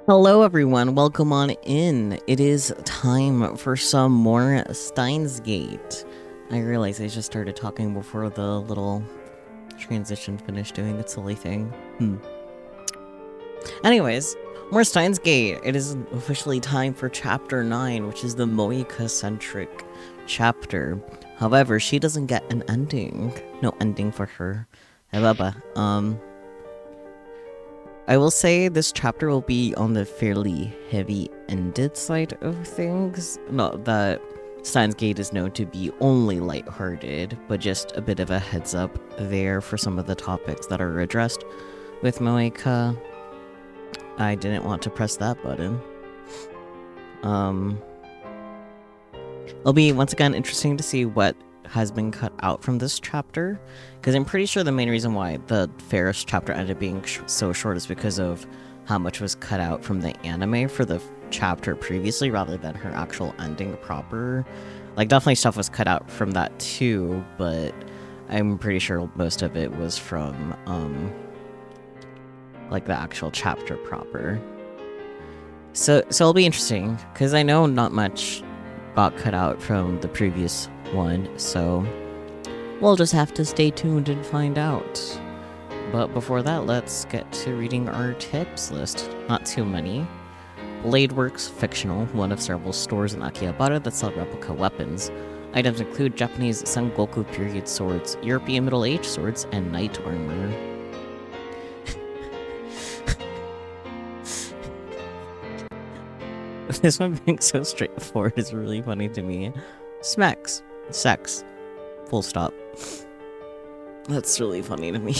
Hello, everyone. Welcome on in. It is time for some more Steins Gate. I realize I just started talking before the little transition finished doing its silly thing. Anyways, more Steins Gate. It is officially time for Chapter 9, which is the moeka-centric chapter. However, she doesn't get an ending. No ending for her. I will say this chapter will be on the fairly heavy-ended side of things. Not that Steins Gate is known to be only lighthearted, but just a bit of a heads up there for some of the topics that are addressed with Moeka. I didn't want to press that button. It'll be, once again, interesting to see what has been cut out from this chapter, because I'm pretty sure the main reason why the Ferris chapter ended up being so short is because of how much was cut out from the anime for the chapter previously rather than her actual ending proper. Like, definitely stuff was cut out from that too, but I'm pretty sure most of it was from like the actual chapter proper. So it'll be interesting, because I know not much got cut out from the previous one, so we'll just have to stay tuned and find out. But before that, let's get to reading our tips list. Not too many. Blade Works Fictional, one of several stores in Akihabara that sell replica weapons. Items include Japanese Sengoku period swords, European Middle Age swords, and knight armor. This one being so straightforward is really funny to me. Smacks. Sex. Full stop. That's really funny to me.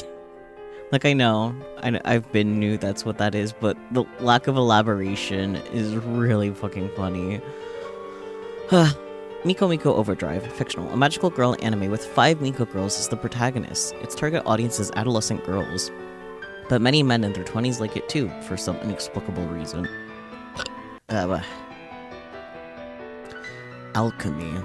Like, I know I've been knew that's what that is, but the lack of elaboration is really fucking funny. Miko Miko Overdrive, fictional. A magical girl anime with 5 Miko girls as the protagonists. Its target audience is adolescent girls, but many men in their 20s like it too, for some inexplicable reason. Alchemy.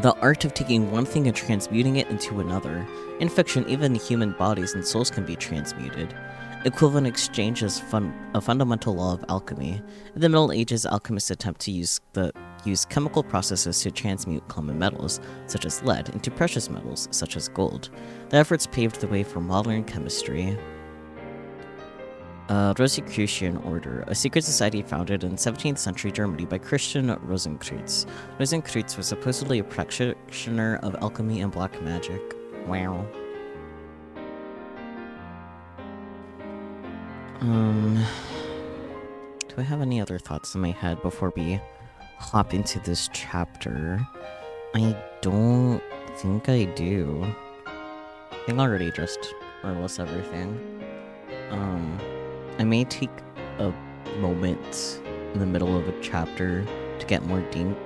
The art of taking one thing and transmuting it into another. In fiction, even human bodies and souls can be transmuted. Equivalent exchange is a fundamental law of alchemy. In the Middle Ages, alchemists attempt to use chemical processes to transmute common metals, such as lead, into precious metals, such as gold. The efforts paved the way for modern chemistry. Rosicrucian Order, a secret society founded in 17th century Germany by Christian Rosenkreuz. Rosenkreuz was supposedly a practitioner of alchemy and black magic. Wow. Do I have any other thoughts in my head before we hop into this chapter? I don't think I do. I think I already addressed more or less everything. I may take a moment in the middle of a chapter to get more dink,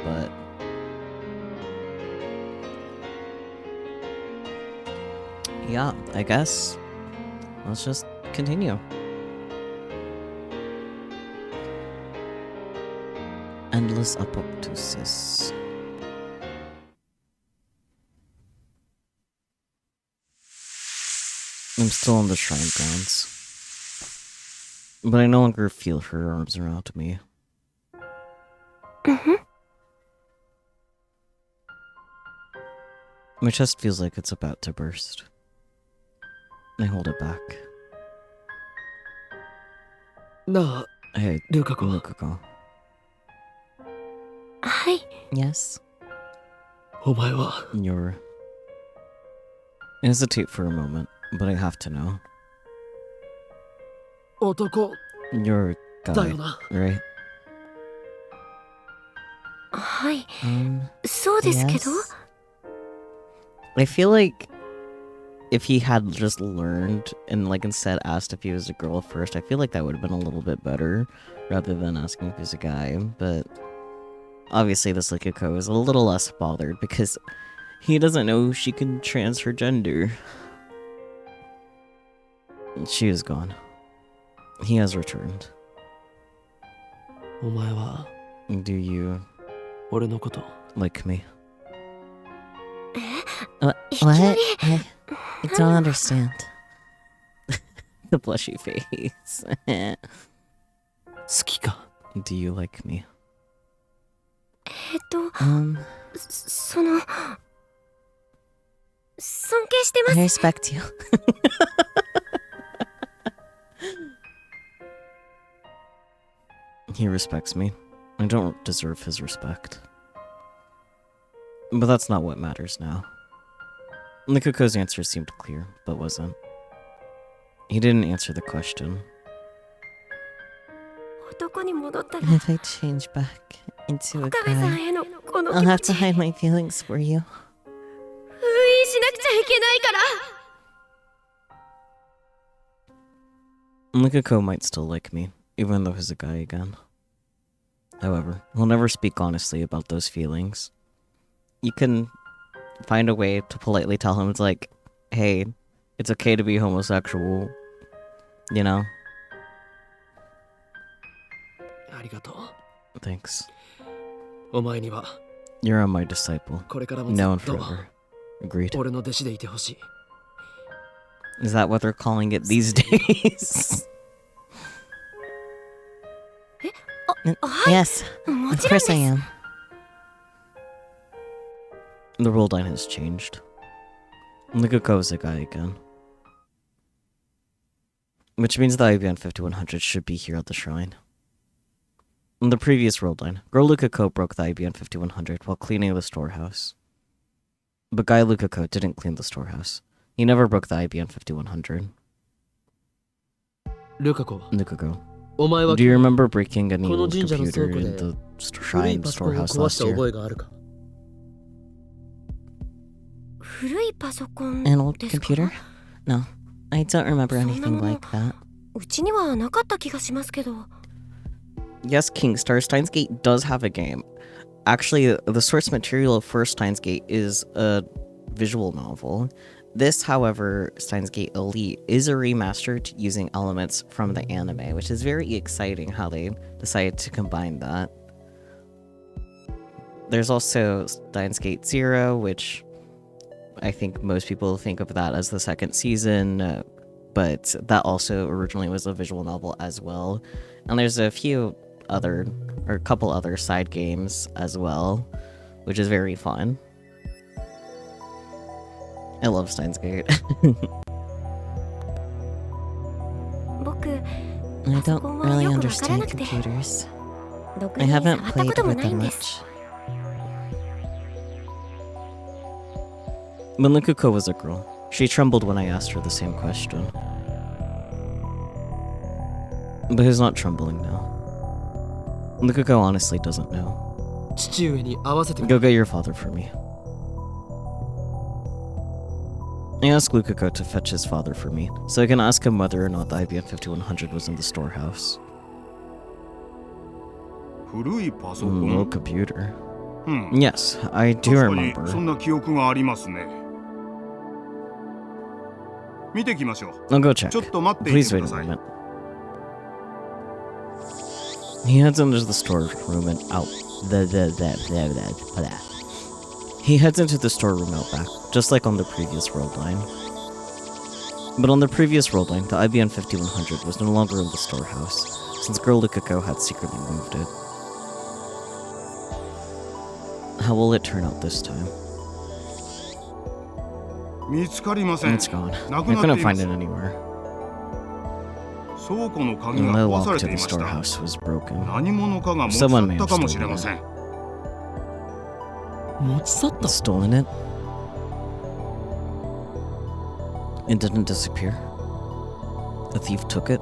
but yeah, I guess let's just continue. Endless apoptosis. I'm still on the shrine grounds, but I no longer feel her arms around me. My chest feels like it's about to burst. I hold it back. Hey, Lukako. Hi. Yes? You're... I hesitate for a moment, but I have to know. You're a guy, right? はい。そうですけど。 Yes? I feel like if he had just learned and like instead asked if he was a girl first, I feel like that would have been a little bit better rather than asking if he's a guy. But obviously this Likiko is a little less bothered because he doesn't know she can transfer gender. She is gone. He has returned. Do you like me? What? I don't understand. The blushy face. 好きか? Do you like me? その尊敬してます。 I respect you. He respects me. I don't deserve his respect. But that's not what matters now. Nikuko's answer seemed clear, but wasn't. He didn't answer the question. 男に戻ったら If I change back into a 岡部さん guy, へのこの I'll 気 have 持 to ち hide my feelings for you. 封印しなくちゃいけないから。 Nikuko might still like me, even though he's a guy again. However, he'll never speak honestly about those feelings. You can find a way to politely tell him, it's like, hey, it's okay to be homosexual, you know? ありがとう。 Thanks. お前には You're on my disciple, これからもず now っ and と forever. Agreed. 俺の弟子でいてほしい。 Is that what they're calling it these days? Yes, も of ちろん course で I す。 am. The rule line has changed. Nikuko is a guy again. Which means the IBN 5100 should be here at the shrine. In the previous world line, Girl Lukako broke the IBN 5100 while cleaning the storehouse. But Guy Lukako didn't clean the storehouse. He never broke the IBN 5100. ルカ子、 Nikuko, お前は do you remember breaking any この old 神社の computer 倉庫で in the 古い shrine パソコンを storehouse 壊し last た year? 覚えがあるか? 古いパソコン An old ですか? computer? No, I don't remember そんな anything もの like that. うちにはなかった気がしますけど。 Yes, Kingstar, Steins Gate does have a game. Actually, the source material for Steins Gate is a visual novel. This, however, Steins Gate Elite, is a remaster using elements from the anime, which is very exciting how they decided to combine that. There's also Steins Gate Zero, which I think most people think of that as the second season, but that also originally was a visual novel as well. And there's a couple other side games as well, which is very fun. I love Steins Gate. 僕、 I パソ don't コンは really よくわからな understand くて、 computers. ろく I に haven't 触ったこ played とも with ない them んです。 much. When Lukuko was a girl, she trembled when I asked her the same question. But who's not trembling now? Lukuko honestly doesn't know. 父上に会わせてく Go れ。 get your father for me. I asked Lukuko to fetch his father for me, so I can ask him whether or not the IBM 5100 was in the storehouse. 古いパソコ No ン computer. うん Yes, I do 確かに remember. そんな記憶がありますね見てきましょう I'll go check. ちょっと待っていて Please く wait だ a さい moment. He heads into the storeroom and out. He heads into the storeroom out back, just like on the previous world line. But on the previous world line, the IBM 5100 was no longer in the storehouse, since Girl Lukako had secretly moved it. How will it turn out this time? 見つかりません It's gone. な I くなってい couldn't ま find す it anywhere. 倉庫の鍵 And が the 壊さ lock れ to てい the ました storehouse was broken. 何者かが持ち Someone 去 may った have かもしれ stolen ませ it. ん持ち去った Stolen it? It didn't disappear. A thief took it.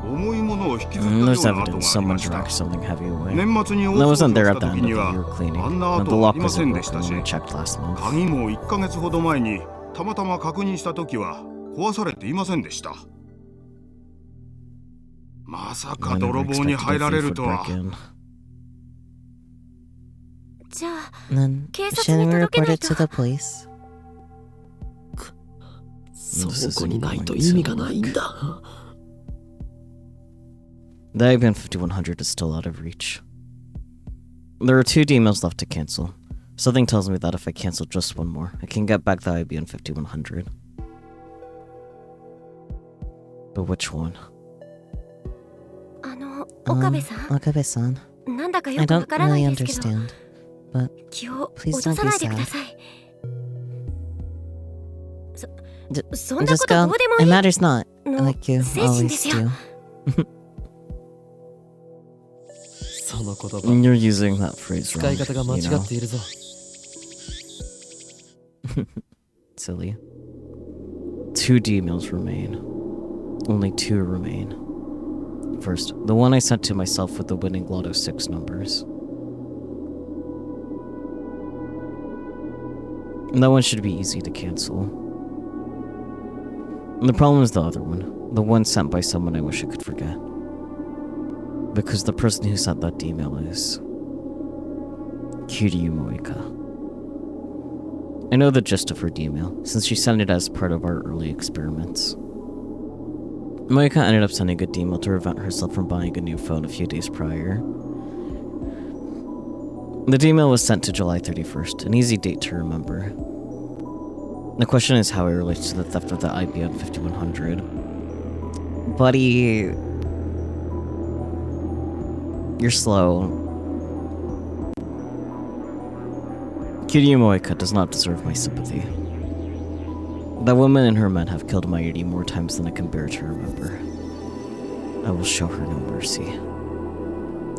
重いものを引きずったよう There's な跡 evidence があり someone ました dragged something heavy away. 年末に大 That 掃 wasn't 除 there をし at た the 時 end of に the は year cleaning, あんな but the 跡はあ lock りませ wasn't んでした broken し when we checked last month. 鍵も1ヶ月ほど前にたまたま確認した時は壊されていませんでしたまさ I か never 泥棒に expected 入 a られ thief る would とは break in. じゃあ、 Then, 警察 shouldn't に we 届け report ない it と。 to the police? 倉庫にないと意味がないんだ。 The IBM 5100 is still out of reach. There are 2 demos left to cancel. Something tells me that if I cancel just one more, I can get back the IBM 5100. But which one? Okabe-san? Okabe-san, なんだか I よくわ don't からない really ですけど、 understand, but 気を please 落と don't さ be ないでく sad. ださい。 D- そんな Just こと go. どうでも It いい matters not, の like you 精神で always すよ。 do. その言葉 You're using that phrase 使い wrong, 方が間 you 違 know. っているぞ。 Silly. 2 D-mails remain. Only 2 remain. First, the one I sent to myself with the winning Lotto 6 numbers. And that one should be easy to cancel. And the problem is the other one. The one sent by someone I wish I could forget. Because the person who sent that email is Kiryu Moeka. I know the gist of her email, since she sent it as part of our early experiments. Moeka ended up sending a email to prevent herself from buying a new phone a few days prior. The email was sent to July 31st, an easy date to remember. The question is how it relates to the theft of the IBM 5100. Buddy... You're slow. Kiryu Moeka does not deserve my sympathy. That woman and her men have killed Mayuri more times than I can bear to remember. I will show her no mercy.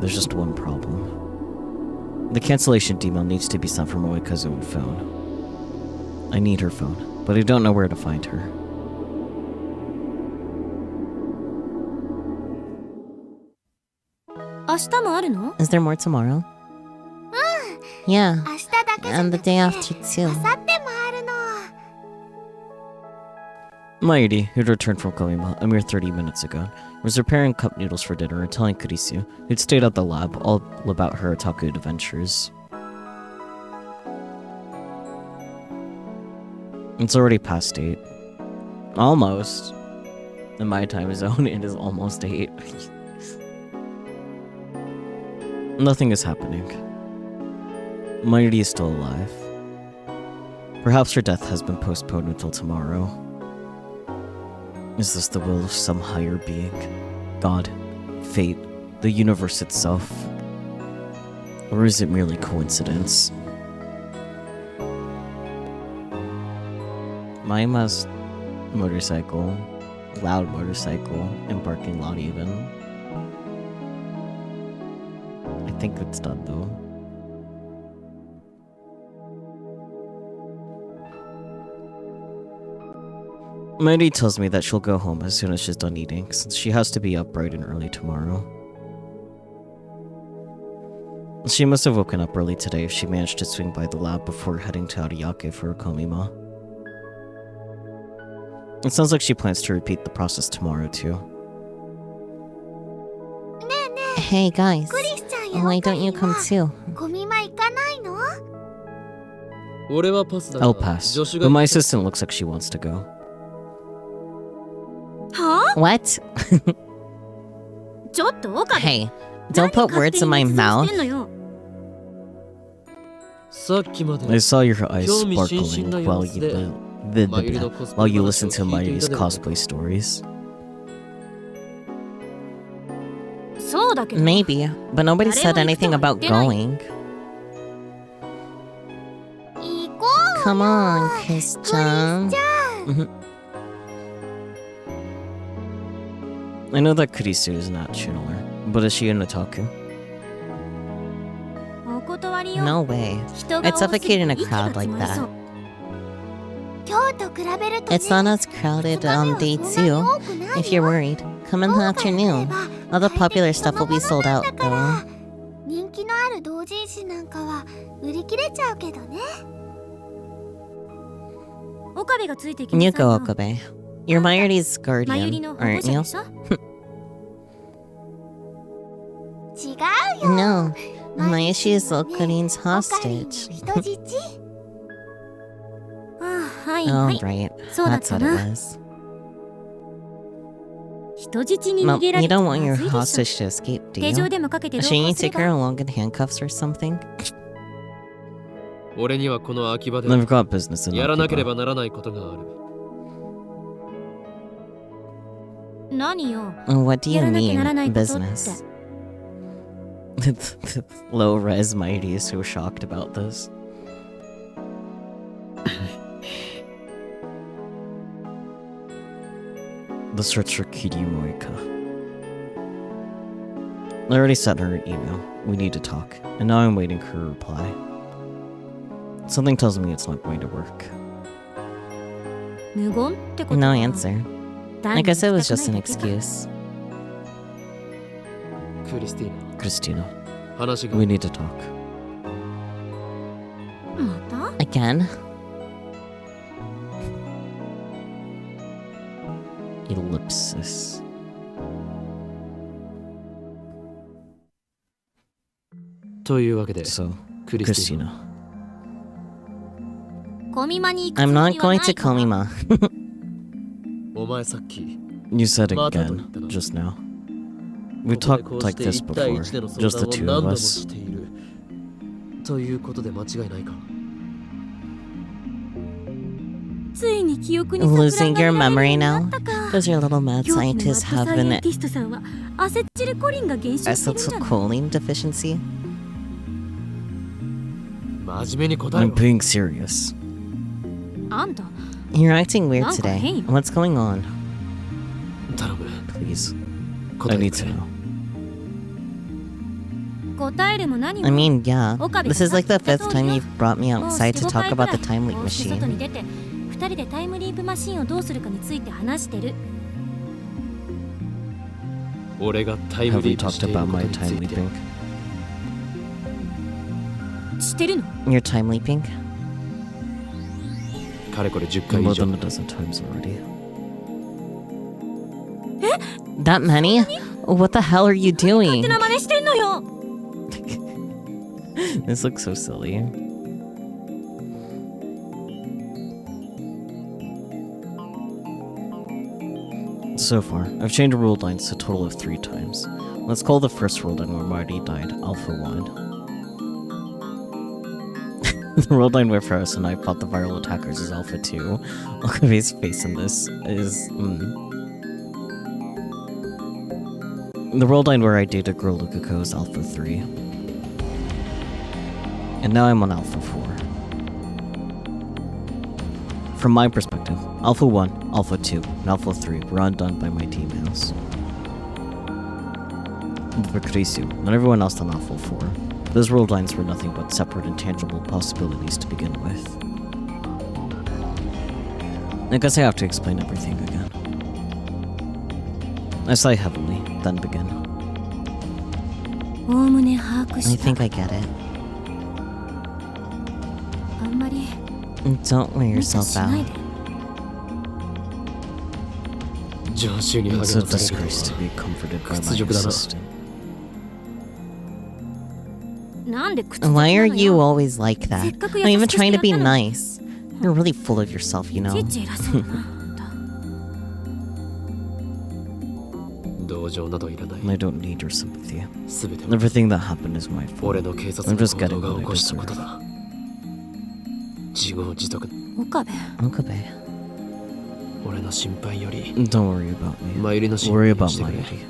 There's just one problem. The cancellation email needs to be sent from Moeka's own phone. I need her phone, but I don't know where to find her. Is there more tomorrow? Yeah, 明日だけじゃ and な the くて day 明 after too. 後日もあるの。 Mayuri, who'd returned from Koima a mere 30 minutes ago, was preparing cup noodles for dinner and telling Kurisu, who'd stayed at the lab, all about her otaku adventures. It's already past 8. Almost. In my time zone, it is almost 8. Nothing is happening. Mayuri is still alive. Perhaps her death has been postponed until tomorrow. Is this the will of some higher being? God, fate, the universe itself? Or is it merely coincidence? Maima's motorcycle, loud motorcycle, and parking lot even. I think it's done though. Mandy tells me that she'll go home as soon as she's done eating, since she has to be up bright and early tomorrow. She must have woken up early today if she managed to swing by the lab before heading to Ariake for her komima. It sounds like she plans to repeat the process tomorrow too. Hey guys, クリスちゃんや why don't you come too? ゴミマ行かないの？俺はパスだ I'll が pass, 助手 but が my assistant looks like she wants to go. は What? ちょっと岡部。 Hey, don't put words in my 何 mouth. 勝手に捏造してんのよ。さっきまで I saw your eyes 興味津 sparkling 々な while 様子で you while you listen to Mayuri's cosplay stories. そうだけど。 Maybe, but nobody said anything about going. 行こ Come on, Chris-chan. I know that Kurisu is not Chinoler, but is she an otaku? う。お断りよ。 No way. 人が I'd 多すぎ suffocate て in a 息が crowd like 詰まりそう that. 今日と比べるとね。 It's not as crowded on day 2. If you're worried, come in the afternoon. All the popular stuff will be sold out, though. 人気のある同人誌なんかは売り切れちゃうけどね。岡部がついてきな You さい go, よ。 Okabe. You're Mayuri's マユリの guardian, 保護 aren't 者 you? でしょ違うよ。 No. Mayushi is Okarin's hostage. 人質ああ、はいは Oh, い。 right. そうだっ That's た what it な。 was. 人質に Mom, 逃げら you れた don't ら want ま your ずいでしょ。 hostage to escape, do 手 you? 錠でもかけて同 Shouldn't 行 you すれ take her ば。 along in handcuffs or something? 俺にはこの秋葉で I've got business in やらなけれ Akiba. ばならないことがある。何よ。 What do you やらなきゃ mean, ならないことって。 business? Low res Mighty is so shocked about this. The search for Kitty Moeka. I already sent her an email. We need to talk. And now I'm waiting for her reply. Something tells me it's not going to work. No answer. I guess it was just an excuse. Christina, we need to talk. Again? Ellipsis. So, Christina. I'm not going to Komima. You said it again, just now. We talked like this before, just the two of us. Losing your memory now? Does your little mad scientist have an acetylcholine deficiency? I'm being serious. You're acting weird today. What's going on? Please. I need to know. I mean, yeah. This is like the 5th time you've brought me outside to talk about the time leap machine. Have we talked about my time leaping? Your time leaping? More than a dozen times already. That many? What the hell are you doing? This looks so silly. So far, I've changed world lines to a total of 3 times. Let's call the first world line where Marty died Alpha 1. The world line where Ferris and I fought the viral attackers is Alpha 2. Okabe's face in this is... The world line where I dated girl Lukako is Alpha 3. And now I'm on Alpha 4. From my perspective, Alpha 1, Alpha 2, and Alpha 3 were undone by my teammates. For Krisu, and everyone else on Alpha 4, those world lines were nothing but separate intangible possibilities to begin with. I guess I have to explain everything again. I sigh heavily, then begin. I think I get it. Don't wear yourself out. It's a disgrace to be comforted by my assistant. Why are you always like that? I'm even trying to be nice. You're really full of yourself, you know. I don't need your sympathy. Everything that happened is my fault. I'm just getting what I deserve. Okabe. Don't worry about me. Worry about Mayuri.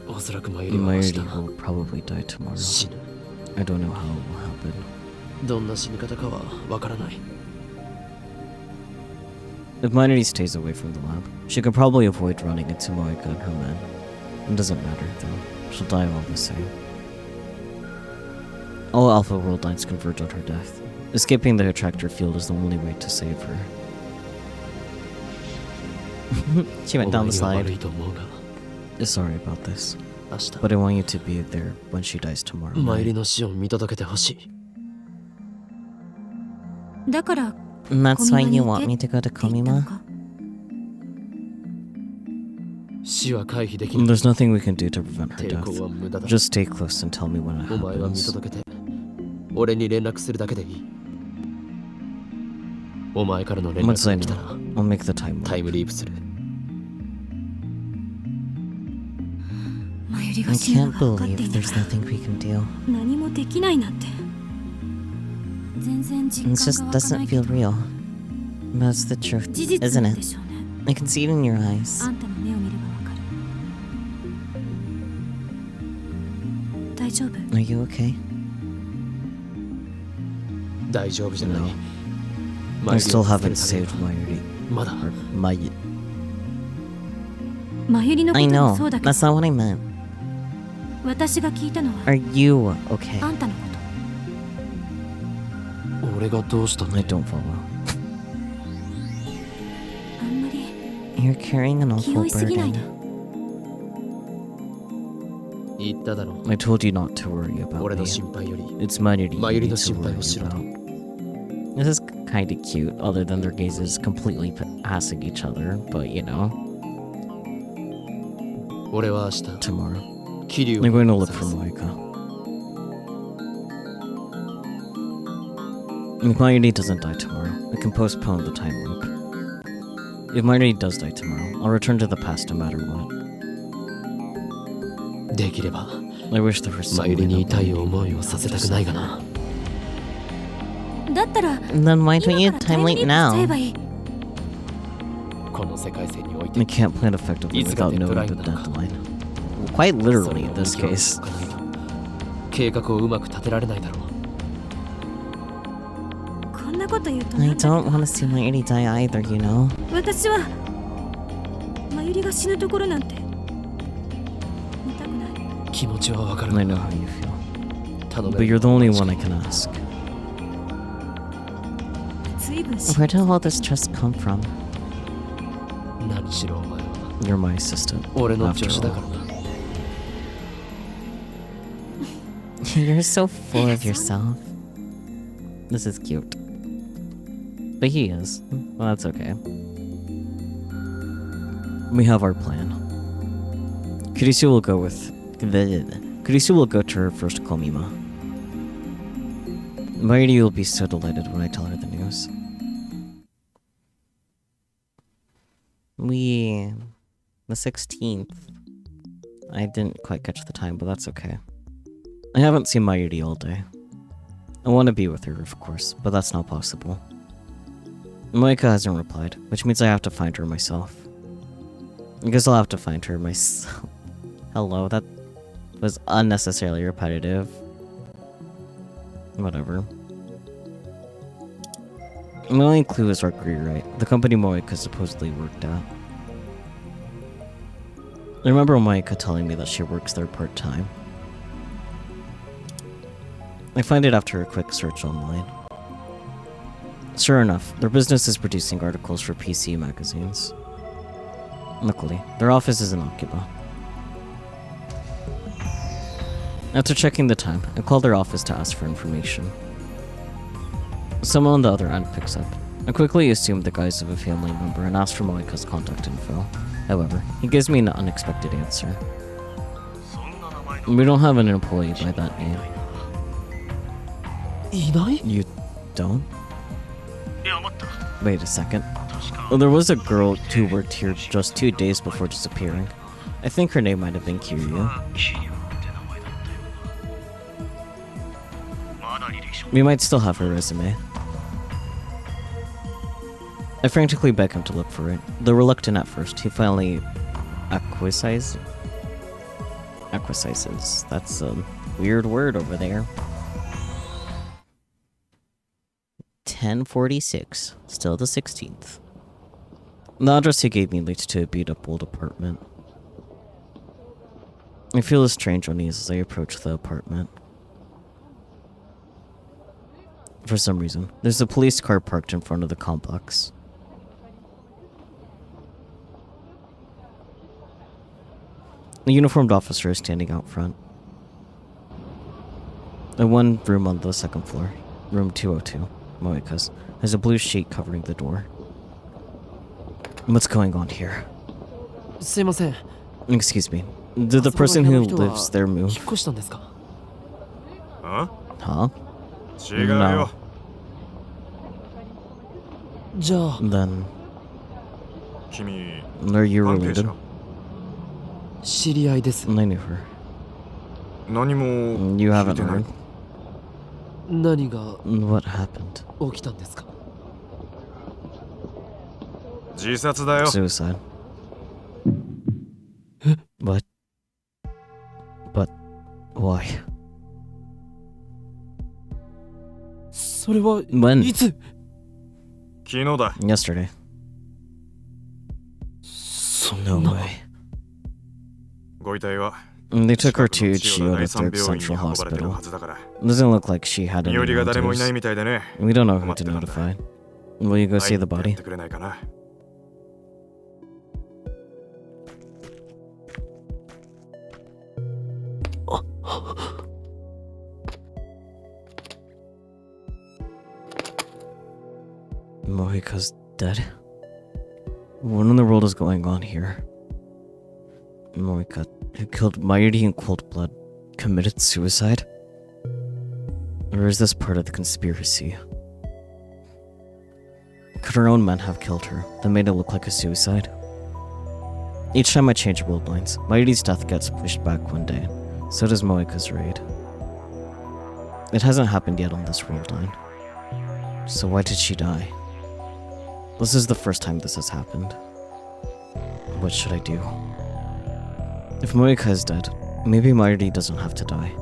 Mayuri will probably die tomorrow. I don't know how it will happen. If Mayuri stays away from the lab, she could probably avoid running into Moeka and her men. It doesn't matter, though. She'll die all the same. All Alpha world lines converge on her death. Escaping the attractor field is the only way to save her. She went down the slide. Sorry about this, but I want you to be there when she dies tomorrow night. And that's why you want me to go to Komima? There's nothing we can do to prevent her death. Just stay close and tell me when it happens. Once I know, I'll make the time leap. I can't believe there's nothing we can do. It just doesn't feel real. That's the truth, isn't it? I can see it in your eyes. 大丈夫？ Are you okay? 大丈夫じゃない。 No. I still haven't saved Mayuri. まだ Or May. マユリのこ I とも know. そうだけど、 That's not what I meant. 私が聞いたのは Are you okay? あんたのこ俺がどうしたの I don't follow. と。あんまり You're carrying an 気 awful 負いすぎないで。 burden. 言っただろ。 I told you not to worry about 俺 me. の心配より It's Mayuri you マユリ need の to 心配 worry をしろと。 about. This is kinda cute, other than their gazes completely passing each other, but you know, 俺は明日 tomorrow. 桐生 I'm を going to look 探 for す Moeka. If Mayuri doesn't die tomorrow, I can postpone the time loop. If Mayuri does die tomorrow, I'll return to the past no matter what. できれば I wish there was マ some ユ way リに that 痛い Mayuri 思いをさせたくないがな。だったら Then why don't 今 you からタイ time ム late リープしちゃえ now? ばいい。この世界線におい I て can't plan effectively いつが without デッド knowing ライ the ンなのか。 deadline. Quite そ literally れ in を this 見極めて case. おかないと計画をうまく立てられないだろう。こんなこと言うと I なんだけ don't ど want to see Mayuri die either, you know? 私はマユリが死ぬところなんて見たくない。気持ちはわか I る。 know how you feel. 頼め But る you're the only one I can ask. ずいぶん Where did all this trust come from? 何しろお前は You're my assistant. 俺の After 助手だか all. らな。 You're so full of yourself. This is cute. But he is. Well, that's okay. We have our plan. Kurisu will go with... Kurisu will go to her first Komima. Mayuri will be so delighted when I tell her the news. The 16th. I didn't quite catch the time, but that's okay. I haven't seen Mayuri all day. I want to be with her, of course, but that's not possible. Moeka hasn't replied, which means I have to find her myself. I guess I'll have to find her myself. Hello, that was unnecessarily repetitive. Whatever. My only clue is Arcry, right? The company Moeka supposedly worked at. I remember Moeka telling me that she works there part-time. I find it after a quick search online. Sure enough, their business is producing articles for PC magazines. Luckily, their office is in Akiba. After checking the time, I call their office to ask for information. Someone on the other end picks up. I quickly assume the guise of a family member and ask for Moeka's contact info. However, he gives me an unexpected answer. We don't have an employee by that name. いない You don't? Wait a second. Well, there was a girl who worked here just 2 days before disappearing. I think her name might have been Kiryu. We might still have her resume. I frantically beg him to look for it. Though reluctant at first, he finally acquiesces. That's a weird word over there. 10:46. Still the 16th. The address he gave me leads to a beat-up old apartment. I feel a strange unease as I approach the apartment. For some reason, there's a police car parked in front of the complex. A uniformed officer is standing out front. The one room on the second floor, room 202, Moeka's, has a blue sheet covering the door. What's going on here? すいません。 Excuse me. Did the person who lives there 引 move? っ越したんですか Huh? 違うよ。 じゃあ Then, 君、 are you 関係 related? 者？知り合いです。 I knew her. 何も You 聞い haven't てない heard? 何が What happened? 起きたんですか 自殺だよ。 Suicide. What? But why? それは When? いつ？昨日だ。 Yesterday. そ No んな。 way. ご遺体は They took her 近 to くの Chiyoda 千代田 Third 第三病院に Central 運ばれてる Hospital. はずだから。 Doesn't look like she had 身 any 寄りが誰もいない relatives. みたいでね。 We don't know who 困っ to てたんだ。 notify. Will you go 会 see い the に行ってやっ body? てくれないかな。 Moeka's dead. What in the world is going on here? Moeka, who killed Mayuri in cold blood, committed suicide? Or is this part of the conspiracy? Could her own men have killed her, then made it look like a suicide? Each time I change world lines, Mayuri's death gets pushed back one day. So does Moeka's raid. It hasn't happened yet on this world line. So why did she die? This is the first time this has happened. What should I do? If Moeka is dead, maybe Mayuri doesn't have to die.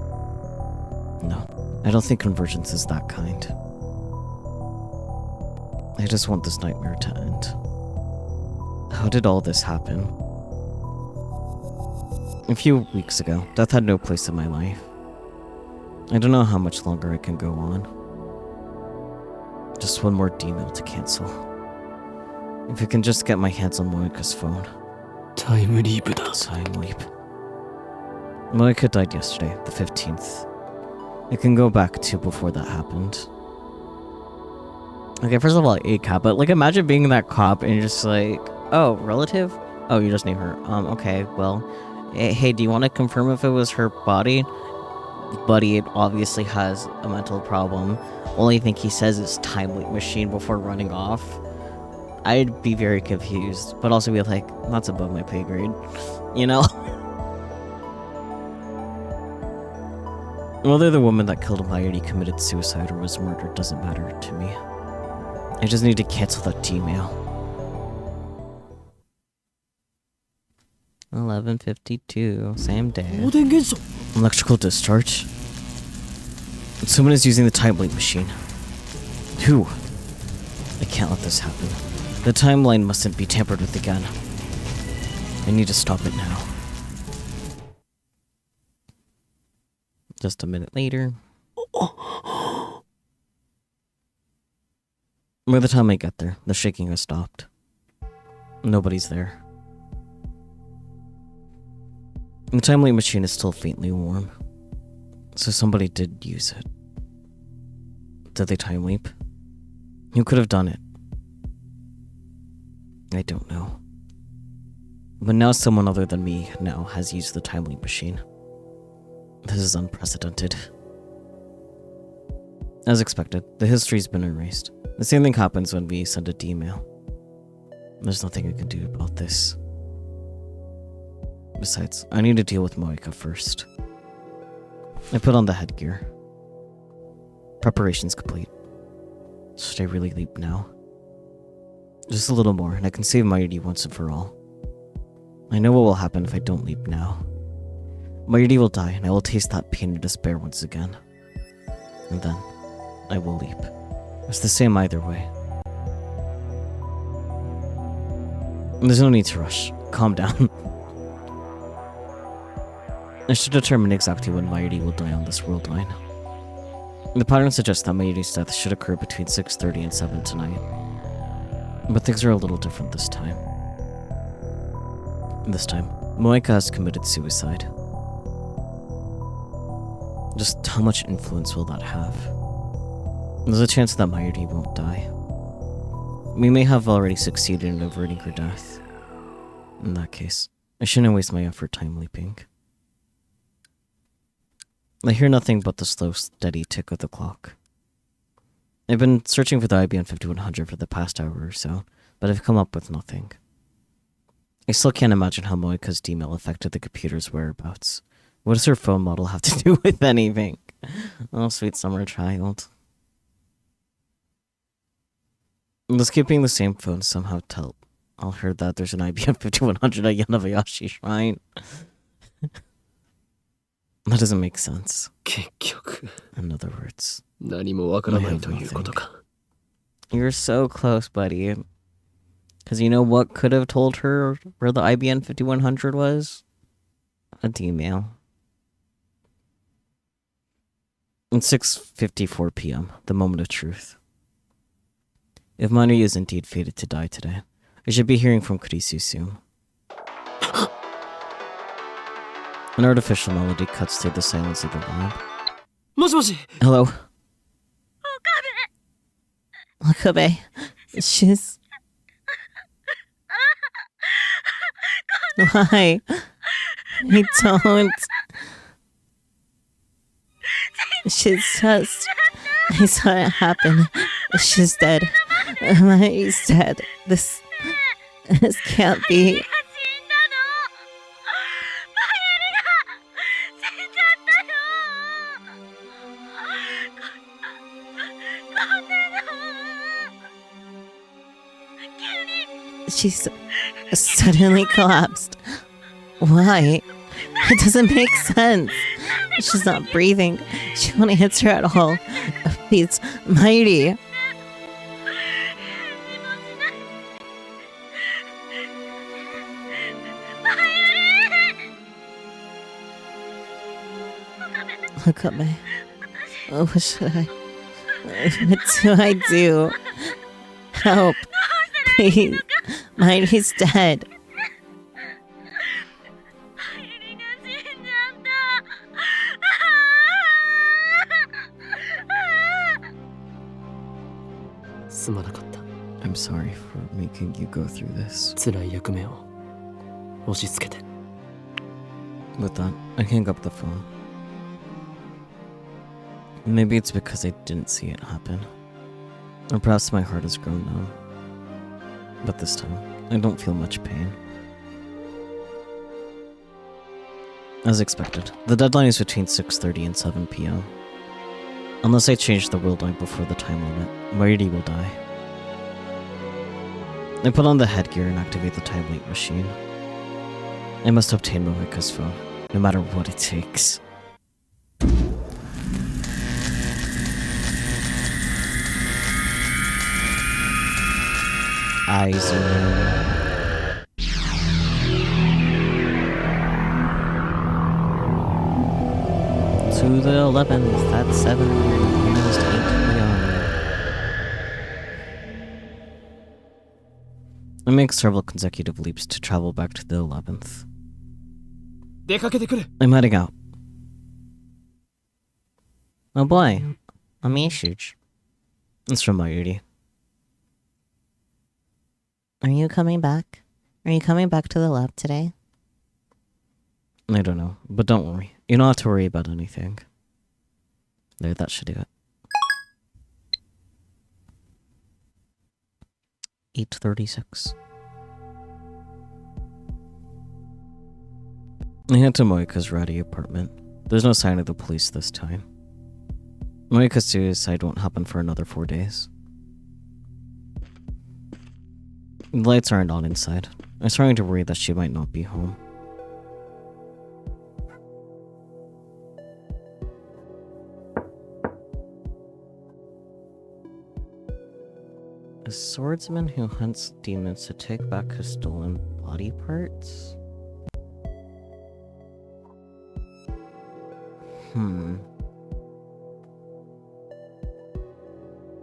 No, I don't think convergence is that kind. I just want this nightmare to end. How did all this happen? A few weeks ago, death had no place in my life. I don't know how much longer I can go on. Just one more D-mail to cancel. If I can just get my hands on Moeka's phone. タイムリープだ。 Time leap. Moeka died yesterday, the 15th. I can go back to before that happened. Okay, first of all, a cop, but like imagine being that cop and you're just like, oh, relative? Oh, you just knew her. Okay, well, hey, do you want to confirm if it was her body? Buddy, it obviously has a mental problem. Only thing he says is time leap machine before running off. I'd be very confused, but also be like, that's above my pay grade, you know? Whether the woman that killed Mayuri committed suicide or was murdered doesn't matter to me. I just need to cancel that Gmail. 11:52, same day. 放電現象。 Electrical discharge? Someone is using the time leap machine. Who? I can't let this happen. The timeline mustn't be tampered with again. I need to stop it now. Just a minute later. By the time I get there, the shaking has stopped. Nobody's there. The time leap machine is still faintly warm. So somebody did use it. Did they time leap? Who could have done it? I don't know. But now someone other than me now has used the time leap machine. This is unprecedented. As expected, the history's been erased. The same thing happens when we send a D-mail. There's nothing I can do about this. Besides, I need to deal with Moeka first. I put on the headgear. Preparations complete. Should I really leap now? Just a little more, and I can save Mayuri once and for all. I know what will happen if I don't leap now. Mayuri will die, and I will taste that pain and despair once again. And then, I will leap. It's the same either way. There's no need to rush. Calm down. I should determine exactly when Mayuri will die on this world line. The pattern suggests that Mayuri's death should occur between 6:30 and 7 tonight. But things are a little different this time. This time, Moeka has committed suicide. Just how much influence will that have? There's a chance that Mayuri won't die. We may have already succeeded in averting her death. In that case, I shouldn't waste my effort time leaping. I hear nothing but the slow, steady tick of the clock. I've been searching for the IBM 5100 for the past hour or so, but I've come up with nothing. I still can't imagine how Moeka's D-mail affected the computer's whereabouts. What does her phone model have to do with anything? Oh, sweet summer child. Does keeping the same phone somehow tell her that there's an IBM 5100 at Yanabayashi Shrine? That doesn't make sense. 結局。 In other words, 何もわからないということか。 You're so close, buddy. Because you know what could have told her where the IBN 5100 was? A D-mail. It's 6:54 p.m., the moment of truth. If Minori is indeed fated to die today, I should be hearing from Kurisu soon. An artificial melody cuts through the silence of the lab. もしもし Hello? Okabe. She's... Why? I don't... She's just... I saw it happen. She's dead. He's dead. This can't be. She's suddenly collapsed. Why? It doesn't make sense. She's not breathing. She won't answer at all. Please, Mighty. Look at me. What should I... What do I do? Help. Please. Mighty's dead. I'm sorry for making you go through this. 辛い役目を押し付けて With that, I hang up the phone. Maybe it's because I didn't see it happen. Or perhaps my heart has grown numb. But this time, I don't feel much pain. As expected, the deadline is between 6:30 and 7 p.m. Unless I change the world line before the time limit, Marity will die. I put on the headgear and activate the time link machine. I must obtain Moeka's phone, no matter what it takes. Eyes to the 11th, that's 7, almost 8 p.m. I make several consecutive leaps to travel back to the 11th. 出かけてくる I'm heading out. Oh boy, a message. It's from Mayuri. Are you coming back? Are you coming back to the lab today? I don't know, but don't worry. You don't have to worry about anything. There, that should do it. 8:36. I head to Moeka's ratty apartment. There's no sign of the police this time. Moeka's suicide won't happen for another 4 days. The lights aren't on inside. I'm starting to worry that she might not be home. A swordsman who hunts demons to take back his stolen body parts?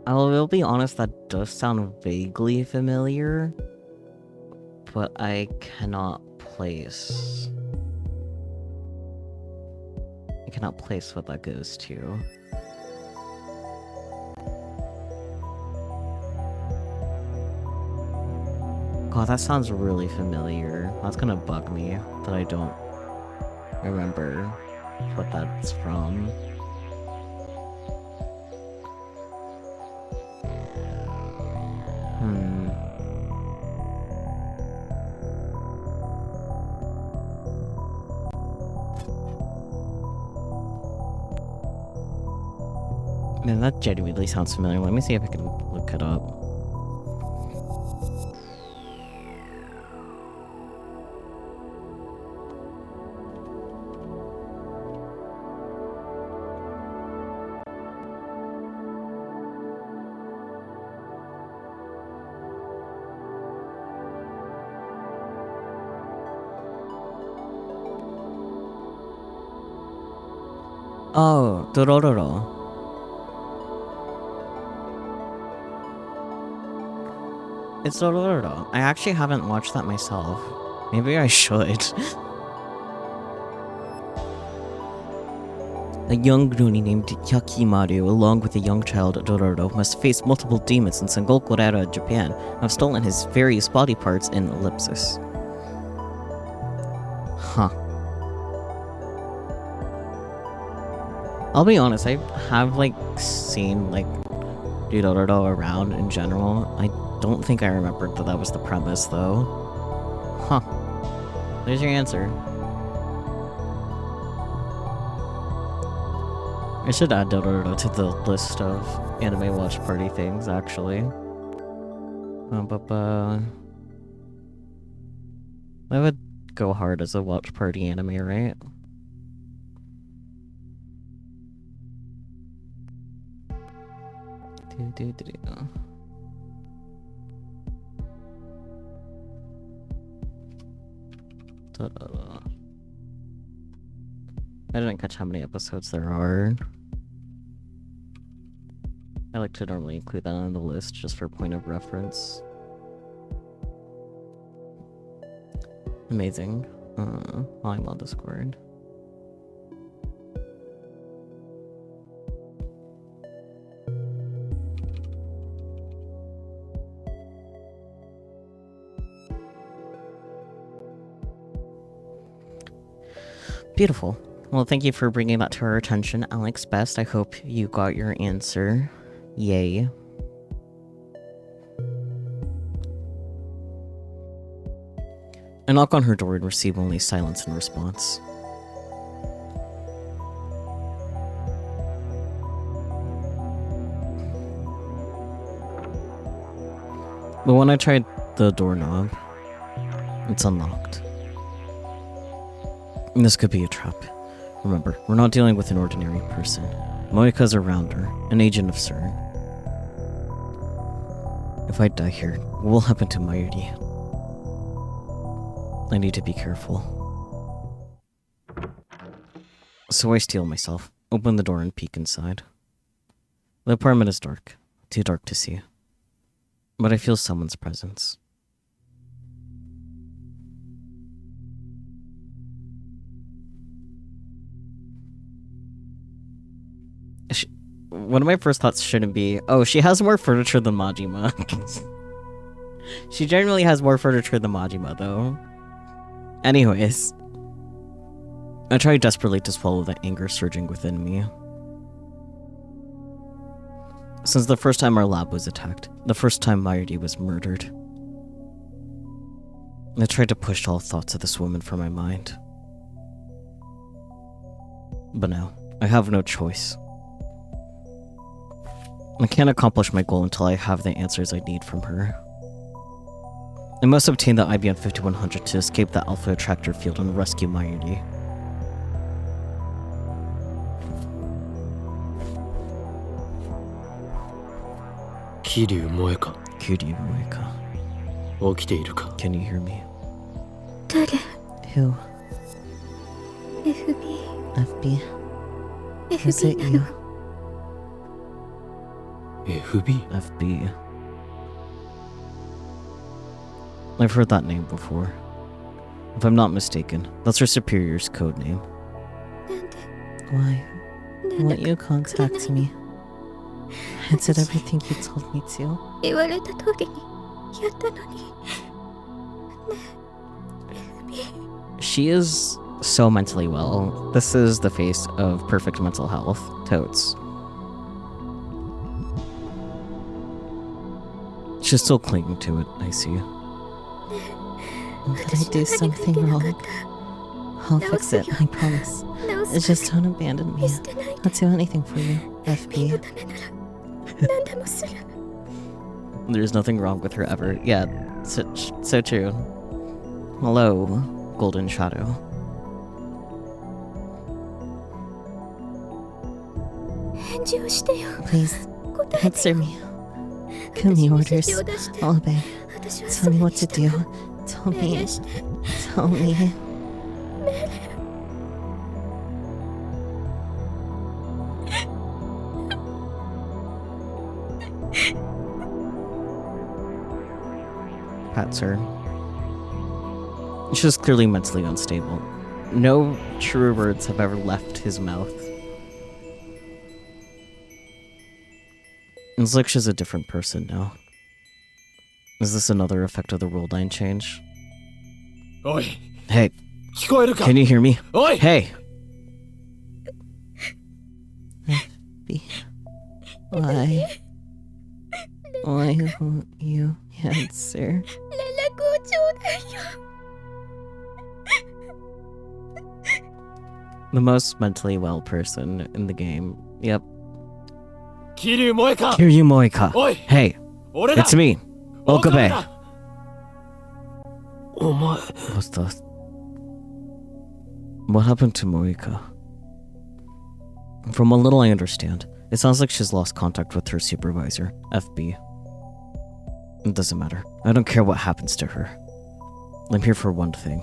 I will be honest, that does sound vaguely familiar, but I cannot place... what that goes to. God, that sounds really familiar. That's gonna bug me that I don't remember what that's from. Man, that genuinely sounds familiar. Let me see if I can look it up. Oh, Dororo. It's Dororo. I actually haven't watched that myself. Maybe I should. A young Ronin named Yakimaru, along with a young child Dororo, must face multiple demons in Sengoku-era, Japan, and have stolen his various body parts in Ellipsis. Huh. I'll be honest, I have, like, seen, like, Dororo around in general. I don't think I remembered that that was the premise, though. Huh. There's your answer. I should add Dororo to the list of anime watch party things, actually. That would go hard as a watch party anime, right? I didn't catch how many episodes there are. I like to normally include that on the list just for point of reference. Amazing. I'm on Discord. Beautiful. Well, thank you for bringing that to our attention, Alex Best. I hope you got your answer. Yay. I knock on her door and receive only silence in response. But when I tried the doorknob, it's unlocked. And this could be a trap. Remember, we're not dealing with an ordinary person. Moeka's a rounder, an agent of CERN. If I die here, what will happen to Mayuri? I need to be careful. So I steel myself, open the door and peek inside. The apartment is dark, too dark to see. But I feel someone's presence. One of my first thoughts shouldn't be, oh, she has more furniture than Majima. She generally has more furniture than Majima, though. Anyways. I try desperately to swallow the anger surging within me. Since the first time our lab was attacked, the first time Mayuri was murdered, I tried to push all thoughts of this woman from my mind. But now, I have no choice. I can't accomplish my goal until I have the answers I need from her. I must obtain the IBM 5100 to escape the Alpha Attractor field and rescue Mayuri. Kiryu Moeka. Kiryu Moeka. 起きているか? Can you hear me? 誰? Who? FB FB? Is it you? FB? FB. I've heard that name before. If I'm not mistaken, that's her superior's code name. なんで Why? 連 Won't you 絡くれない contact me? I did everything you told me to. 言われた通りにやったのに。She is so mentally well. This is the face of perfect mental health. Totes. She's still clinging to it, I see. Did I do something wrong? I'll fix it, I promise. It's just don't abandon me. I'll do anything for you, FB. There's nothing wrong with her ever. Yeah, so true. Hello, Golden Shadow. Please, answer me. Give me orders. I'll obey. Tell me what to do. Tell me. Tell me. Pats her. She's clearly mentally unstable. No true words have ever left his mouth. It's like she's a different person now. Is this another effect of the world line change? Oi! Hey, 聞こえるか can you hear me? おい Hey! Why won't you answer? 連絡をちょうだいよ。 The most mentally well person in the game. Yep. 桐生萌か Kiryu Moeka. おい Hey, 俺だ it's me, Okabe. お前 What's that? What happened to Moeka? From what little I understand, it sounds like she's lost contact with her supervisor, FB. It doesn't matter. I don't care what happens to her. I'm here for one thing.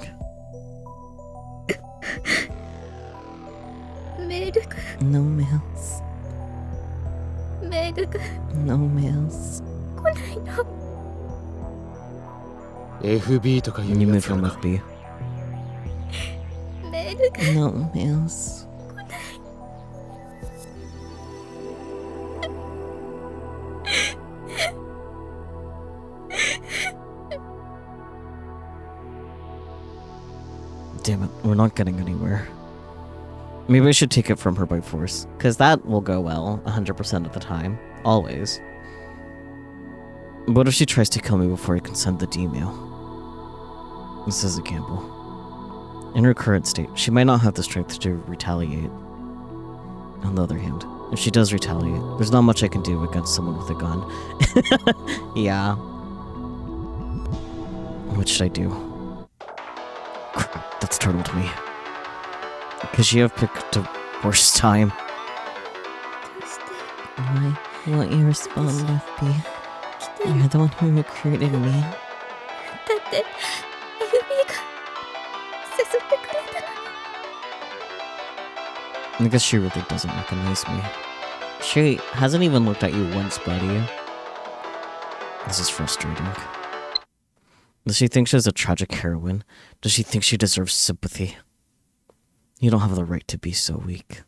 メールが No mails. メールが No mails. 来ないの。 FB とか言 You うや moved つや from な FB. メールが No mails. 来ない。 Damn it, we're not getting anywhere. Maybe I should take it from her by force, because that will go well 100% of the time. Always. What if she tries to kill me before I can send the email? This is a gamble. In her current state, she might not have the strength to retaliate. On the other hand, if she does retaliate, there's not much I can do against someone with a gun. Yeah. What should I do? Crap, that startled me. Could she have picked a worse time? どうして Why won't you respond, FB? 来て You're the one who recruited me. だって FB が誘ってくれたのに。 I guess she really doesn't recognize me. She hasn't even looked at you once, buddy. This is frustrating. Does she think she's a tragic heroine? Does she think she deserves sympathy? You don't have the right to be so weak.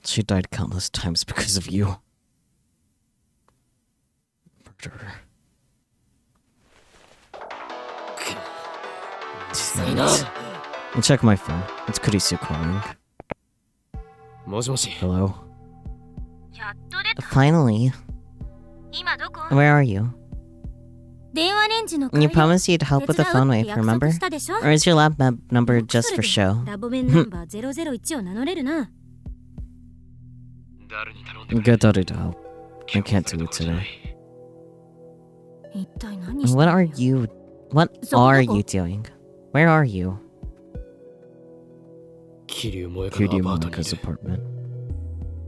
She died countless times because of you. Murderer. さいな Check my phone. It's Kurisu calling. もしもし Hello? やっと出た。 Finally. 今どこ Where are you? 電話レンジの You promised you'd help with the phone wave, 約 remember? 束したでしょ Or is your lab number just for show? ラボメンナンバー001を名乗れるな。 Get Daddy to help. I can't do it today. 一体何して What are you doing? Where are you? 桐生萌か Kiryu のアパートにい Monika's る apartment.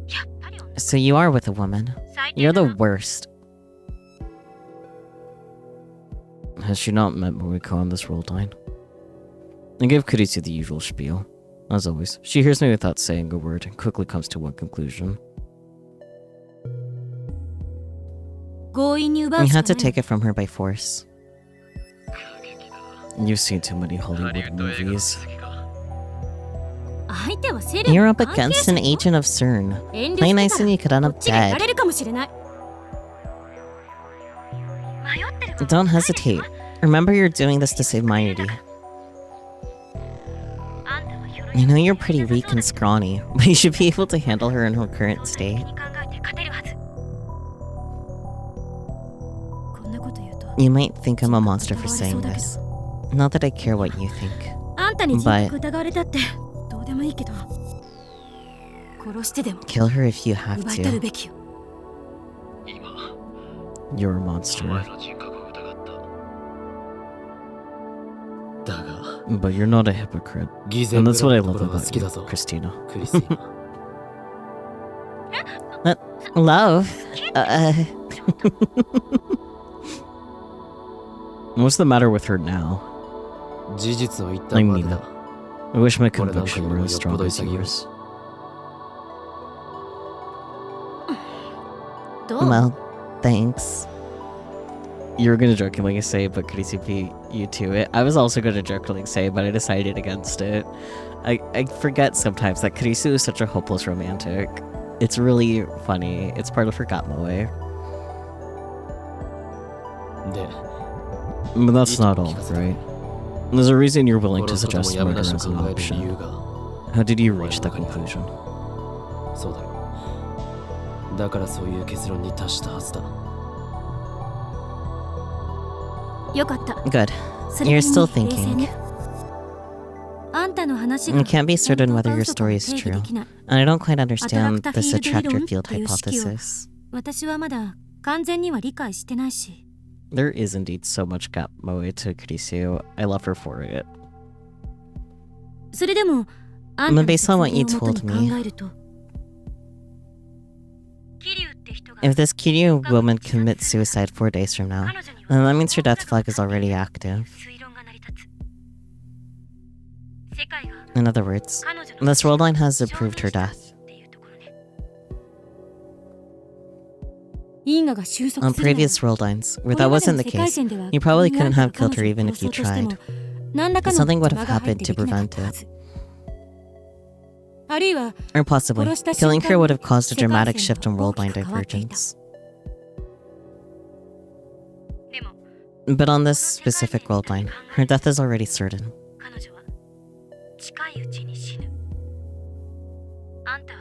やっぱり So you are with a woman. 最低 You're だ the な worst. Has she not met Moeka on this roll line? I give Kurisu the usual spiel. As always, she hears me without saying a word and quickly comes to one conclusion. 強引に奪う You しか had to ない take it from her by force. You've seen too many Hollywood movies. 相手はセレブ You're up 関係 against 者 an よ agent of CERN. 遠慮 Play して nice た and ら you could end こ up っちがやら dead. れるかもしれない。迷ってるかも Don't hesitate. Remember you're doing this to save Minety. あんたはひょろ I know you're pretty weak and scrawny, but you should be able to handle her in her current に state. 考えて勝てるはず。こんなこと言うと You might think I'm a monster for saying this. Not that I care what you think. あんたに人格疑われたってどうでもいいけど殺してでも Kill her if you have 奪い取る to. べきよ。 You're a お monster. 前の人格を疑っただが But you're not a hypocrite. 偽善 And ぶ that's what ら I んとこ love ろが about 好きだ you, ぞ Christina. クリスティーナ Love? What's the matter with her now? 事実を言った I ま mean でだ it. I wish my これなんか conviction より were も as よっぽ strong ど as 潔い yours. どう？ Well, thanks. You were gonna jokingly say, but Kurisu beat you to it. I was also gonna jokingly say, but I decided against it. I forget sometimes that Kurisu is such a hopeless romantic. It's really funny. It's part of her Gatmoe. で、 But that's not all, right? There's a reason you're willing to 殺すことも suggest やむ murder なし as と an 考える理由 option. が How did you reach that conclusion? そうだよ。だからそういう結論に達したはずだ。よかった。 Good. それ You're に still 冷静 thinking. ね。あんたの話 You が can't be certain 本当 whether か your 嘘か story も is 定義 true. できない。 And I don't quite understand Attractor this field attractor 理論 field っていう式を hypothesis. 私はまだ完全には理解してないし。 There is indeed so much Gatmoe to Kurisu. I love her for it. それでも、あんたの Based on what you 説明を元 told に me. 考えると。桐生って人が If this Kiryu woman commits suicide 4 days from now, 彼女に then は that means her death flag is already active. 推論が成り立つ。世界が In other words, 彼女の this world line has approved her death. っていうところね。因果が収束 On するなら previous world lines, where これ that まで wasn't の the 世界 case, 線では you probably couldn't have 彼 killed her 女を even if you 殺そうとしても tried. 何らかの Something would have 間が入って happened to できなかっ prevent たは it. ず。あるいは Or possibly, 殺した killing 瞬 her 間 would have caused a 世界 dramatic 線 shift in が world 大 line きく変わっていた。 divergence. でも But on this specific world line, her death is already certain. 彼女は近いうちに死ぬ。あんたは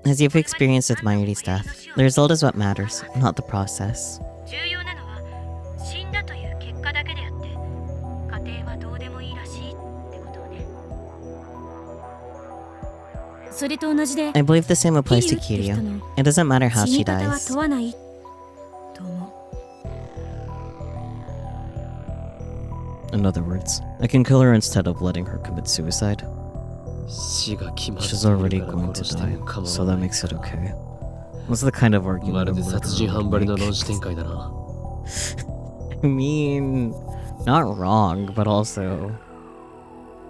As you've experienced with Mayuri's death, the result is what matters, not the process. 重要なのは死んだという結果だけであって過程はどうでもいいらしいってことをね。それと同じで I believe the same applies to 桐生って人 Kiryu. の It doesn't matter how 死 she に方は dies. 問わないと思う。 In other words, I can kill her instead of letting her commit suicide. 死が決まって She's い already るから going 殺 to して die, も構 so わ that ない makes it okay. That's the kind of ま argument る a で殺 murderer 人犯張り would の論 make. 視展開だな。 I mean, not wrong, but also...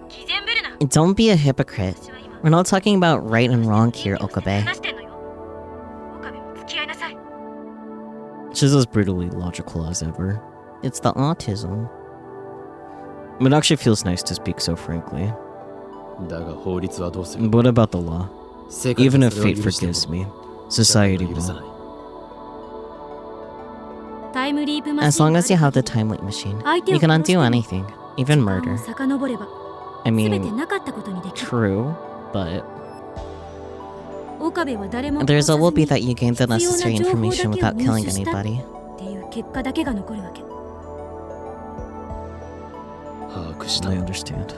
偽善ぶるな。 Don't be a hypocrite. 私は今 We're not talking about right and wrong here, Okabe. 話してんのよ。岡部も付き合いなさい。 She's as brutally logical as ever. It's the autism. It actually feels nice to speak so frankly. だが法律はどうする？ What about the law? 世界 Even が if それを fate 許しても forgives me, society 許さな will. い。タイムリープマシン As long as you が have あ the る限り time leap machine, 相手を you can 殺して undo も anything, 時 even 間を murder. 遡れば I 全て mean, なかったことにできる。 true, but 岡部は誰も the 殺さ result ず will be に that you gain the 必要な necessary 情報 information だ without けを killing 入手した anybody. っていう結果だけが残るわけ。把握した。 I understand.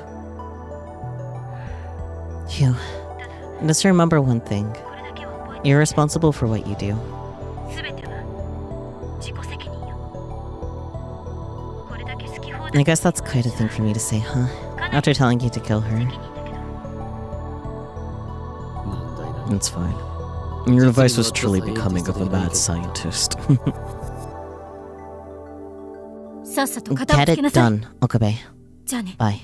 Phew. Just remember one thing. これだけは覚えて You're responsible for what you do. 全ては自己責任よ。これだけ好き放 I 題 guess that's quite a thing for me to say, huh? かなり After telling you to kill 責 her. 任だけど。問題ない。 It's fine. Your advice was truly becoming of a mad scientist. さっさと片を Get つけ it なさい。 done, Okabe. じゃあね。 Bye.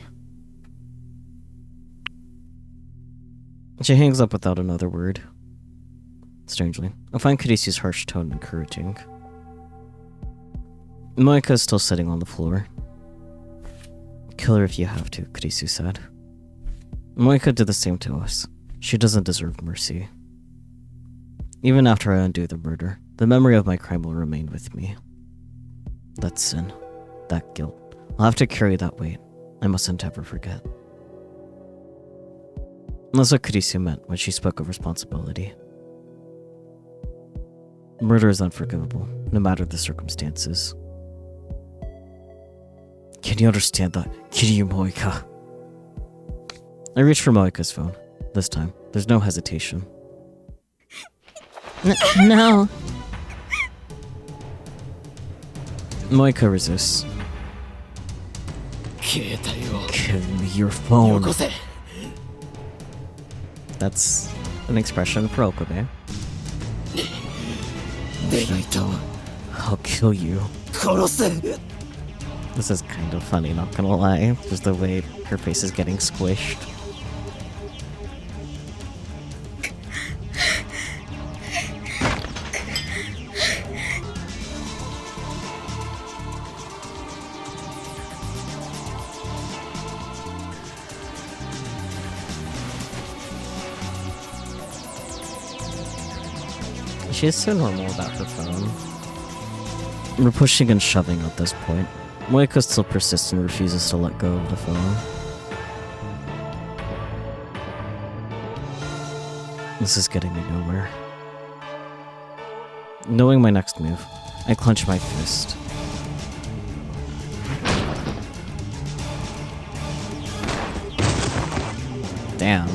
She hangs up without another word. Strangely, I find Kurisu's harsh tone encouraging. Moeka is still sitting on the floor. Kill her if you have to, Kurisu said. Moeka did the same to us. She doesn't deserve mercy. Even after I undo the murder, the memory of my crime will remain with me. That sin, that guilt. I'll have to carry that weight. I mustn't ever forget. That's what Kurisu meant when she spoke of responsibility. Murder is unforgivable, no matter the circumstances. Can you understand that, Kiryu Moeka? I reached for Moeka's phone. This time, there's no hesitation. No! Moeka resists. 携帯を Give me your よ phone. こせ。 That's an expression for Okabe. でないと I'll kill you. 殺す。 This is kind of funny, not gonna lie. Just the way her face is getting squished. She is so normal about her phone. We're pushing and shoving at this point. Moeka still persists and refuses to let go of the phone. This is getting me nowhere. Knowing my next move, I clench my fist. Damn.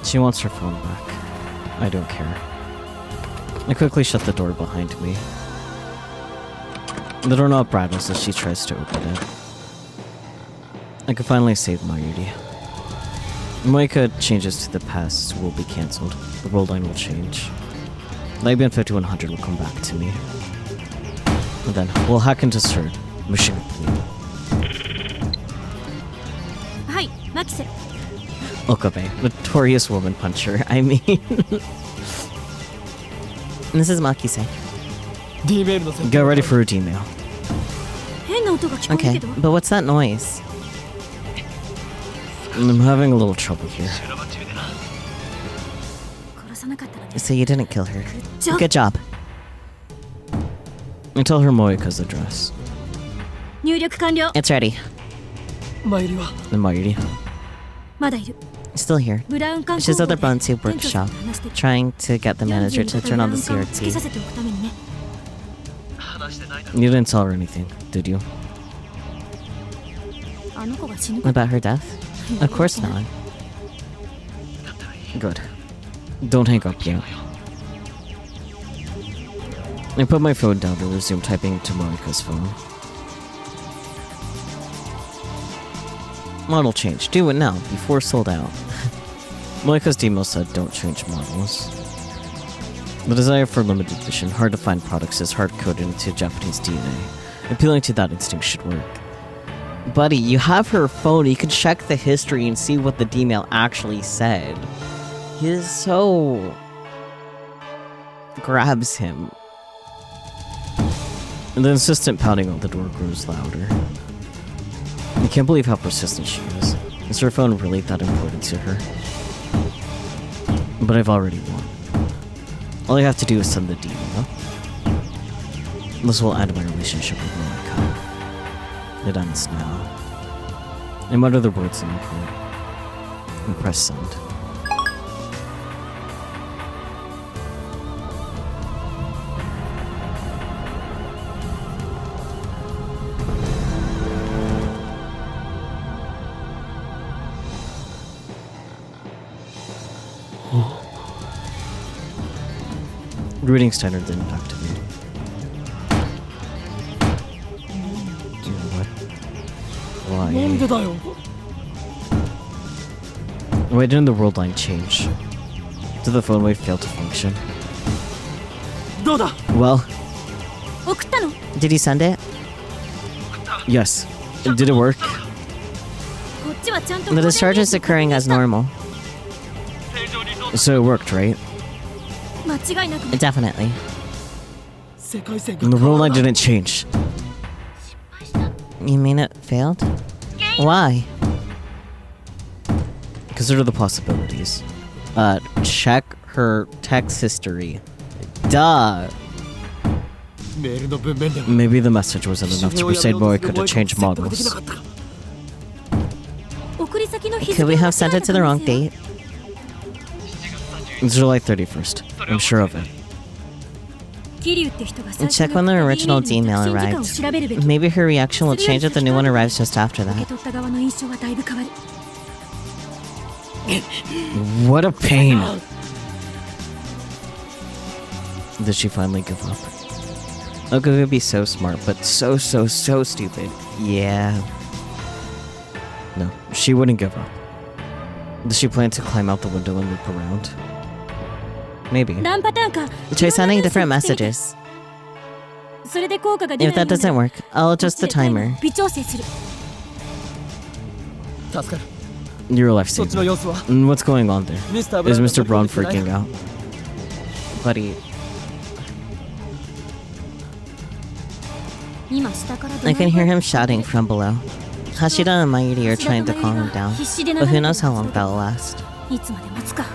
She wants her phone back. I don't care. I quickly shut the door behind me. The doorknob rattles as she tries to open it. I can finally save Mayuri. Moeka changes to the past will be cancelled. The world line will change. Libyan 5100 will come back to me. And then we'll hack into Sir Machine. はい、マキセ。 Okabe, notorious woman puncher. I mean, this is Makise. Get ready for a D-mail. 変な音が聞こえる Okay, けど。 but what's that noise? I'm having a little trouble here. 殺さなかったのね。 So you didn't kill her. Job. Good job. I tell her Moeka's address. 入力完了。 It's ready. マユリは And Mayuri, まだいる。 still here. ブラウン管 She's 工 at the 房で Bronze 店長さんと話してる。 trying to get the manager to turn on the ブラウン管をつけさ CRT. せておくためにね。 You didn't tell her anything, did you? あの子が死ぬか About her death? Of course not. Good. Don't hang up yet. I put my phone down to resume typing to Moeka's phone. Model change. Do it now, before sold out. Moeka's demo said don't change models. The desire for limited edition, hard to find products is hard-coded into Japanese DNA. Appealing to that instinct should work. Buddy, you have her phone, you can check the history and see what the D-mail actually said. He is so... grabs him. And the insistent pounding on the door grows louder. I can't believe how persistent she is. Is her phone really that important to her? But I've already won. All I have to do is send the D-mail. This will end my relationship with Moeka. It ends now. I mutter the words in my head and press send. Reading standard didn't activate. What? なん Why? でだよ Why didn't the world line change? Did the phone wave fail to function? どうだ Well, 送ったの？ did he send it? Yes. Did it work? こっちはちゃんと The discharge is occurring as normal. So it worked, right? 間違いなく Definitely. 世界線 And the が world line didn't change. You mean it failed? Why? Consider the possibilities. Check her text history. Duh. メールの文面でも Maybe the message wasn't enough to persuade Moeka to change 説得でき models. なかったか送り先の日付 Could we を have 間 sent 違え it た to the 可 wrong 能性は date? It's July 31st. I'm sure of it. 桐生って人が最 Check 初 when に the 送った original D-mail の D-mail 着信時間を arrived. 調べるべき。 Maybe her reaction will change if the new one arrives just after 受け that. 取った側の印象はだいぶ変わる。 What a pain! Did she finally give up? Oka would be so smart, but so stupid. Yeah. No, she wouldn't give up. Does she plan to climb out the window and loop around? Maybe. 何パターンか。 Try sending different messages. それで効果が出 If ない that doesn't work, I'll adjust the timer. 微調整する。助かる Your life そっちの saver. 様子は What's going on there? ミスター Is ブラウン Mr. が Braun 取り込んで freaking ない out? Buddy, 今下から怒 I 鳴り can 声 hear が him shouting from below. Hashira and Mairi are trying to calm him down, but who knows how long that'll last. いつまで待つか。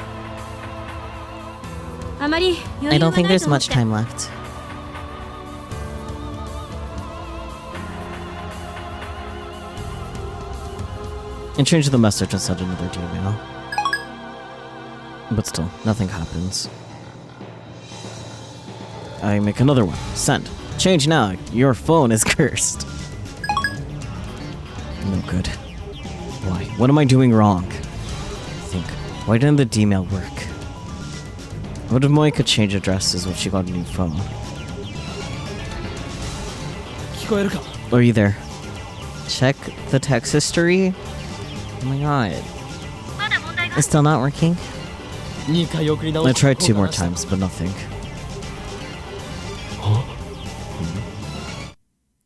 あまり I 余裕 don't が think ない there's と思っ much て。 time left. And change the message and send another email. But still, nothing happens. I make another one. Send. Change now. Your phone is cursed. No good. Why? What am I doing wrong? Think. Why didn't the email work? What if Moeka change addresses when she got a new phone? 聞こえるか Are you there? Check the text history? Oh my god. まだ問題が It's still not working? 2回送り直 I し tried 2 more times, but nothing.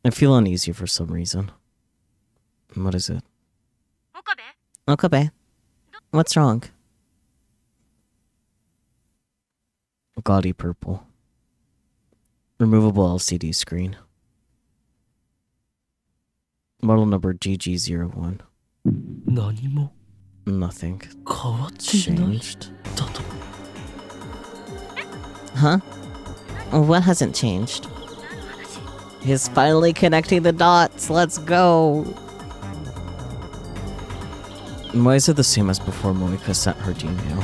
I feel uneasy for some reason. What is it? 岡部 Okabe. What's wrong? Gaudy purple. Removable LCD screen. Model number GG01. 何も Nothing 変わってない changed. だと Huh? What hasn't changed? 何の話 He's finally connecting the dots. Let's go. Why is it the same as before Moeka sent her email?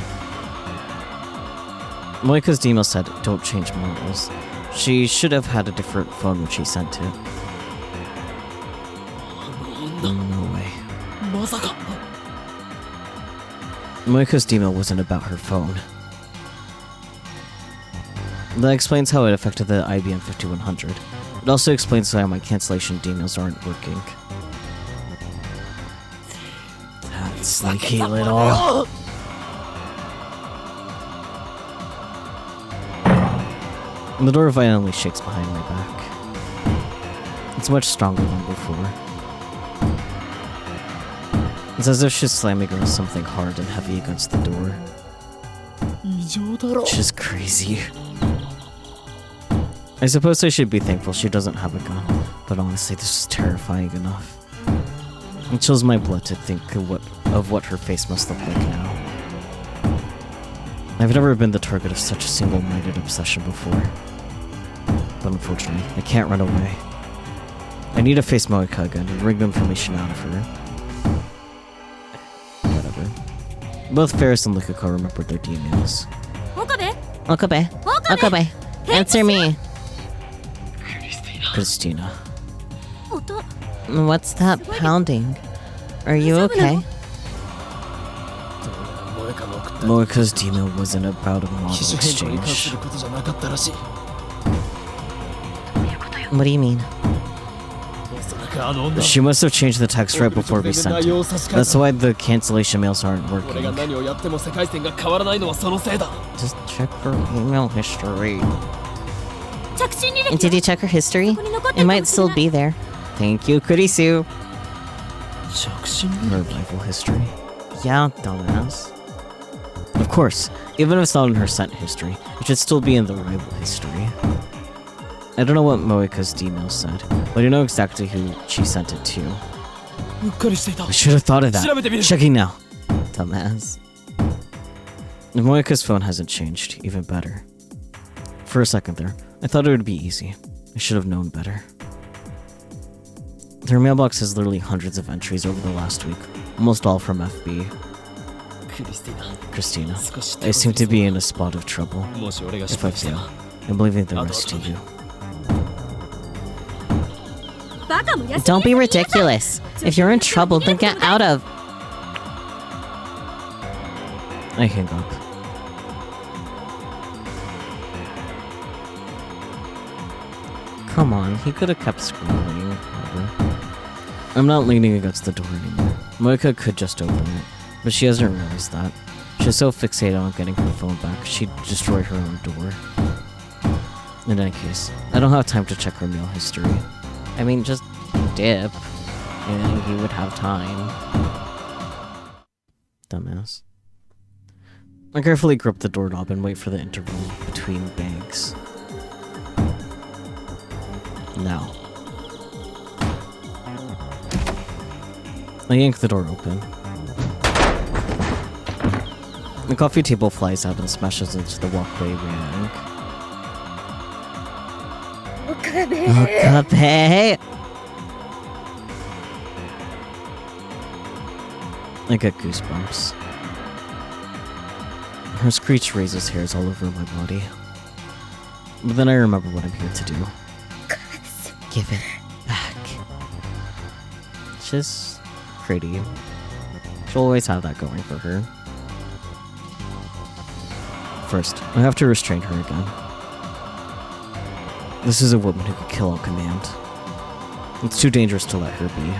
Moeka's email said, don't change models. She should have had a different phone when she sent it. No way. まさか Moeka's email wasn't about her phone. That explains how it affected the IBM 5100. It also explains why my cancellation emails aren't working. That sneaky little... The door violently shakes behind my back. It's much stronger than before. It's as if she's slamming against something hard and heavy against the door. 異常だろ Which is crazy. I suppose I should be thankful she doesn't have a gun, but honestly, this is terrifying enough. It chills my blood to think of what her face must look like now. I've never been the target of such a single-minded obsession before. But unfortunately, I can't run away. I need to face Moeka again and wring the information out of her. Whatever. Both Ferris and Likako remembered their emails. 岡部 Okabe. Okabe. Answer me. クリスティーナ Christina. 音 What's that pounding? Are you okay? モエカの送った Moeka's email wasn't about a 機 model 種変更に関す exchange. ることじゃなかったらしい What do you mean? おそらくあの女 She must have changed the text right before we 送る sent 直前で内容 it. を差し替え That's why the cancellation mails aren't 俺が working. 何をやっても世界線が変わらないのはそのせいだ Just check her email history. 着信履歴 Did you check her history? ここに残って It るか might もしれ still ない be there. Thank you, Kurisu. 着信 Her rival history. Yeah, dumbass. Of course, even if it's not in her sent history, it should still be in the rival history. I don't know what Moeka's email said, but I know exactly who she sent it to. うっかりしていた I should have thought of that. 調べてみる Checking now. Dumbass. Moeka's phone hasn't changed, even better. For a second there, I thought it would be easy. I should have known better. Their mailbox has literally hundreds of entries over the last week, almost all from FB. クリスティーナ Christina, 少し I seem to be in a spot of trouble. もし俺が失 If I 敗したら fail, I'm leaving the rest to you. バカも休み Don't be ridiculous. If you're in trouble, then get out of. I hang up. Come on, he could have kept scrolling. Whatever. I'm not leaning against the door anymore. Moeka could just open it, but she hasn't realized that. She's so fixated on getting her phone back, she'd destroy her own door. In any case, I don't have time to check her mail history. I mean, just dip, and he would have time. Dumbass. I carefully grip the doorknob and wait for the interval between bangs. Now. I yank the door open. The coffee table flies out and smashes into the walkway railing. Okabe! I get goosebumps. Her screech raises hairs all over my body. But then I remember what I'm here to do. Give it back. She's pretty. She'll always have that going for her. First, I have to restrain her again. This is a woman who could kill on command. It's too dangerous to let her be.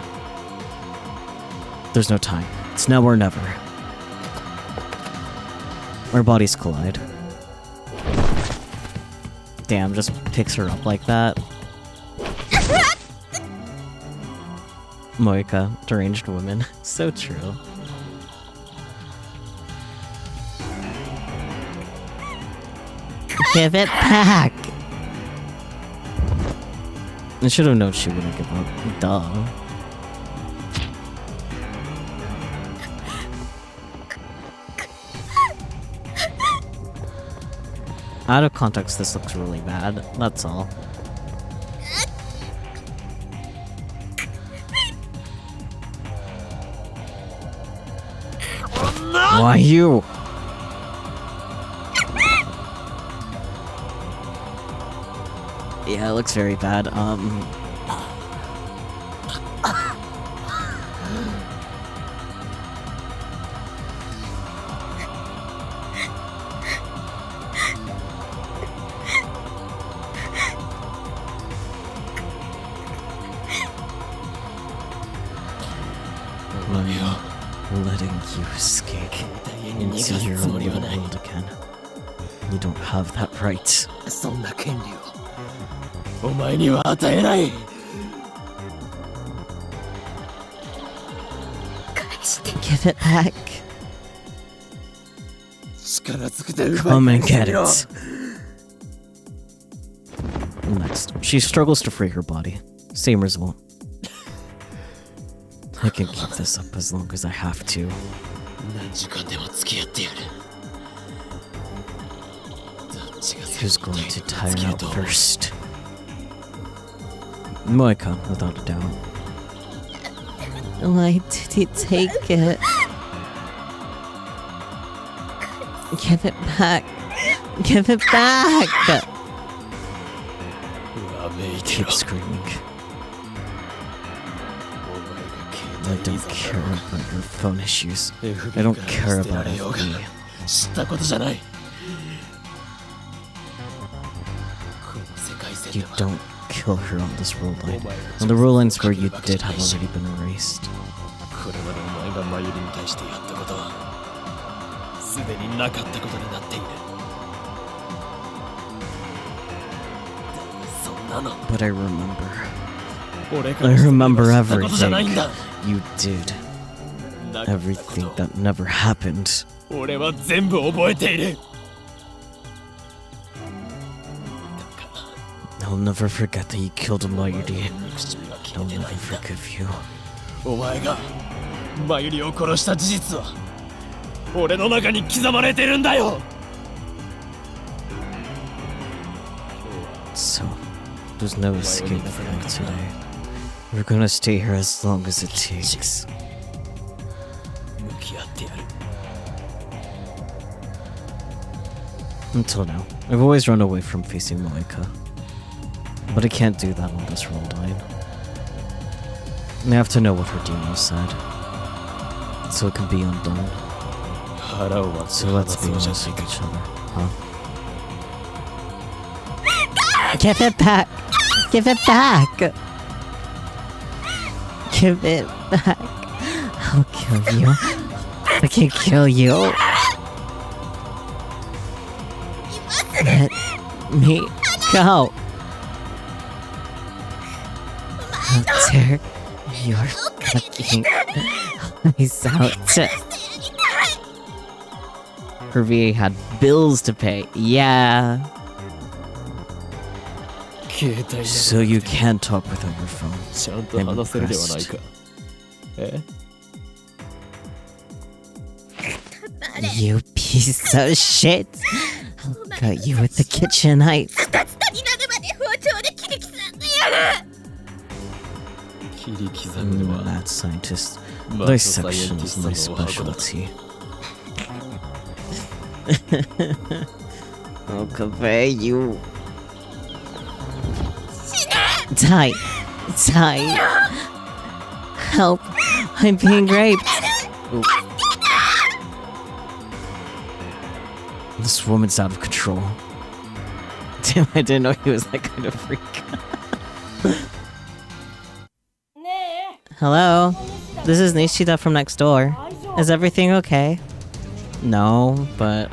There's no time. It's now or never. Our bodies collide. Damn, just picks her up like that. Moeka, deranged woman. So true. Give it back! I should have known she wouldn't give up. Duh. Out of context, this looks really bad. That's all. Why you? Yeah, it looks very bad. I'm letting you escape into your own little world again. You don't have that right. そんな権利をお前には与えない。 Give it back. 力ずくで奪い Come and 返 get せろ。 it. Next, she struggles to free her body. Same result. I can keep this up as long as I have to. 何時間でも付き合ってやる。どっちが Who's going to tire out first? Moeka, without a doubt. Why did he take it? Give it back. Give it back! Keep screaming. I don't care about your phone issues. I don't care about FB. 知ったことじゃない。この世界線 You では don't kill her on this rule line. On the rule lines where you did have already been erased. これまでお前がマユリに対してやったことはすでになかったことになっている。だがそんなの But I remember. 俺か I らしてみれ remember ば知ったことじゃないん everything だ。 you did. なかったこ Everything と that never happened. 俺は全部覚えている。 I'll never forget that you killed Mayuri. 口火が切 I'll れて never ないんだ。 forgive you. お前がマユリを殺した事実は俺の中に刻まれてるんだよ。 So, there's no escape for me today. We're gonna stay here as long as it takes. 向き合ってやる。 Until now, I've always run away from facing Moeka. But I can't do that on this roll line. I have to know what her demon said. So it can be undone. 腹を割って So let's be 話そう honest じゃない with か。 each other, huh? Give it back! Give it back! Give it back! I'll kill you. I can kill you. Let me go. I'll tear your fucking eyes out. her VA had bills to pay. Yeah. 携帯 So you can't talk without your phone. ちゃんと話せるではないか。え You piece of shit. Got you with the kitchen knife. ズタズタになるまで包丁で切り刻んでやる。切り刻むのは Mad scientist. マッド This サイエン section ティ is ス my トのお箱だ。 specialty. Okay, you. Die. Die. Help. I'm being raped. Ooh. This woman's out of control. Damn, I didn't know he was that kind of freak. Hello? This is Nishida from next door. Is everything okay? No, but,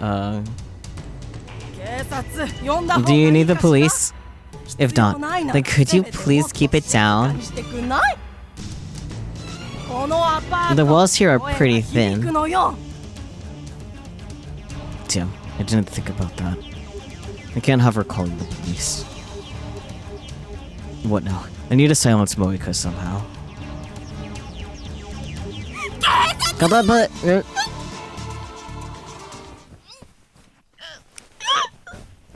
do you need the police? If not, then could you please keep it down? The walls here are pretty thin. Damn, I didn't think about that. I can't have her calling the police. What now? I need to silence Moeka somehow. Got that butt!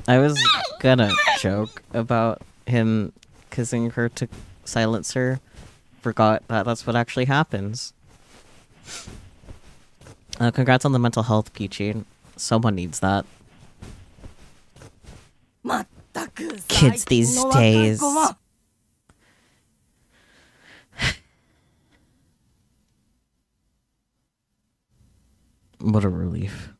I was gonna joke about him kissing her to silence her. Forgot that that's what actually happens. Congrats on the mental health, Peachy. Someone needs that. Kids these days. What a relief.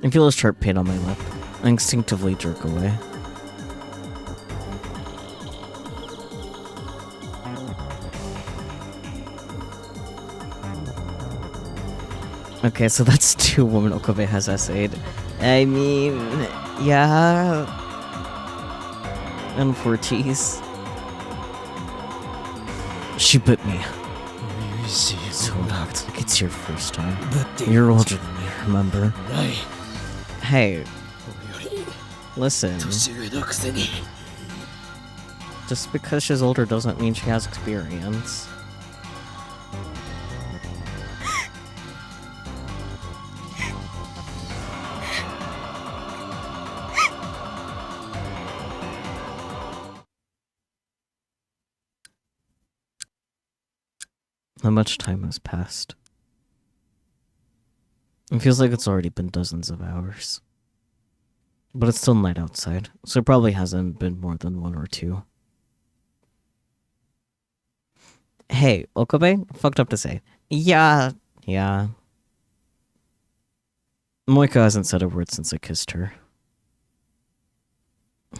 I feel a sharp pain on my lip. I instinctively jerk away. Okay, so that's 2 women Okabe has essayed. I mean, yeah. And 4 cheese. She bit me. So it acts like it's your first time. You're older than me, remember? Hey. Listen. Just because she's older doesn't mean she has experience. How much time has passed? It feels like it's already been dozens of hours. But it's still night outside, so it probably hasn't been more than 1 or 2. Hey, Okabe? Fucked up to say. Yeah. Moeka hasn't said a word since I kissed her.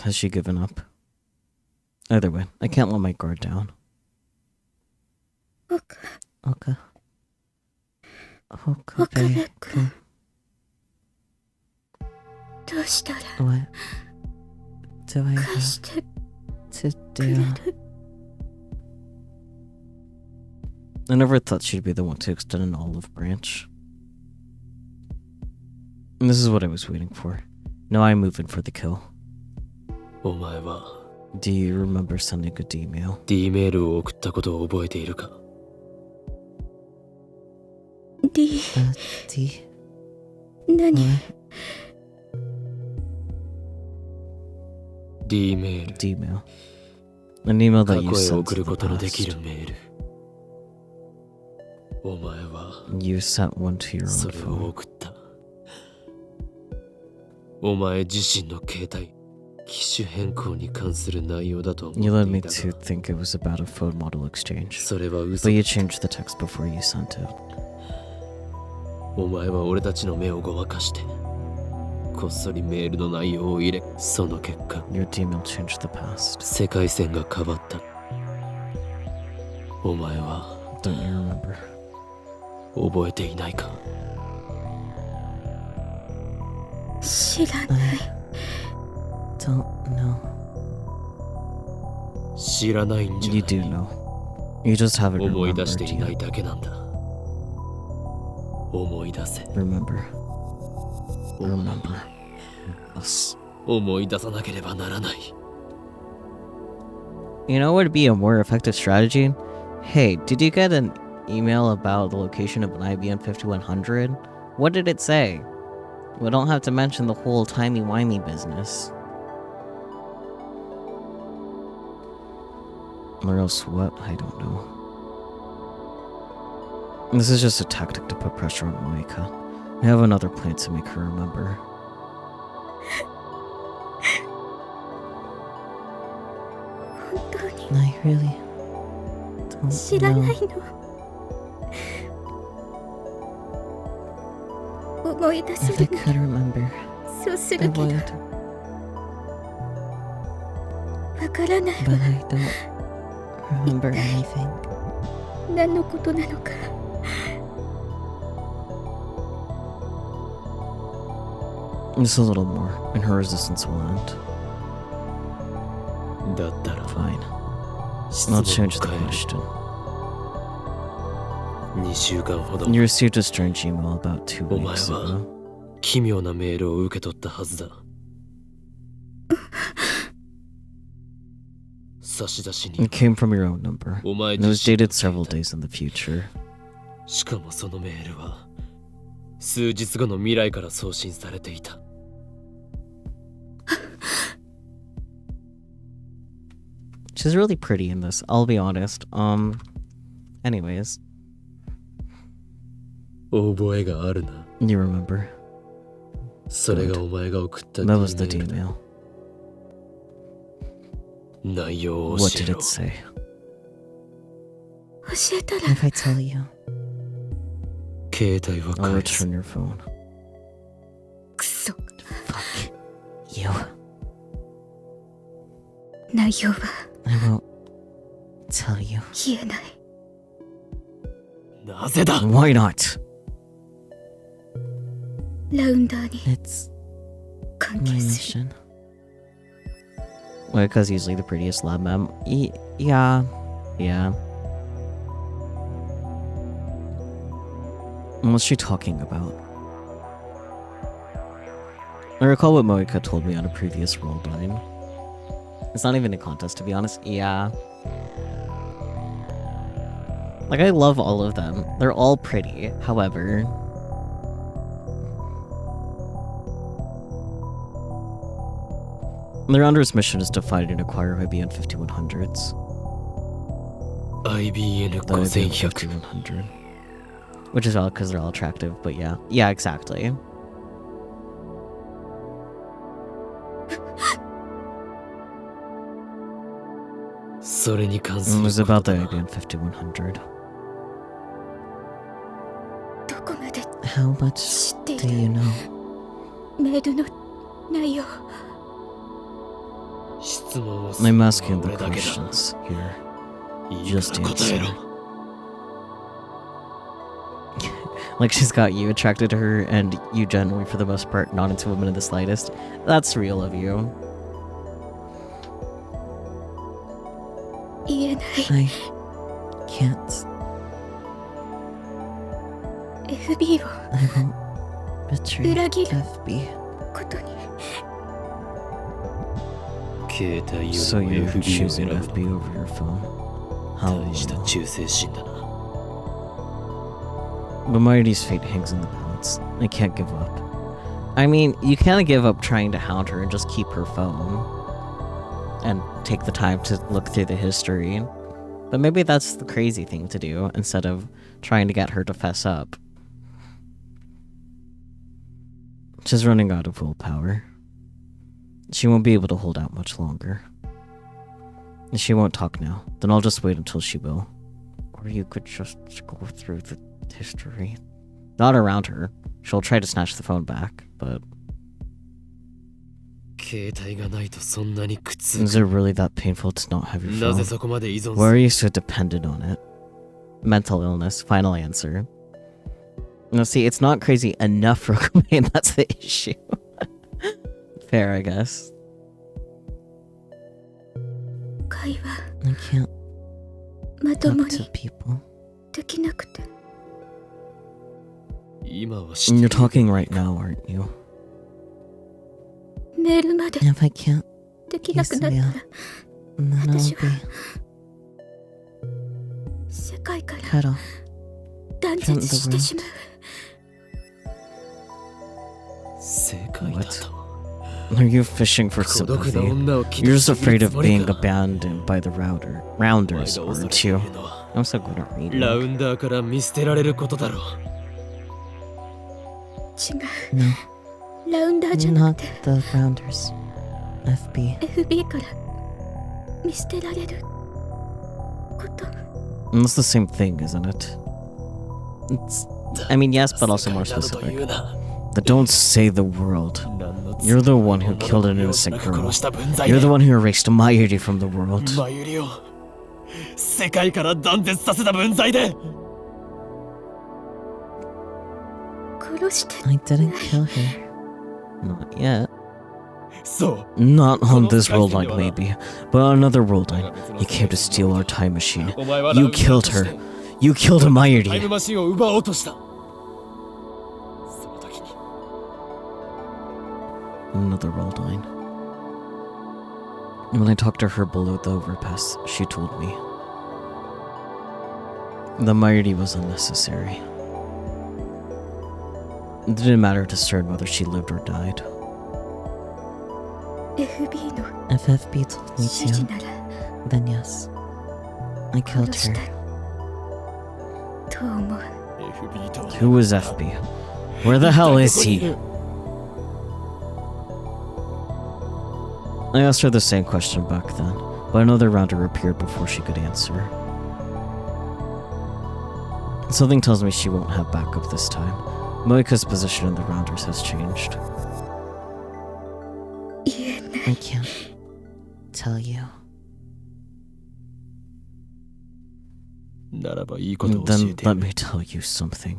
Has she given up? Either way, I can't let my guard down. Okay. Okabe. What do I have to do? I never thought she'd be the one to extend an olive branch. And this is what I was waiting for. Now I'm moving for the kill. Do you remember sending a D-mail? D... D? 何 D-mail. An email that you sent to the past. You sent one to your own phone. You led me to think it was about a phone model exchange, but you changed the text before you sent it. Your D-mail changed the past. Don't you remember? Don't know. You do know. You just haven't remembered yet. 思い出せ。 Remember. Us. 思い出さなければならない。 You know what would be a more effective strategy? Hey, did you get an email about the location of an IBM 5100? What did it say? We don't have to mention the whole timey-wimey business. Or else what? I don't know. This is just a tactic to put pressure on Moeka. I have another plan to make her remember. I really don't 知らない know の。思い出 if せ I るな could remember. そうす I るけど would, わからない but I don't remember anything. 何のことなのか Just a little more, and her resistance will end. だったら Fine. 質 I'll 問を change the 変える。 question. 2週間ほど You received a strange email about 2 お前 weeks は ago. 奇妙なメールを受け取ったはずだ。差出人 It came from your own number. お前 And it 自 was 身の dated several 携帯 days in the future. しかもそのメールは数日後の未来から送信されていた。 She's really pretty in this, I'll be honest. Anyways, 覚えがあるな。 you remember. それがお前が送った That was the D メールだ。 email. 内容を What 教 did えろ it。say? 教えたら If I tell you, 携帯は I'll 返す。 return your phone. クソ Fuck you. 内容は I won't tell you. 言えないなぜだ。 Why not? ラウンダーに It's 関 my 係する mission. Moeka's usually the prettiest lab mem. Yeah. What's she talking about? I recall what Moeka told me on a previous roll line. It's not even a contest, to be honest. Yeah. Like, I love all of them. They're all pretty. However, their Under's mission is to find and acquire IBM 5100s. IBN The IBM 5100。 5100. Which is all because they're all attractive, but yeah. Yeah, exactly. It それに関す was るこ about と the だ。 IBM 5100. どこまで How much 知ってい do る you know? メールの内容質問をする I'm のは asking the 俺だけだ。 questions here. いいから答えろ。 Like she's got you attracted to her, and you generally, for the most part, not into women in the slightest. That's real of you. 言えない I can't. FB を I won't betray 裏切る FB. ことに携帯よ So りも you're FB を choosing 選ぶ FB の。 over your phone. How 大した loyal. 忠誠心だな。 But Marty's fate hangs in the balance. I can't give up. I mean, you can't give up trying to hound her and just keep her phone. And take the time to look through the history. But maybe that's the crazy thing to do, instead of trying to get her to fess up. She's running out of willpower. She won't be able to hold out much longer. If she won't talk now, then I'll just wait until she will. Or you could just go through the history. Not around her. She'll try to snatch the phone back, but 携帯がないとそんなに苦痛 is it really that painful to not have your なぜ phone? そこまで依存 Why す are る you so dependent on it? Mental illness, final answer. No, see, it's not crazy enough for Rokumain, that's the issue. Fair, I guess. 会話 I can't まとも talk to に people. できなくて You're talking right now, aren't you? メールまで If I can't できなくなったら then I'll 私 be は世界から cut off. 断絶してしまう。世界だと Are you fishing for 孤独 sympathy? な女を気 You're 取 just ってい afraid る of つもり being か abandoned by the rounders, お前が aren't 恐 you? れているのは I'm so good at reading. ラウンダーから見捨てられることだろう。違う。 No, ラウンダーじゃな not くて the rounders. FB. FB から見捨てられること。 It's the same thing, isn't it? I mean, yes, but also more 世界などと specific. 言うな。 But don't say the world. 何の You're the one who killed an innocent 罪もなく girl. 殺した分際 You're で the one who erased Mayuri from the world. マユリを世界から断絶させた分際で。殺して I didn't kill her. Not yet. そう。 Not on this world line, maybe. But on another world line, you came to steal our time machine. お前はラウ You ンダー killed として her. You killed タイム Mayuri. マシンを奪おうとした。その時に Another world line. When I talked to her below the overpass, she told me the Mayuri was unnecessary. It didn't matter to Stern whether she lived or died. FB の If FB told me 指示 to, なら then yes. I killed 殺し her. たと思う。 FB と Who is FB? Where the hell is he? I asked her the same question back then, but another rounder appeared before she could answer. Something tells me she won't have backup this time. Moeka's position in the rounders has changed. 言えない。 I can't tell you. ならばいいことを教 Then えて let me tell you something.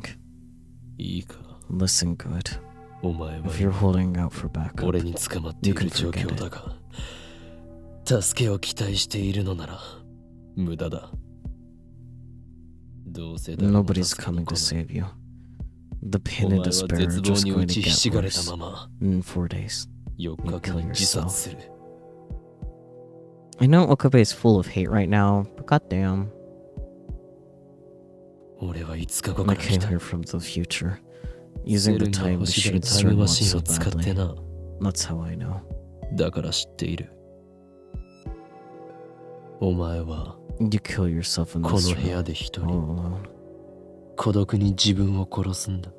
いいか。 Listen good. お前は If you're holding out for 俺 backup, に捕まっている状況だが、助けを期待しているのなら無駄だ。どうせ誰も nobody's 助けに coming 来 to ない。 save you. The お pain 前 and は despair are 絶望 just に going 打 to ちひ get しがれた worse. まま In 4 days. 4日間自殺する。 I know Okabe is full of hate right now, but goddamn. 俺は5日後 I から来 came た。 here from the future, セ using ル the ンが time 欲しが machine る to タイム start マ one シン so を使って badly. な。 That's how I know. だから知っている。お前は You kill yourself in こ this の部屋 room, で一 all 人 alone. 孤独に自分を殺すんだ。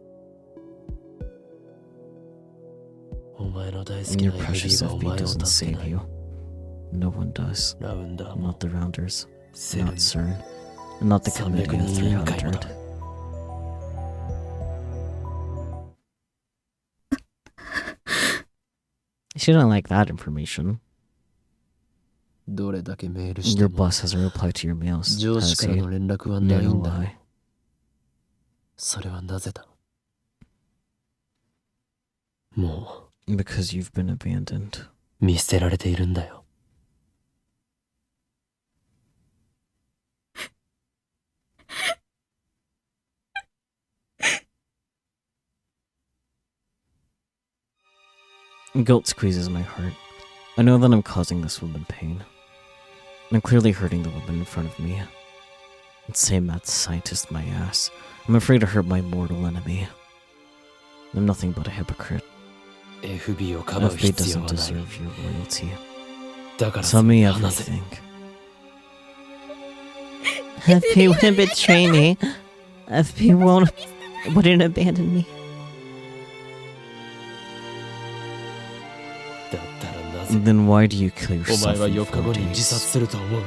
お前の大好 And きな your エフビ precious ーはお FB 前を doesn't 助け save ない。 you. No one does. ラウンダーも Not the rounders, セルン not CERN, and not the 300 committee of 人委員会もだ。 300. She didn't like that information. どれだけメールして Your も boss hasn't replied to your mails, 上司 has から he? の連絡はないん No だろう。 lie. それはなぜだ。も Because you've been abandoned. う見捨てられているんだよ。Guilt squeezes my heart. I know that I'm causing this woman pain. I'm clearly hurting the woman in front of me. Let's say mad scientist my ass. I'm afraid to hurt my mortal enemy. I'm nothing but a hypocrite. FB をかばう FB 必要 doesn't はない。 deserve your loyalty. だから Tell me 話せ。 everything. FP wouldn't betray me. FP wouldn't abandon me. だったらなぜ Then why do you kill お yourself 前は in 4日後 4に自殺 days? すると思う。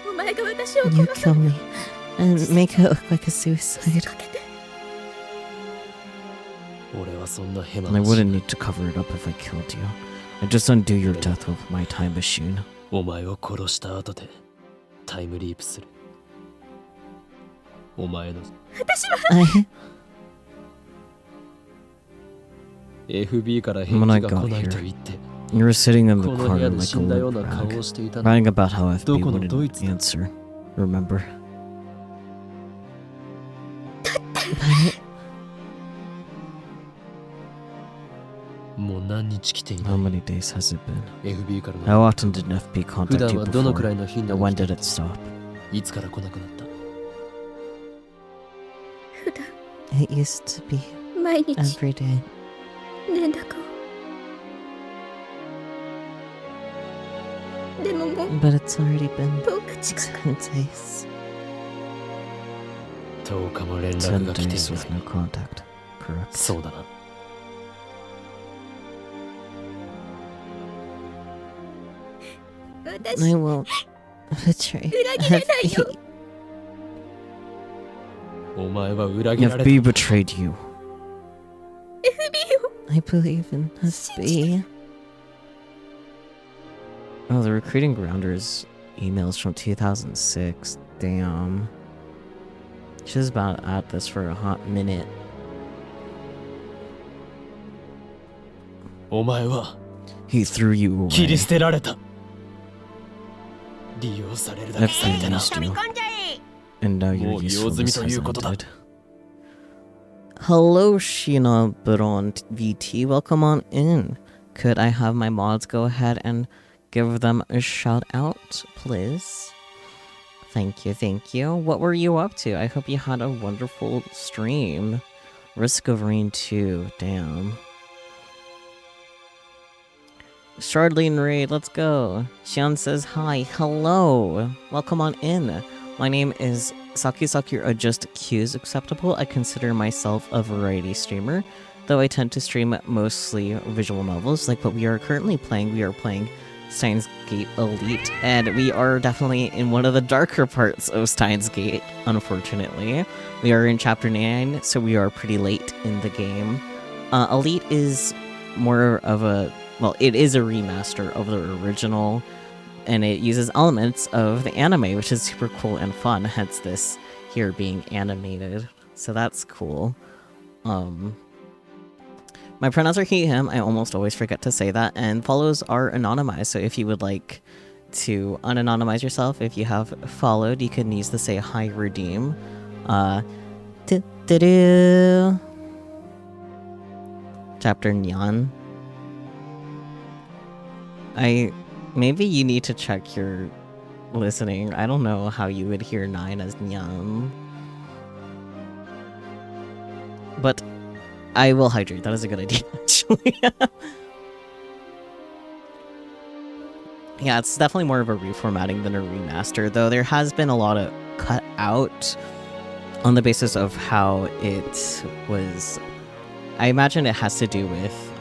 お前が私を You 殺す kill me and make it look like a suicide. かけて。俺はそんなヘマ And I をし wouldn't need to cover it up if I killed you. I'd just undo your death with my time machine. お前を殺した後でタイムリープする。お前の I, FB から返 When I 事が got 来ない here, と言って you were sitting in こ the の部屋 corner で like 死 a んだよう limp な顔 rag, をしていたの。 writing about how FB どこのドイ wouldn't ツだ answer. Remember? もう何日来ていな How い many days has it been? FB から How の often did FB 普 contact 段 you はどのく before? らいの頻 And 度 when で did it stop? いつから来なくなった普段 It used to be 毎日 every day. 連絡を。でももう But it's already been 10日近く。 10 days. 10日も連絡 10が来て days いな with い no contact. Correct. そうだな 私 I won't betray 裏切れないよ。 FB. お前は裏切られた FB betrayed you. FB を I believe in FB. Oh, the recruiting grounders emails from 2006. Damn. She was about at this for a hot minute. お前は He threw you 切り away. 捨てられた利用されるだけされ FB てな used you. And now your もう用済み usefulness と has いうことだ ended. Hello, Sheena Baron VT. Welcome on in. Could I have my mods go ahead and give them a shout out, please? Thank you, thank you. What were you up to? I hope you had a wonderful stream. Risk of Rain 2. Damn. Shardlene Raid, let's go. Xian says hi. Hello. Welcome on in. My name is Saki or just Q's acceptable. I consider myself a variety streamer, though I tend to stream mostly visual novels. Like what we are currently playing, we are playing Steins Gate Elite, and we are definitely in one of the darker parts of Steins Gate, unfortunately. We are in chapter 9, so we are pretty late in the game. Elite is more of a, well, it is a remaster of the original, and it uses elements of the anime, which is super cool and fun, hence this here being animated. So that's cool. My pronouns are he, him. I almost always forget to say that, and follows are anonymized, so if you would like to unanonymize yourself, if you have followed, you can use the say hi redeem. Chapter Nyan. Maybe you need to check your listening. I don't know how you would hear 9 as Nyan. But I will hydrate. That is a good idea, actually. Yeah, it's definitely more of a reformatting than a remaster, though there has been a lot of cut out on the basis of how it was. I imagine it has to do with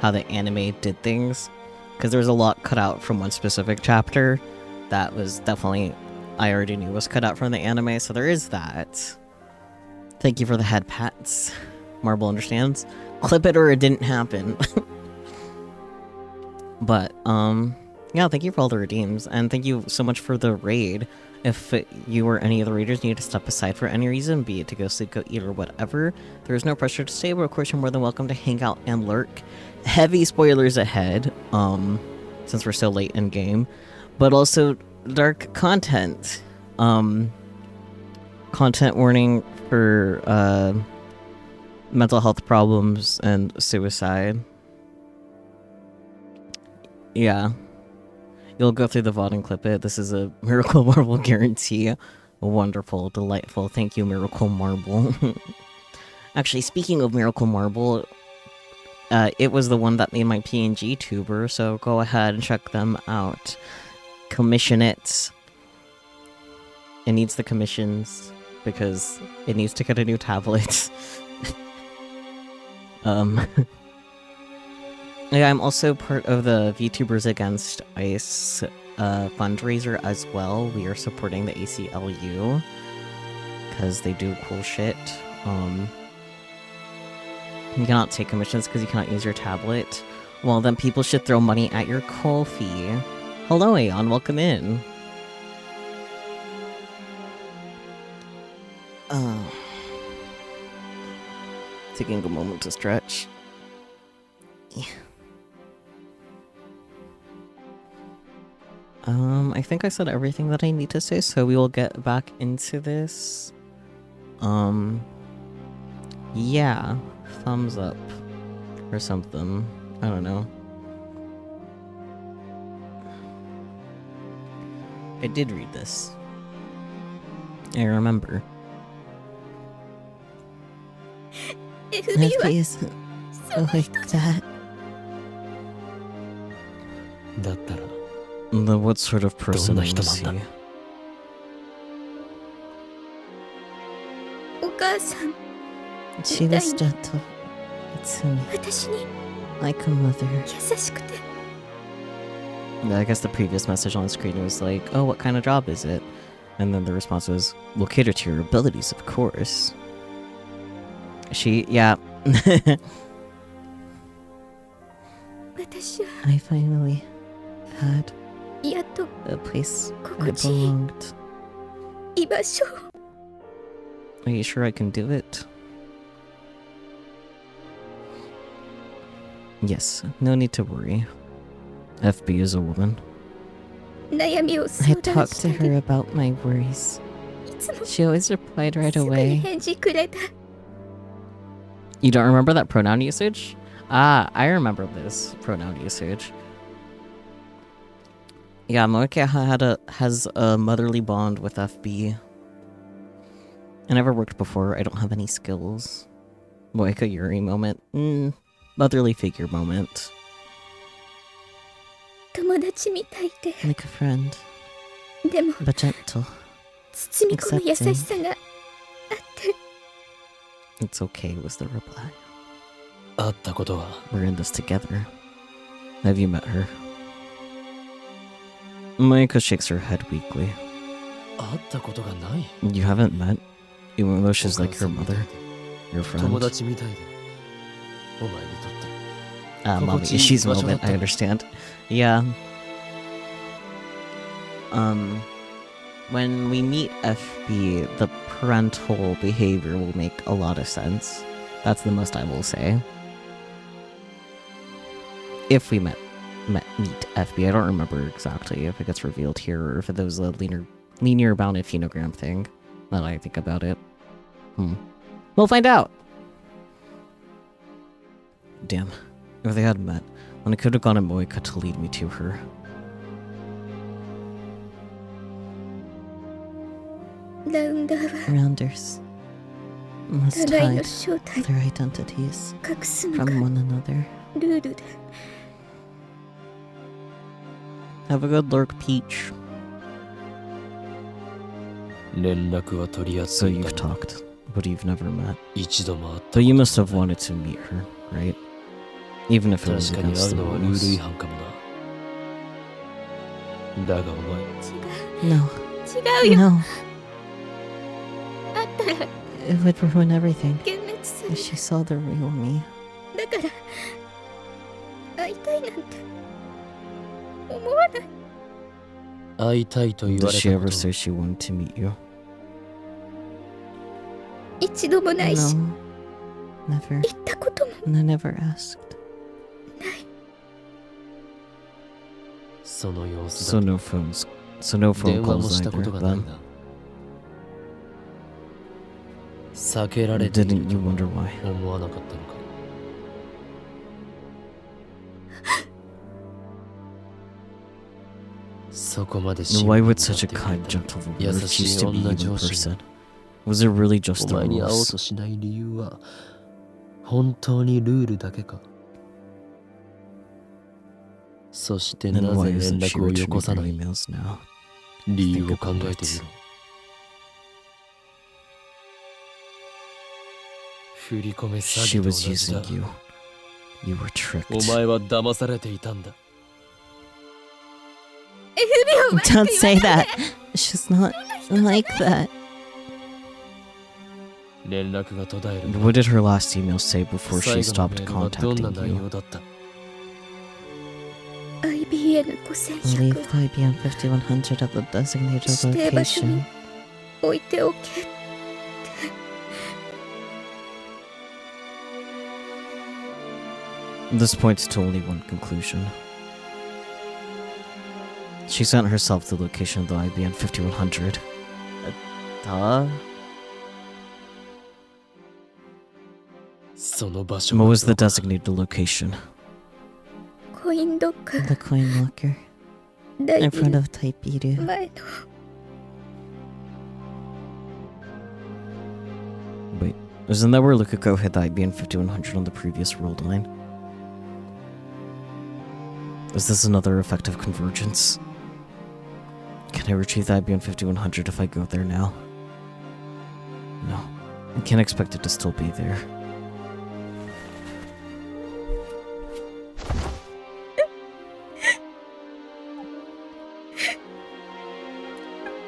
how the anime did things, because there's a lot cut out from one specific chapter that was definitely, I already knew was cut out from the anime, so there is that. Thank you for the head pats. Marble understands. Clip it or it didn't happen. But, yeah, thank you for all the redeems, and thank you so much for the raid. If you or any of the raiders need to step aside for any reason, be it to go sleep, go eat, or whatever, there is no pressure to stay, but of course you're more than welcome to hang out and lurk. Heavy spoilers ahead, since we're so late in game, but also dark content. Content warning for, mental health problems and suicide. Yeah. You'll go through the VOD and clip it. This is a Miracle Marble guarantee. Wonderful, delightful. Thank you, Miracle Marble. Actually, speaking of Miracle Marble, it was the one that made my PNG tuber, so go ahead and check them out. Commission it. It needs the commissions, because it needs to get a new tablet. Yeah, I'm also part of the VTubers Against ICE fundraiser as well. We are supporting the ACLU because they do cool shit. You cannot take commissions because you cannot use your tablet. Well, then people should throw money at your call fee. Hello, Aeon. Welcome in. Taking a moment to stretch. Yeah. I think I said everything that I need to say, so we will get back into this. Yeah, thumbs up or something. I don't know. I did read this. I remember. FB は isn't like that. だったら Then what sort of person どんな人 was なん he? だお母さん She was gentle. Itsumi, 私に like a mother. 優しくて I guess the previous message on the screen was like, oh, what kind of job is it? And then the response was, well, cater to your abilities, of course. Yeah. 私は I finally had やっと a place I 心地いい belonged. 居場所 Are you sure I can do it? Yes, no need to worry. FB is a woman. 悩みを I 相談 talked して to あげ her about my worries. いつも She always replied right すぐに away. 返事くれた You don't remember that pronoun usage? Ah, I remember this pronoun usage. Yeah, moeka has a motherly bond with FB. I never worked before. I don't have any skills. Moeka Yuri moment. Motherly figure moment. 友達みたいで Like a friend, でも but gentle. 包み込む優しさがあって It's okay, was the reply. 会ったことは We're in this together. Have you met her? Moeka shakes her head weakly. 会ったことがない You haven't met? Even though she's like your お母さんみ mother, たいで your friend. 友達みたいでお前にとって Mommy, 心地いい she's 場所だった moment, I understand. Yeah. When we meet FB, the parental behavior will make a lot of sense. That's the most I will say. If we meet FB, I don't remember exactly if it gets revealed here or if it was a linear bounded phenogram thing. Now that I think about it. We'll find out! Damn. If they had met, then I could have gone to Moeka to lead me to her. Rounders must 互いの hide 正体 their identities 隠すのが from one another. ルールで Have a good lurk, Peach. 連絡は取り合っ So てい you've たが talked, but you've never met. 一度も会った But you must have wanted to meet her, right? Even if it was 確かに会 against う the のはルール rules. 違反かもなだがお前 No, 違うよ no, あったら it would ruin everything 幻滅さ if れ she saw the real me. だから会いたいなんて思わない会いたいと言わ Did れ she た ever こと say she wanted to meet you? 一度もないし No, never. 言ったことも And I never asked. その様子 So だ no phones. So no 電 phone 話も calls したこ either. とがない Then な避けられている didn't と you wonder why? 思わなかったのかそこまで Why would such a kind, gentle woman 優 refuse しい to meet 女 you in 上司 person? が Was it really お just the 前に会おう rules? としない理由は本当にルールだけかそしてな Then ぜ why 連 isn't she 絡をよ returning こさ her ない emails now? 理由を考えてみろ振り込め詐 She 欺と同 was じだ using you. You were tricked. お前は騙されていたんだ FB を悪く Don't 言 say わない that. She's not like that. 連絡が途絶える What did her last email say before 最 she 後のメ stopped ールはどんな contacting 内 you? 容だった IBN5100 Leave IBM 5100 at the designated 指定場所に location. 置いておけ This points to only one conclusion. She sent herself the location of the IBM 5100. Duh? What was the designated location? コインロッカー The coin locker. 大 In ビ front ル of Type Biru. 前の Wait, isn't that where Lukuko hit the IBN 5100 on the previous world line? Is this another effective convergence? Can I retrieve the IBN 5100 if I go there now? No. I can't expect it to still be there.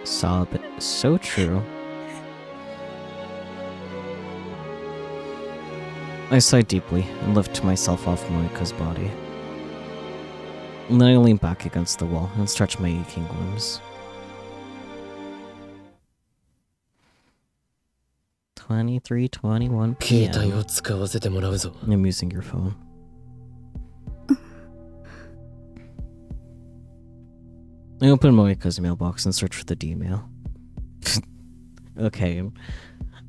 Sob. So true. I sighed deeply and lifted myself off Moeka's body. And then I leaned back against the wall and stretched my aching limbs. 23:21 携帯 p.m. を使わせてもらうぞ。 I'm using your phone. I opened Moeka's mailbox and searched for the D-mail. Okay.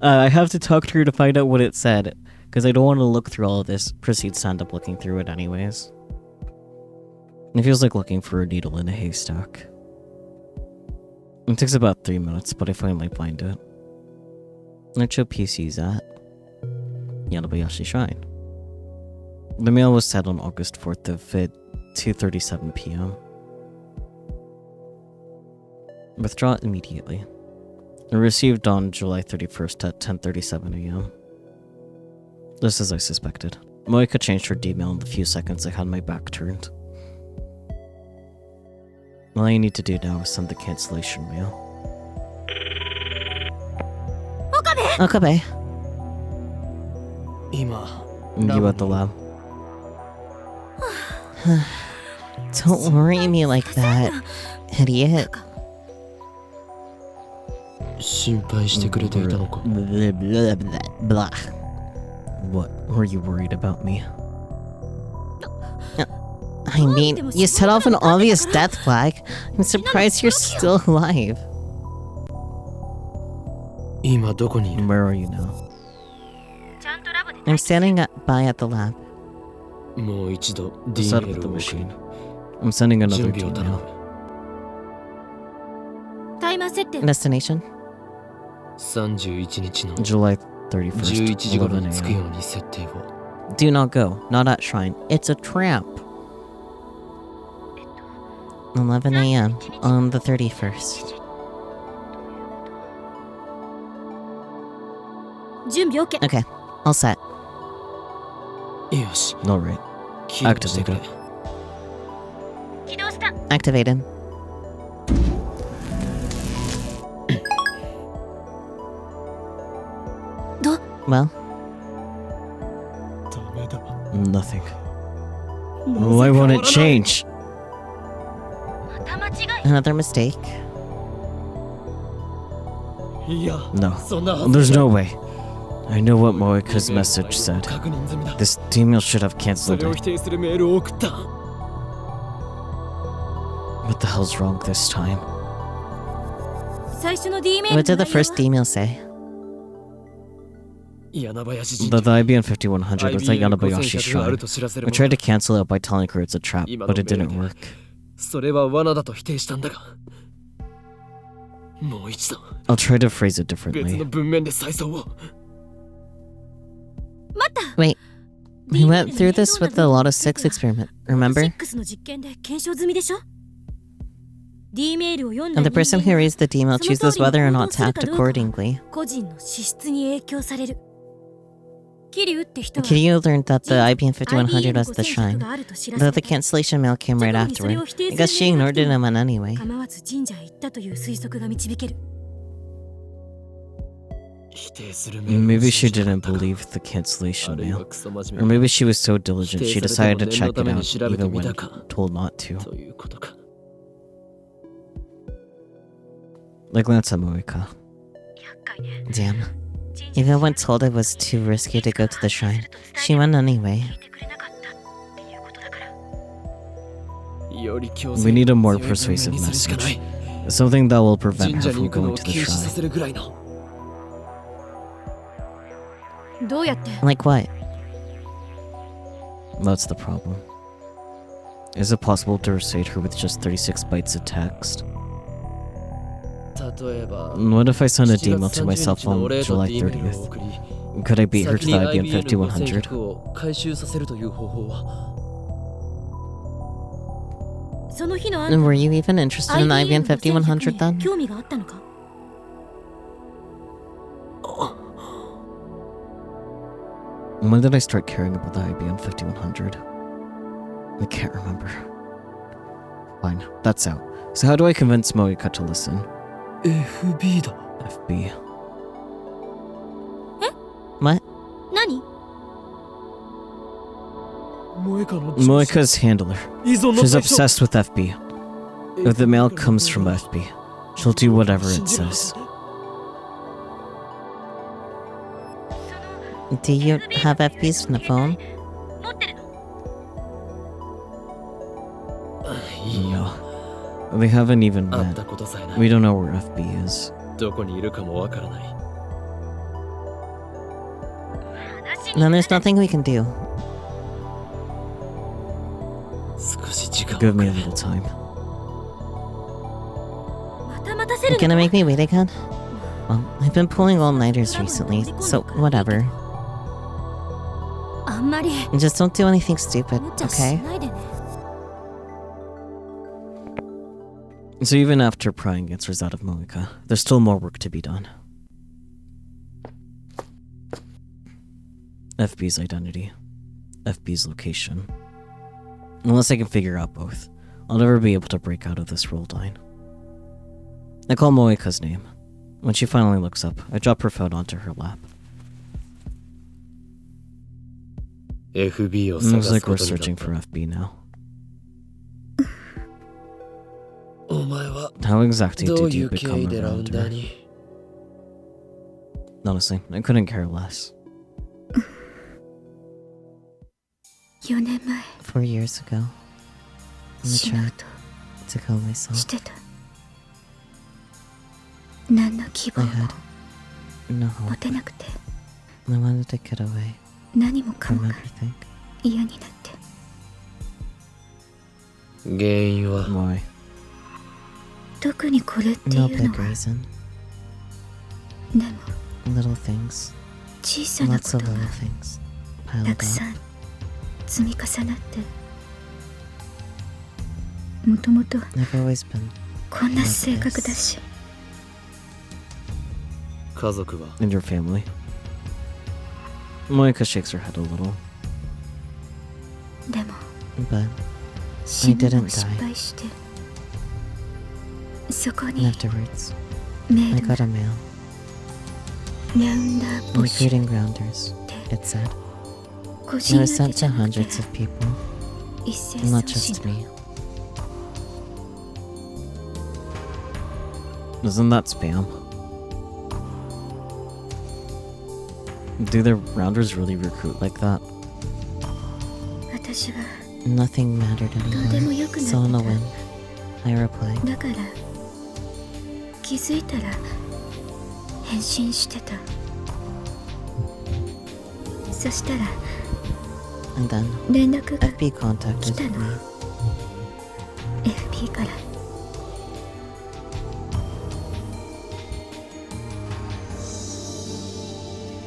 I have to talk to her to find out what it said, because I don't want to look through all of this. Proceed to end up looking through it anyways. It feels like looking for a needle in a haystack. It takes about 3 minutes, but I finally find it. Let's show PC's at Yanabayashi Shrine. The mail was sent on August 4th of 2:37 p.m. Withdraw immediately. Received on July 31st at 10:37 a.m. Just as I suspected. Moeka changed her D-mail in the few seconds I had my back turned. All I need to do now is send the cancellation mail. Okabe! 今、 You at the lab. Don't worry me like that, idiot. 心配してくれていたのか。 Blah, blah, blah, blah. What were you worried about me? I mean, you set off an obvious death flag. I'm surprised you're still alive. 今どこにいる？ Where are you now? ちゃんとラボで I'm standing by at the lab. もう一度 D Set メ up ー the ルを送 machine. る。 I'm sending another 準備を頼 email. む。タイマー設定 Destination? 31日の July 31st, 11時頃に着くよ 11 うに設定を。 Do not go. Not at Shrine. It's a trap. 11 a.m. on the 31st. 準備 OK Okay, all set. よし、 Alright. 起動してくれ。起動した。 Activated. Well, ダメだ。 nothing. Why won't it change? また間違い。 Another mistake? いや、 No. そんなはず There's no way. I know what Moeka's message said. 確認済みだ。 This email should have そ cancelled れを it. 否定するメールを送った。 What the hell's wrong this time? 最初の D メール What の did the 内容 first email say? 柳林神 The 社。 IBN 5100 was at IBN Yanabayashi 5100がある Shrine. と知らせる I も tried の to cancel it by telling her it's a trap, 今の but it メー didn't ルで work. それは罠だと否定したんだが。もう一度 I'll try to phrase it 別の differently. 文面で再送を。 Wait, we went through this with the Lot of 6 experiment, remember? 6の実験で検証済みでしょ D メールを読んだ And the person who reads the email chooses whether or not to act accordingly. 個人の資質に影響される桐生って人は Kiryu learned that the IBN 5100 was the IBN shrine, があると知ら though せ the て cancellation mail came right afterward. I guess she ignored it and went anyway. 構わず神社へ行ったという推測が導ける否定するメールを Maybe she 信じなか didn't ったか believe the cancellation あるいは mail. クソ真 Or 面目 maybe she was so diligent she decided to check it out even when か told not to. ということか。 I glanced at Moeka. 厄介ね。 Damn. 神社 Even when told it was too risky to go to the shrine, she went anyway. 聞いてくれなかったっていうことだから。より強 We need a more 強い文面 persuasive にするしかない Something that will prevent 神 her 社に from 行くの going を to the 禁止さ shrine. せるぐらいの。どうやって Like what? That's the problem. Is it possible to recite her with just 36 bytes of text? 例えば What if I send a 7 email 月 to 30 myself 日のお on 礼と July って E メールを 30th? 送り Could I beat her 先 to に the IBM IBM の 5100? 5100を回収させるという方法はその日のあ And were you even interested in the IBM 5100に then? 興味があったのか？ When did I start caring about the IBM 5100? I can't remember. Fine, that's out. So how do I convince Moeka to listen? FB だ FB. What? 何？ Moeka's handler. 依存の She's 対象 obsessed with FB. If the mail comes from FB, she'll do whatever it says. Do you have FB's on the phone? 持ってるの？ No. They haven't even 会っ met. たことさえない We don't know where FB is. どこにいるかもわからない 話 Then に there's nothing we can do. 少し時間を Give く me れ a little time. また待たせる You の gonna か？ make me wait again? Well, I've been pulling all-nighters recently, so whatever. あんまり Just don't do anything stupid, 無茶し okay? ないでね。 So even after prying answers out of Moeka, there's still more work to be done. FB's identity. FB's location. Unless I can figure out both, I'll never be able to break out of this roll line. I call Moeka's name. When she finally looks up, I drop her phone onto her lap. FB を It 探 looks す like こ we're とになっ searching た for FB now. お前は How exactly どう did い you う経 become 緯でラウ a ンダー rounder? に Honestly, I couldn't care less. 4年前 4 years ago, I 死のう tried と to kill myself. してた。何の希望 I も had no 持 hope. てなくて、 I wanted to get away 何もか from もが everything. 嫌になって。原因は Why? 特にこれってい No う big のは、 reason. でも Little things. 小さなこ Lots と of が little things. た Piled くさ up. ん積み重なって、もともと I've always been こんな性格だし、家族は in your family. Moeka shakes her head a little, でも but 死ぬの didn't を失 die. 敗して、そこに afterwards, メ I ールが got a mail ラウンダー募集 recruiting rounders. って It said 個 it 人 was だけ sent じゃ to なくて hundreds of people, 一斉 not 送信 just me. Isn't that spam? Do the rounders really recruit like that? 私は Nothing mattered どうでも anymore. よくな So on っ a て whim, I replied. た。だから気づいたら返信してた。そしたら And then 連絡が FB contacted 来た me. の。FB から。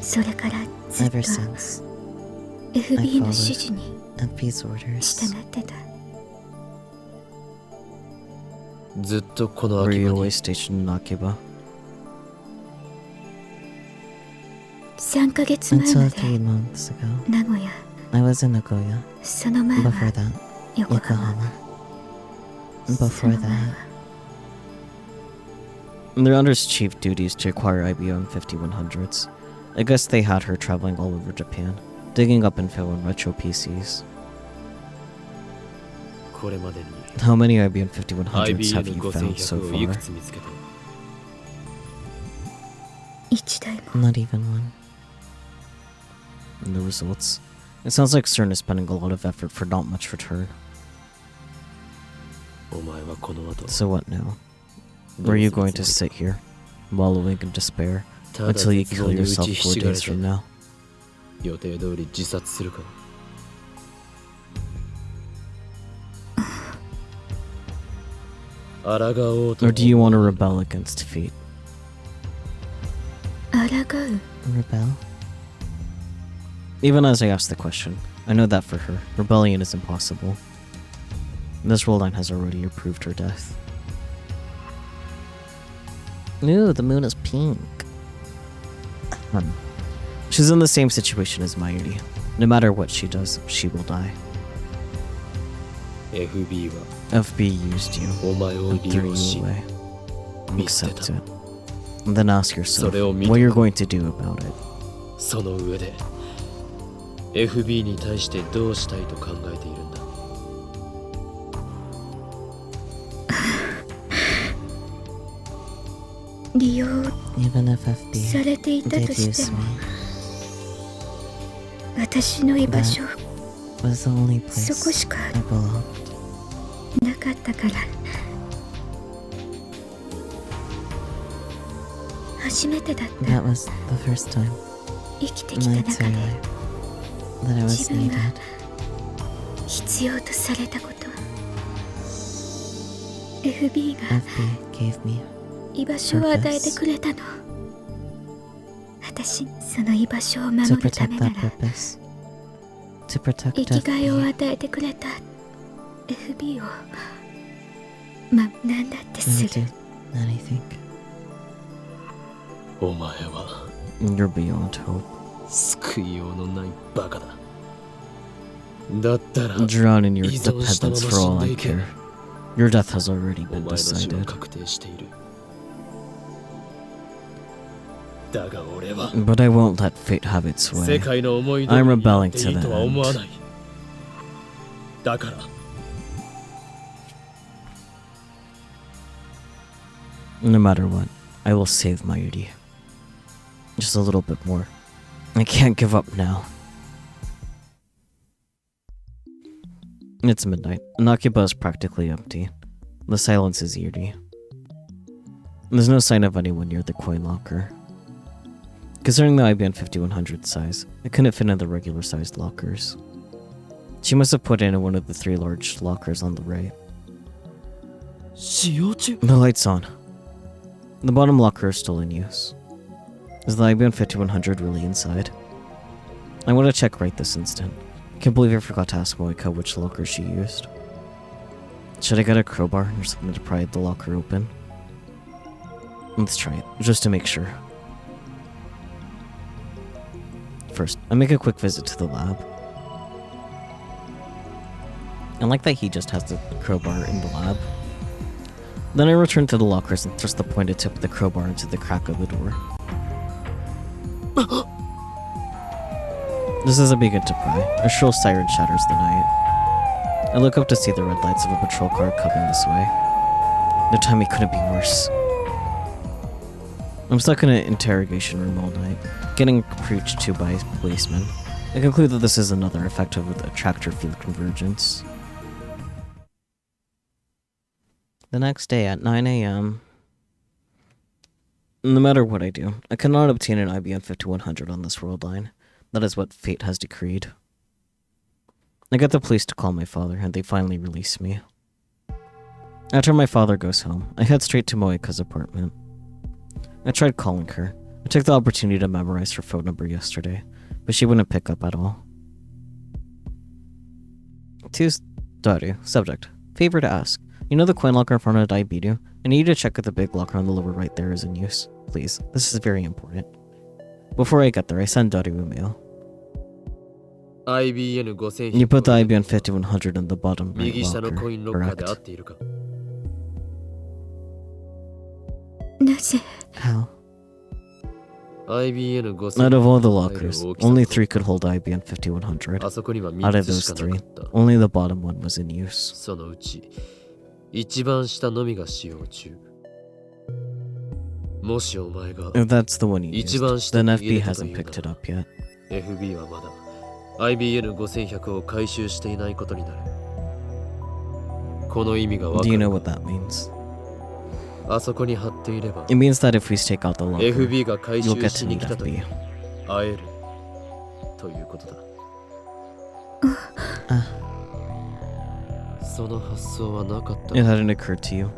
それからずっと Ever since, FB の指示に FB's orders. 従ってた。ずっとこの Were 秋 you 葉 always に stationed in Akiba? 3ヶ月前 Until ま 3 で months ago, 名古屋、 I was in Nagoya. その前 Before は that, 横浜。 Yokohama. そ Before の前 that, は the Rounder's chief duties to acquire IBM 5100s. I guess they had her traveling all over Japan, digging up info on retro PCs. これまでに How many IBM 5100s have IBM you found so 5100をいく far? つ見つけた一台も Not even one. And the results? It sounds like CERN is spending a lot of effort for not much return. お前はこの後 So what now? ど Were う you する going つ to もり sit here, wallowing in despair, ただ until you 絶 kill 望に打 yourself ちひ 4 days しがれて from now? 予定通り自殺するか Or do you want to rebel against fate? 抗う Rebel? Even as I ask the question, I know that for her, rebellion is impossible. This world line has already approved her death. Ooh, the moon is pink. She's in the same situation as Mayuri. No matter what she does, she will die. FB used you and threw you away. Accept it. And then ask yourself what you're going to do about it. その上で FB に対してどうしたいと考えているんだ。利用 Even if FB されていた did とし use ても me, 私の居場所 was the only そこ place しか I belong. なかったから初めてだった That was the first time 生きて in きた my 中 entire で life that I was 自分が needed. 必要とされたこと FB が FB gave me 居場所を与えてくれたの私その居場所を守 to るた protect めな that ら purpose. To protect 生きがいを FB. 与えてくれた FB を何だって I す would る do anything. お前は You're beyond hope. 救いようのないバカだ。だったら Drown in your 依存したまま dependence 死 for ん all で I いけ。 care. Your death has already お前 been の死は decided. 確定している。だが俺は But I won't let fate have its 世 way. 界の思い通り I'm にや rebelling ってい to い the とは思わ end. ない。だから No matter what, I will save Mayuri. Just a little bit more. I can't give up now. It's midnight. Nakiba is practically empty. The silence is eerie. There's no sign of anyone near the coin locker. Considering the IBN 5100 size, it couldn't fit in the regular sized lockers. She must have put it in one of the 3 large lockers on the right. 使用中 The light's on. The bottom locker is still in use. Is the IBM 5100 really inside? I want to check right this instant. Can't believe I forgot to ask Moeka which locker she used. Should I get a crowbar or something to pry the locker open? Let's try it, just to make sure. First, I make a quick visit to the lab. I like that he just has the crowbar in the lab. Then I return to the lockers and thrust the pointed tip of the crowbar into the crack of the door. This is a begin to pry. A shrill siren shatters the night. I look up to see the red lights of a patrol car coming this way. The timing couldn't be worse. I'm stuck in an interrogation room all night, getting preached to by policemen. I conclude that this is another effect of the attractor field convergence. The next day at 9 a.m. No matter what I do, I cannot obtain an IBM 5100 on this world line. That is what fate has decreed. I get the police to call my father, and they finally release me. After my father goes home, I head straight to Moeka's apartment. I tried calling her. I took the opportunity to memorize her phone number yesterday, but she wouldn't pick up at all. To Daru, subject. Favor to ask. You know the coin locker in front of Daibiru? I need you to check if the big locker on the lower right there is in use. Please, this is very important. Before I get there, I send Daru a mail. IBN 5100 You put the IBN 5100 in the bottom right 右下のコインロッカーで合っ correct? ているか。なぜ How? IBN Out of all the 5100 lockers, 大きさ only 3 could hold IBN 5100. あそこには Out 3 of つ those しかな 3, かった。 only the bottom one was in use. そのうち一番下のみが使用中。もしお前が If that's the one you 一 used, 番下 then に FB 入れたと hasn't いう picked it な up yet. FB はまだ IBN5100 を回収していないことになる。この意味がわ Do か you る know か。 what that means? あそこに貼っていれば It means that if we take out the locker, FB が回 you'll 収 get し to に need 来たと FB. 会えるということだ。その発想はなかった It hadn't occurred to you.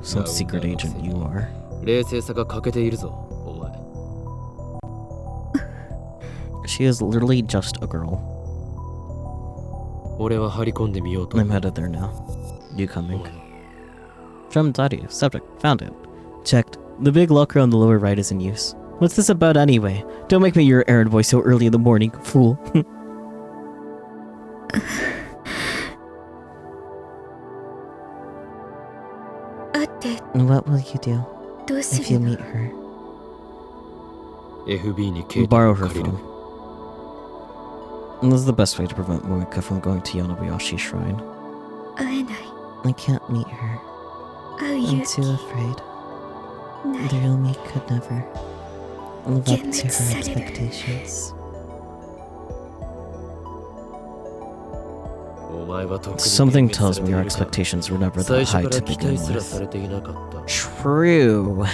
Some secret agent you are. 冷静さが欠けているぞ、お前。She is literally just a girl. 俺は張り込んでみようと。 I'm headed there now. You coming? Drum audio. Subject. Found it. Checked. The big locker on the lower right is in use. What's this about anyway? Don't make me your errand boy so early in the morning, fool. What will you do if you meet her? FB に携帯 Borrow を her 借りる。 phone. And this is the best way to prevent Moeka from going to Yonobayashi Shrine. 会えない。 I can't meet her. 会う I'm 勇 too 気 afraid. ない The real me could never live up to her 幻滅される。 expectations. お前は特に Something 幻滅 tells され me てい our るか。 expectations were never 最 that 初 high から to 期 begin 待すらさ with. れていなかった。 True.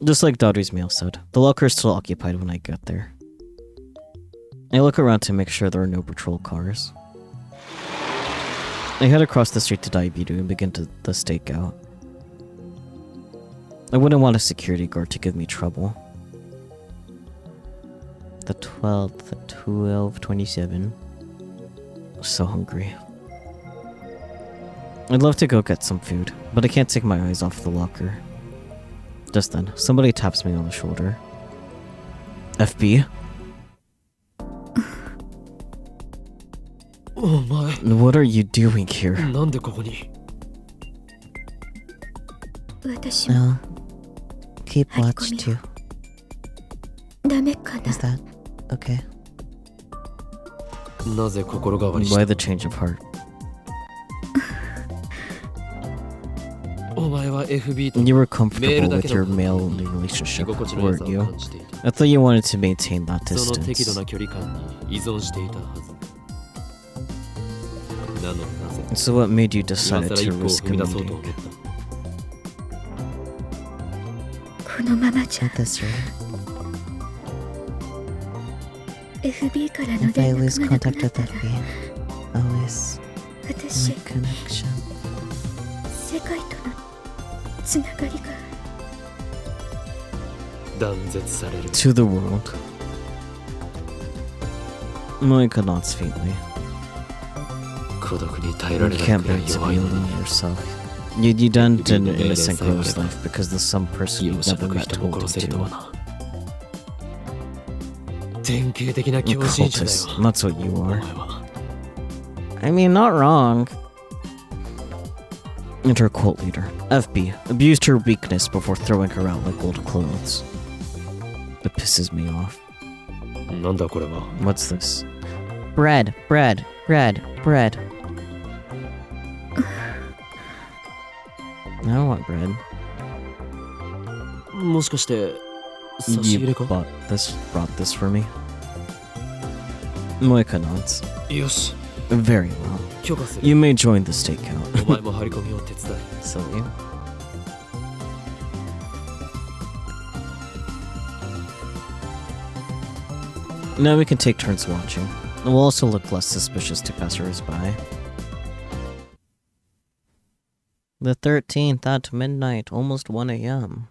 Just like Dodri's mail said, the locker is still occupied when I get there. I look around to make sure there are no patrol cars. I head across the street to Daibiru and begin the stakeout. I wouldn't want a security guard to give me trouble. The 12th, the 12:27. So hungry. I'd love to go get some food, but I can't take my eyes off the locker. Just then, somebody taps me on the shoulder. FB? お前、 What are you doing here? なんでここに。私も No. Keep watch too. ダメかな。 Is that okay? なぜ心変わりした。 Why the change of heart? お前は FB と You were comfortable with your male-only relationship, 居心地の良さ weren't を you? 感じていた。 I thought you wanted to maintain that その適度 distance. な距離感に依存していたはず。なのになぜ So what made you 今 decide 更 to 一歩を risk 踏み出そうと meeting 思った。このままじゃ at this rate? FB からの If I 連 lose 絡がなく contact なっ with たら FB, I'll lose 私 my connection 世界とのつながりが断絶される。 to the world. Moeka nods faintly. 孤独に耐えら You れない can't くら bear い to 弱 be いの alone に。 yourself. You didn't an Maybe innocent they girl's say life because there's some person 容 you've 赦 never なく met 人も told 殺せ you るとは to. な。典型的な A 狂信者だ cultist. よ。 That's what you お are. 前は。 I mean, not wrong. And her cult leader, FB, abused her weakness before throwing her out like old clothes. It pisses me off. なんだこれは。 What's this? Bread, bread, bread, bread. I don't want bread. もしかして差し入 You れか。 brought this for me. Moeka nods. よし、 Very well. 許可する。 You may join the stakeout. お前も張り込みを手伝え。 Silly. Now we can take turns watching. We'll also look less suspicious to passers-by. The 13th at midnight, almost 1 a.m.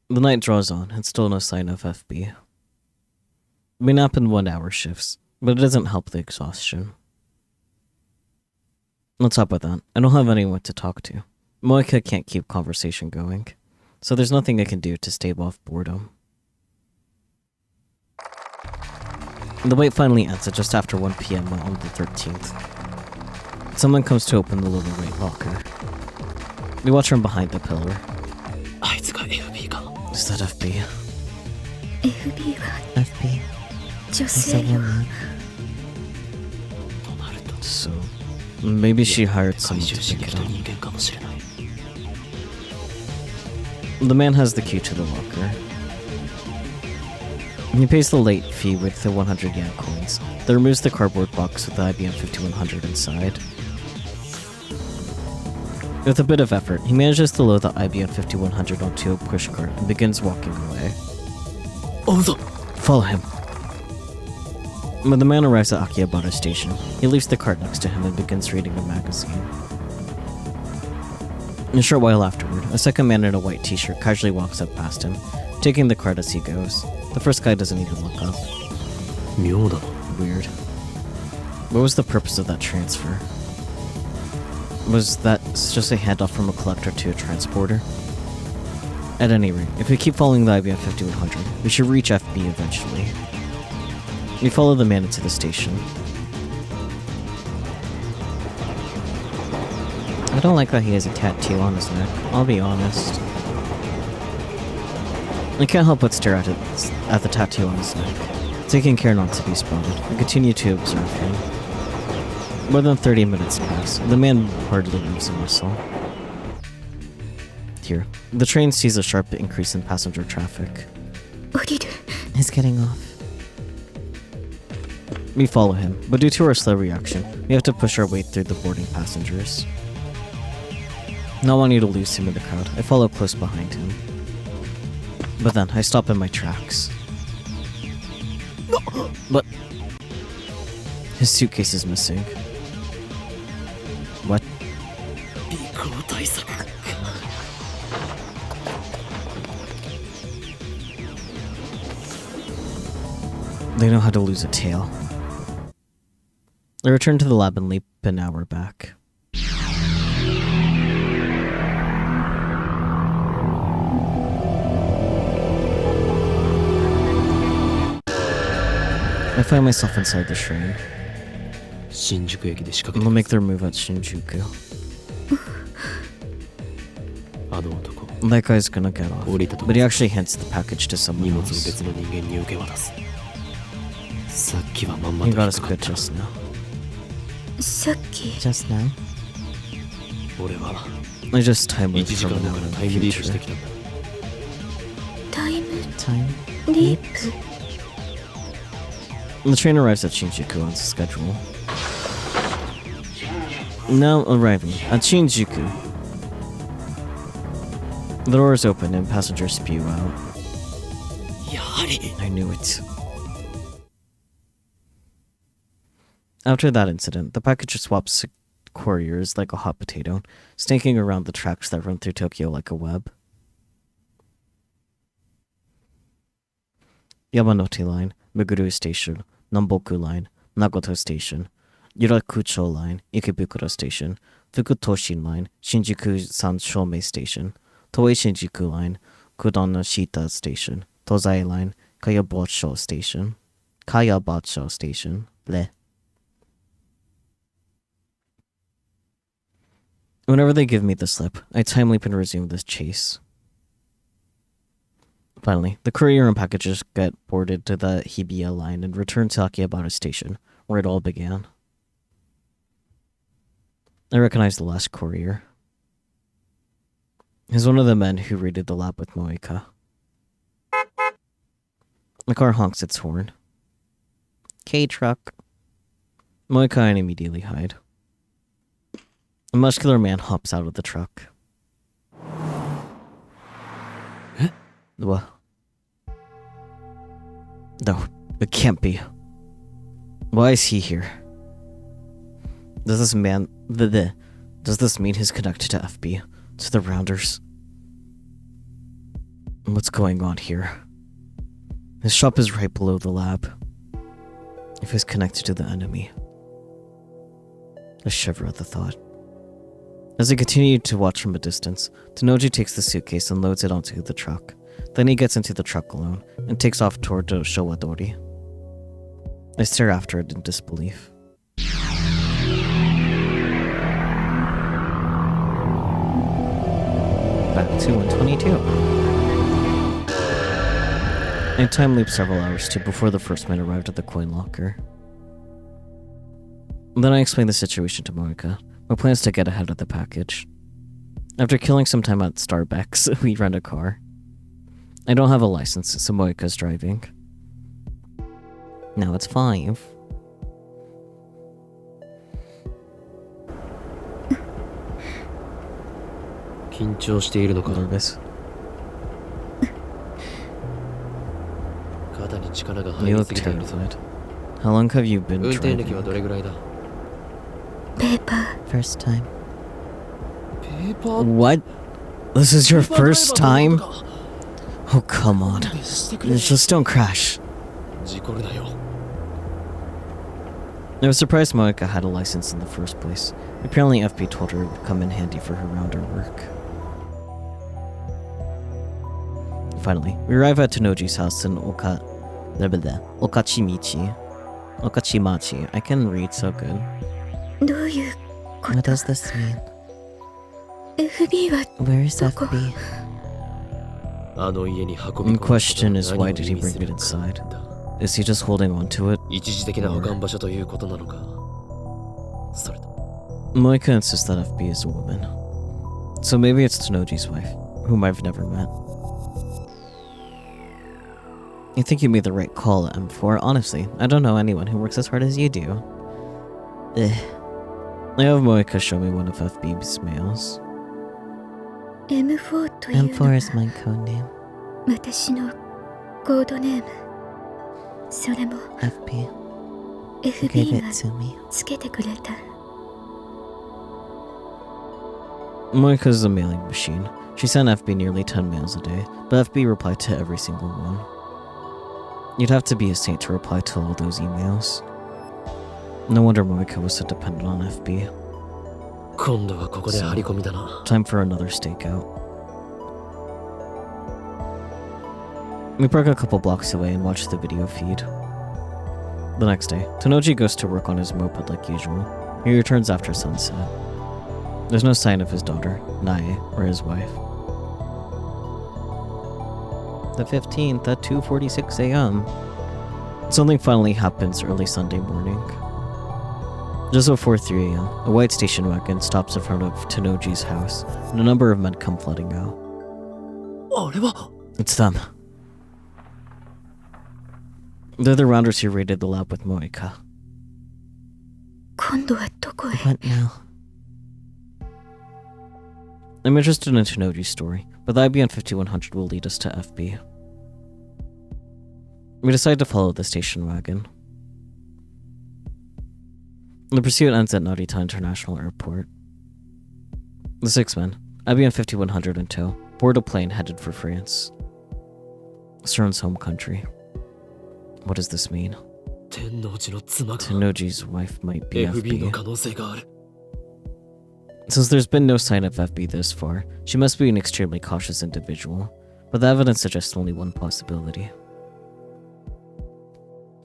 The night draws on, and still no sign of FB. We nap in 1-hour shifts, but it doesn't help the exhaustion. On top of that, I don't have anyone to talk to. Moeka can't keep conversation going, so there's nothing I can do to stave off boredom. The wait finally ends at just after 1 p.m. on the 13th. Someone comes to open the lower right locker. We watch from behind the pillar. あいつが FB か。 Is that FB? FB は FB 女 is 性 a よ woman. となると。 So, maybe she hired 回 someone 収 to しに pick 来 it た up. 人間かもしれない。 The man has the key to the locker. He pays the late fee with the 100 yen coins, then removes the cardboard box with the IBM 5100 inside. With a bit of effort, he manages to load the IBM 5100 onto a pushcart and begins walking away. 追うぞ。 Follow him. When the man arrives at Akihabara Station, he leaves the cart next to him and begins reading a magazine. A short while afterward, a second man in a white t-shirt casually walks up past him, taking the cart as he goes. The first guy doesn't even look up. Weird. What was the purpose of that transfer? Was that just a handoff from a collector to a transporter? At any rate, if we keep following the IBM 5100, we should reach FB eventually. We follow the man into the station. I don't like that he has a tattoo on his neck, I'll be honest. I can't help but stare at the tattoo on his neck, taking care not to be spotted, and continue to observe him. More than 30 minutes pass, and the man hardly moves a muscle. Here, the train sees a sharp increase in passenger traffic. He's getting off. We follow him, but due to our slow reaction, we have to push our way through the boarding passengers. Not wanting to lose him in the crowd, I follow close behind him. But then, I stop in my tracks. But his suitcase is missing. What? They know how to lose a tail. I return to the lab and leap an hour back. I find myself inside the train. They'll make their move at Shinjuku. That guy's gonna get off, but he actually hands the package to someone else. He got us good just now. Just now? I just time looped from an hour in the future. Time leap? The train arrives at Shinjuku on schedule. Now arriving at Shinjuku. The doors open and passengers spew out. I knew it. After that incident, the package swaps couriers like a hot potato, snaking around the tracks that run through Tokyo like a web. Yamanote Line, Meguru Station, Namboku Line, Nagoto Station, Yurakucho Line, Ikebukuro Station, Fukutoshin Line, Shinjuku Sanshome Station, Toei Shinjuku Line, Kudonoshita Station, Tozai Line, Kayabacho Station. Bleh. Whenever they give me the slip, I time leap and resume this chase. Finally, the courier and packages get boarded to the Hibiya line and return to Akihabara Station, where it all began. I recognize the last courier. He's one of the men who raided the lab with Moeka. The car honks its horn. K-truck. Moeka and immediately hide. A muscular man hops out of the truck. What? No, it can't be. Why is he here? Does this mean he's connected to FB, to the Rounders? What's going on here? His shop is right below the lab. If he's connected to the enemy. I shiver at the thought. As I continue to watch from a distance, Tanoji takes the suitcase and loads it onto the truck. Then he gets into the truck alone and takes off toward Showadori. I stare after it in disbelief. Back to 122. I time leap several hours too before the first man arrived at the coin locker. Then I explain the situation to Moeka. My plan is to get ahead of the package. After killing some time at Starbucks, we rent a car. I don't have a license, so Moeka's driving. Now it's 5. Nervous. You look terrified. How long have you been 運転歴は driving? どれぐらいだ？ペーパー First time. ペーパー What? This is your ペーパードライバー first という time? ことか。 Oh, come on. してくれ。 Just don't crash. 事故るなよ。 I was surprised Moeka had a license in the first place. Apparently FB told her it would come in handy for her around her work. Finally, we arrive at Tanoji's house in Okachimachi. I can read so good. どういうこ What と does this mean? FB は Where is どこ FB? あの家に運び The 込むことが question is, 何を why did he 意味 bring す it るのか inside? だ。 Is he just holding on to it? 一時的な保管場所ということなのか。それと Moeka insists that FB is a woman. So maybe it's Tanoji's wife, whom I've never met. I think you made the right call at M4. Honestly, I don't know anyone who works as hard as you do. Ugh. I have Moeka show me one of FB's mails. M4 というの M4 が is my code name. 私のコードネーム。それも FB gave FB it が to me. つけてくれた。 Moeka is a mailing machine. She sent FB nearly 10 mails a day, but FB replied to every single one. You'd have to be a saint to reply to all those emails. No wonder Moeka was so dependent on FB. 今度はここで張り込みだな。 Time for another stakeout. We park a couple blocks away and watch the video feed. The next day, Tanoji goes to work on his moped like usual. He returns after sunset. There's no sign of his daughter, Nae, or his wife. The 15th at 2:46 a.m. Something finally happens early Sunday morning. Just before 3 a.m., a white station wagon stops in front of Tanoji's house, and a number of men come flooding out. あれは It's them. They're the rounders who raided the lab with Moeka. 今度はどこへ What now? I'm interested in Tanoji's story, but the IBM 5100 will lead us to FB. We decide to follow the station wagon. The pursuit ends at Narita International Airport. The 6 men, IBM 5100 in tow, board a plane headed for France. Cern's home country. What does this mean? 天王寺の妻が Tanoji's wife might be FB の FB. 可能性がある。 Since there's been no sign of FB this far, she must be an extremely cautious individual, but the evidence suggests only one possibility.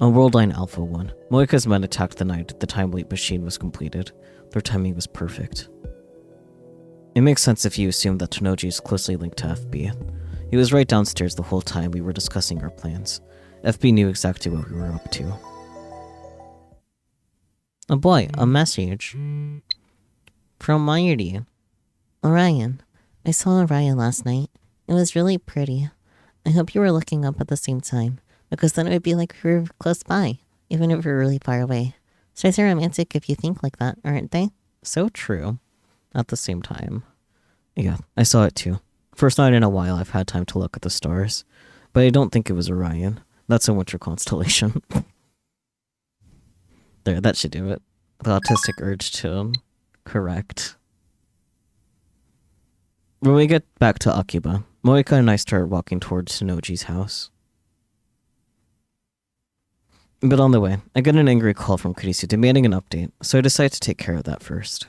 On World Line Alpha 1, Moeka's men attacked the night the time leap machine was completed. Their timing was perfect. It makes sense if you assume that Tanoji is closely linked to FB. He was right downstairs the whole time we were discussing our plans. FB knew exactly what we were up to. Oh boy, a message. From Mayuri. Orion. I saw Orion last night. It was really pretty. I hope you were looking up at the same time, because then it would be like we were close by, even if we were really far away. Stars are romantic if you think like that, aren't they? So true. At the same time. Yeah, I saw it too. First night in a while I've had time to look at the stars. But I don't think it was Orion. That's a winter constellation. There, that should do it. The autistic urge to correct. When we get back to Akiba, Moeka and I start walking towards Tanoji's house. But on the way, I get an angry call from Kurisu demanding an update, so I decide to take care of that first.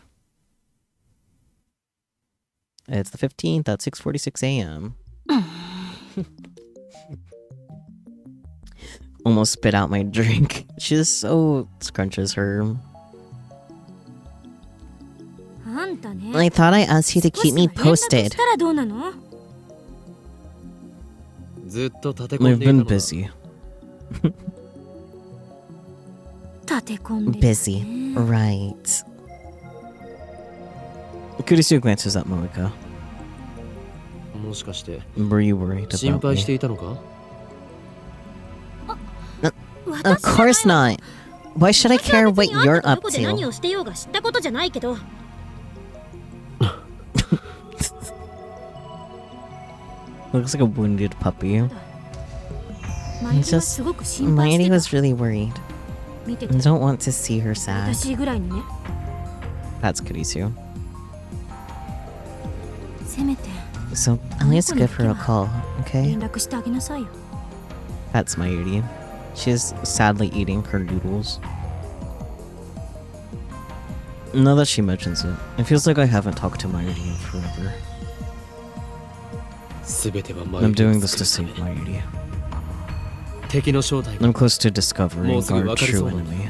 It's the 15th at 6:46 a.m. Almost spit out my drink. She just so scrunches her. あんたね I thought I asked you to keep me 少しは連絡 posted. したらどうなのずっと立て込 I've んでいた been のだ。 busy. 立て込んでる Busy. Right. Kurisu glances at Moeka. もしかして Were you worried 心 about 配して me? いたのか？ Of course not. Why should I care what you're up どこで何 to? をしてようが知ったことじゃないけど Looks like a wounded puppy. マユリは Just すごく心配し Mayuri てた was really worried. 見てて I don't want to see her sad. 私ぐらいにね That's Kurisu. せめて So at least give her a call, okay? 連絡してあげなさいよ That's Mayuri. She is sadly eating her noodles. Now that she mentions it, it feels like I haven't talked to Mayuri in forever. 全ては I'm doing this to save Mayuri. 敵の正体が I'm close to discovering our true enemy.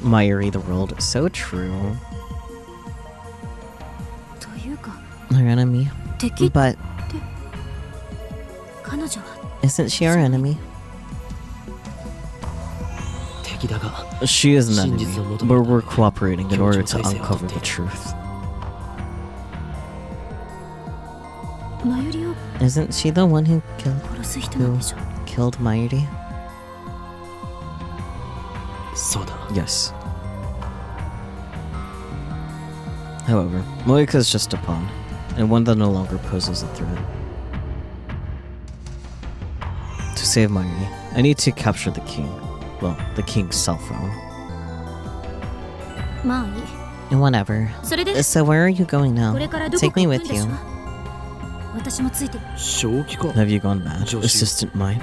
Mayuri, the world, so true. というか Our enemy. 敵 But 彼女は isn't she our enemy? 敵だが She is an enemy, but we're cooperating in order to uncover the truth. マユリを Isn't she the one who 殺す人なんでしょ killed Mayuri? そうだ Yes. However, moeka is just a pawn, and one that no longer poses a threat. To save Mayuri, I need to capture the king. Well, the king's cell phone. まあいい Whatever. それで So where are you going now? これからどこ Take か me 行くん with でし you. ょ私もついてる正気か Have you gone mad? Joshi. Assistant mine?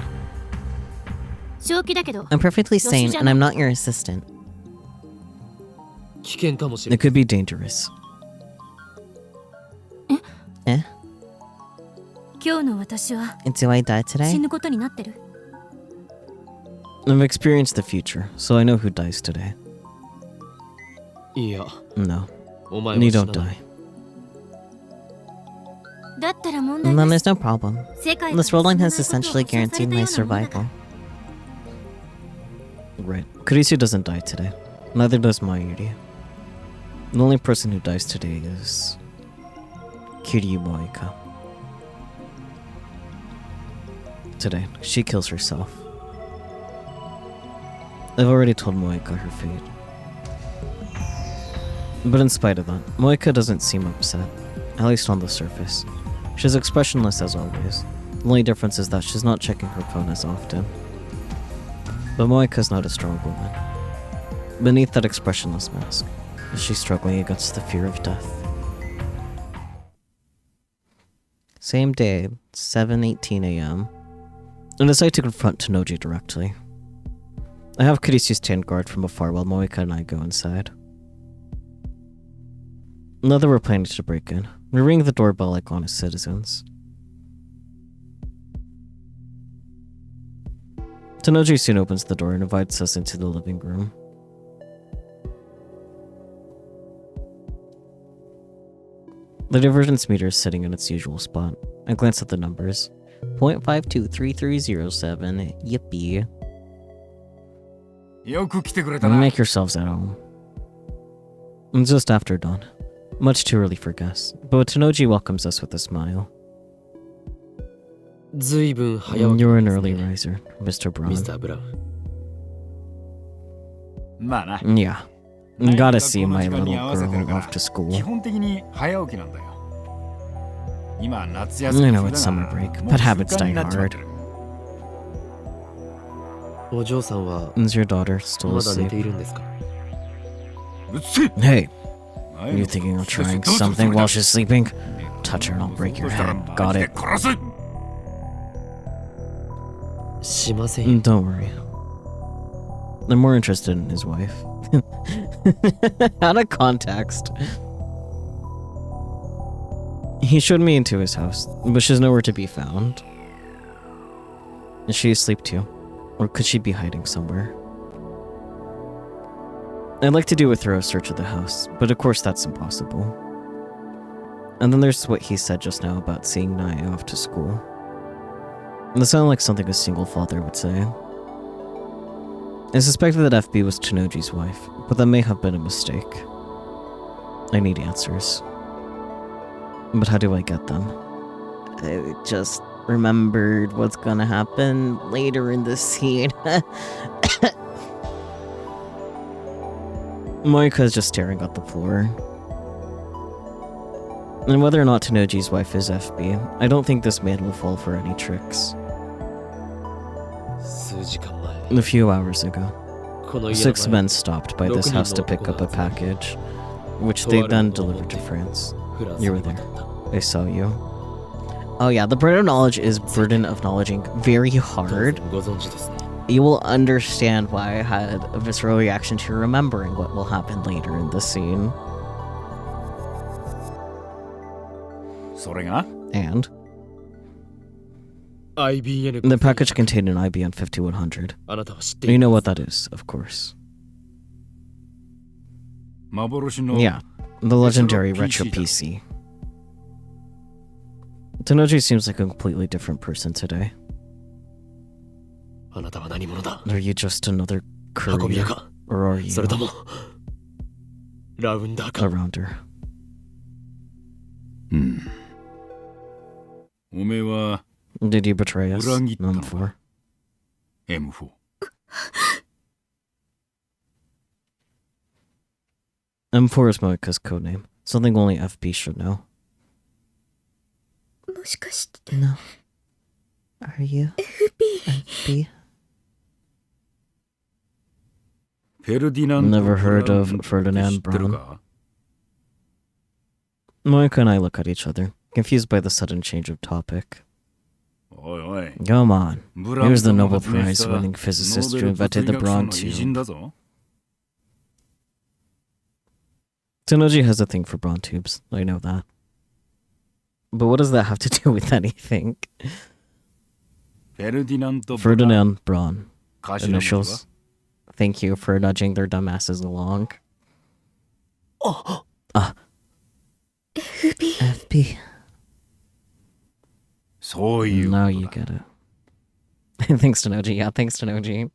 正気だけど I'm perfectly sane, Joshi and I'm not your assistant. 危険かもしれ It could be dangerous. 今日の私は Do I die 死 today? ぬことになってる I've experienced the future, so I know who dies today. ないいや No, お前 you は死 don't なない die. だったら問題 Then です there's no problem. 世界から This world line 死な has ないことを essentially 保証され guaranteed た my ようなものだか survival. ら Right. Kurisu doesn't die today. Neither does Mayuri. The only person who dies today is Kiryu Moeka. Today, she kills herself. I've already told Moeka her fate. But in spite of that, Moeka doesn't seem upset, at least on the surface. She's expressionless as always. The only difference is that she's not checking her phone as often. But Moeka's not a strong woman. Beneath that expressionless mask, she's struggling against the fear of death. Same day, 7:18 a.m. I decide to confront Tanoji directly. I have Kurisu's stand guard from afar while Moeka and I go inside. Now that we're planning to break in, we ring the doorbell like honest citizens. Tanoji soon opens the door and invites us into the living room. The divergence meter is sitting in its usual spot. I glance at the numbers. 0.523307. Yippee. よく来てくれたな。 Make yourselves at home. It's just after dawn. Much too early for guests, but Tanoji welcomes us with a smile. ずいぶん早起き You're an です early ね riser, Mr. ミ Braun. スター・ブラウン まあな。 Yeah. 何 Gotta 学 see 校の my 時間 little に合わせてる girl から off to school. 基本的に早起きなんだよ。今夏 I 休み know 中 it's だ summer から break, もう but 習 habits 慣 die になっちまって hard. る。お嬢さんは Is your daughter still まだ寝て asleep? いるんですか うっせえ Hey, 前 you の thinking of しかし trying どうするつも something りだ while she's sleeping? Touch her and I'll break your そうしたら head. マ Got ジで it. 殺す。しませんよ Don't worry. I'm more interested in his wife. Out of context. He showed me into his house, but she's nowhere to be found. Is she asleep too? Or could she be hiding somewhere? I'd like to do a thorough search of the house, but of course that's impossible. And then there's what he said just now about seeing Naya off to school. That sounded like something a single father would say. I suspected that FB was Tanoji's wife, but that may have been a mistake. I need answers. But how do I get them? I just remembered what's gonna happen later in this scene. Moeka is just staring at the floor. And whether or not Tanoji's wife is FB, I don't think this man will fall for any tricks. 数時間前 A few hours ago, 6 men stopped by this house to pick up a package, which they then delivered to France. You were there. I saw you. Oh yeah, the burden of knowledge is burden of knowledging very hard. You will understand why I had a visceral reaction to remembering what will happen later in the scene. And the package contained an IBM 5100. You know what that is, of course. Yeah, the legendary retro PC. Tenoji seems like a completely different person today. Are you just another courier? Or are you a rounder? Did you betray us, M4? M4 is Moeka's codename. Something only FB should know. No. Are you FB? Never heard of Ferdinand Braun. Moeka and I look at each other, confused by the sudden change of topic. Come on. Here's the Nobel Prize-winning physicist who invented the Braun tube. Tenoji has a thing for Braun tubes. I know that. But what does that have to do with anything? Ferdinand Braun. Initials. Thank you for nudging their dumbasses along. FB. Now you get it. Thanks, Tenoji. Yeah, thanks, Tenoji.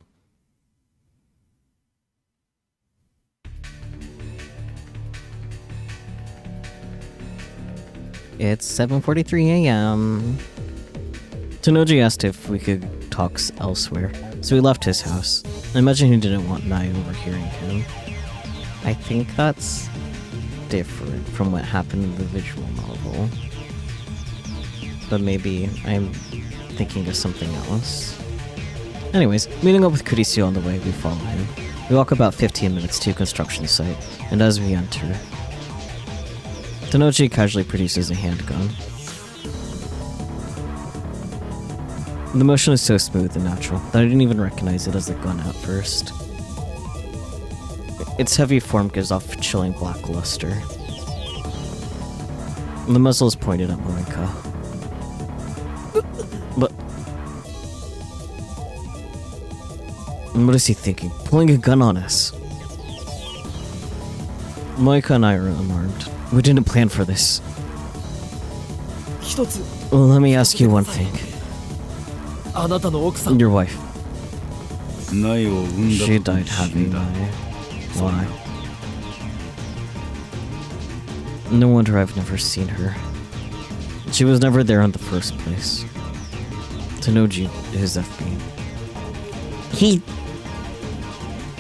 It's 7:43 a.m. Tenoji asked if we could talk elsewhere, so we left his house. I imagine he didn't want Nai overhearing him. I think that's different from what happened in the visual novel. But maybe I'm thinking of something else. Anyways, meeting up with Kurisio on the way, we follow him. We walk about 15 minutes to a construction site, and as we enter, Tenoji casually produces a handgun. The motion is so smooth and natural that I didn't even recognize it as a gun at first. Its heavy form gives off chilling black luster. The muzzle is pointed at Moeka. But what is he thinking? Pulling a gun on us. Moeka and I are unarmed. We didn't plan for this. Well, let me ask you one thing. Your wife. She died having Nai. Why? No wonder I've never seen her. She was never there in the first place. Tenoji is FB.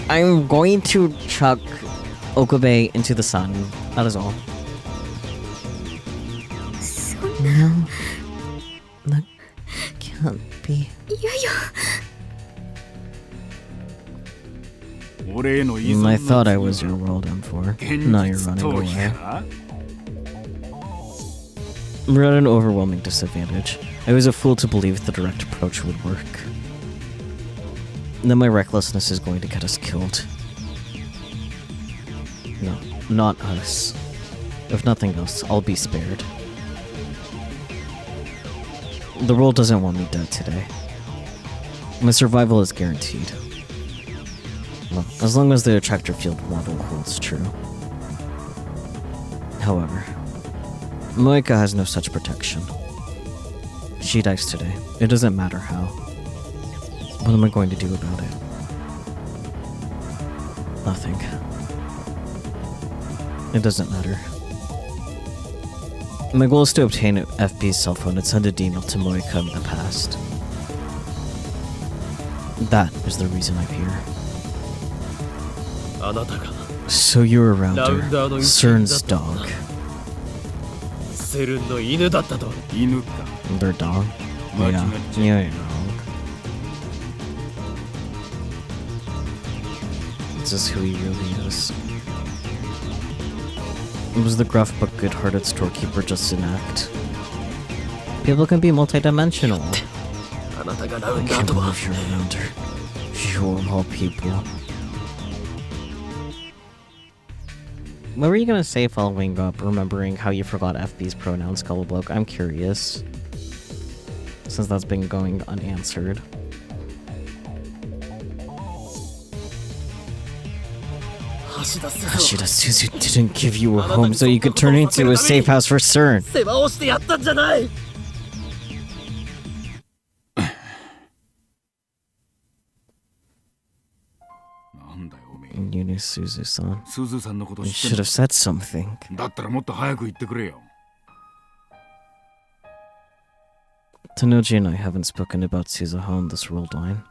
I'm going to chuck Okabe into the sun. That is all. No. That can't be. I thought I was your world, M4. Now you're running away. We're at an overwhelming disadvantage. I was a fool to believe the direct approach would work. Then my recklessness is going to get us killed. No, not us. If nothing else, I'll be spared. The world doesn't want me dead today. My survival is guaranteed. Well, as long as the attractor field model holds true. However, Moeka has no such protection. She dies today. It doesn't matter how. What am I going to do about it? Nothing. It doesn't matter. My goal is to obtain FB's cell phone and send a email to Moeka in the past. That is the reason I'm here. So you're around her, CERN's dog. Their dog? Yeah, you're wrong. just who he really is. Was the gruff but good-hearted storekeeper just an act? People can be multidimensional. I can't believe you're around her. You of all people. What were you gonna say following up, remembering how you forgot FB's pronouns, Cullibloke? I'm curious. Since that's been going unanswered. Hashida Suzu didn't give you a home so you could turn it into a safe house for CERN. You knew Suzu-san. すずさんのこと You 知って should る have said something. だったらもっと早く言ってくれよ Tanoji and I haven't spoken about Suzuha on this world line.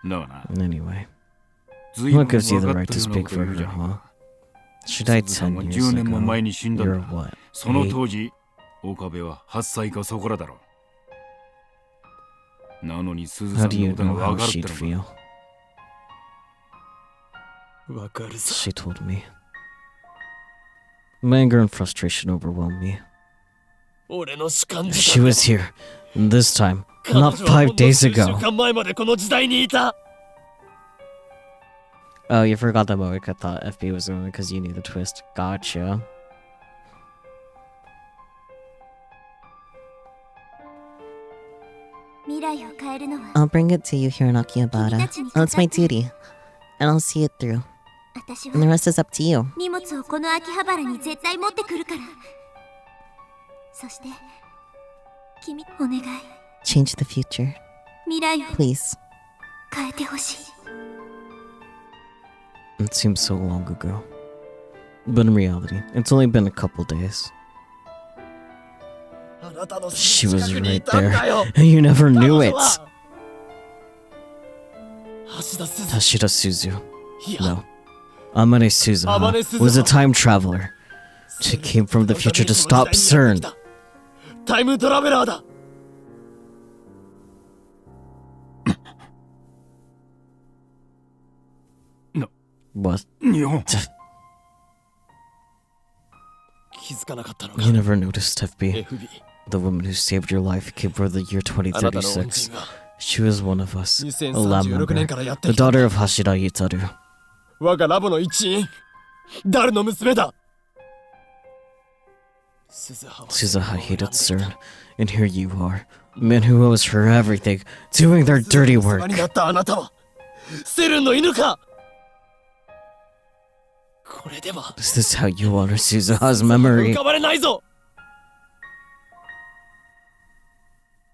だがな Anyway, ずいぶん what gives you the 分かっ right た to ような speak こと for 言うじ her, ゃん huh? She died すずさん 10 は years 10年 ago. も前に死んだん You're だ what? その 8? 当時岡部は8歳かそこらだろなのにすず How さん do の you こと know が how 分かるって she'd のか feel? わかるさ She told me. My anger and frustration overwhelmed me. 俺の主観時 She 間 was here, this time, 彼女 not はほん 5 の days 数週 ago. 間前までこの時代にいた Oh, you forgot that Moeka thought FB was the one because you knew the twist. Gotcha. I'll bring it to you, Hironaki Abada. Oh, it's my duty. And I'll see it through. And the rest is up to you. 荷物をこの秋葉原に絶対持ってくるから。そして、君、お願い。 Change the future. 未来を Please. 変えてほしい。 It seems so long ago. But in reality, it's only been a couple days. あなたの She すぐ was 近くにい right たんだよ there. And you never knew 彼 it! 女は橋田鈴 Hashida Suzu. いや No. Amane Suzuha was a time traveler. She came from the future to stop CERN. タイムトラベラーだ What? 日本気づかなかったのか You never noticed, FB. FB The woman who saved your life came from the year あなたの恩 2036. 人が She was one of us, a lab 2036 member, 年からやって the きた daughter of Hashida Yutaru. 我がラボの一員誰の娘だ Suzuha hated CERN, and here you are, men who owes her everything, doing their dirty work. になったあなたはセルンの犬かこれでは Is this how you honor Suzuha's memory? 浮かばれないぞ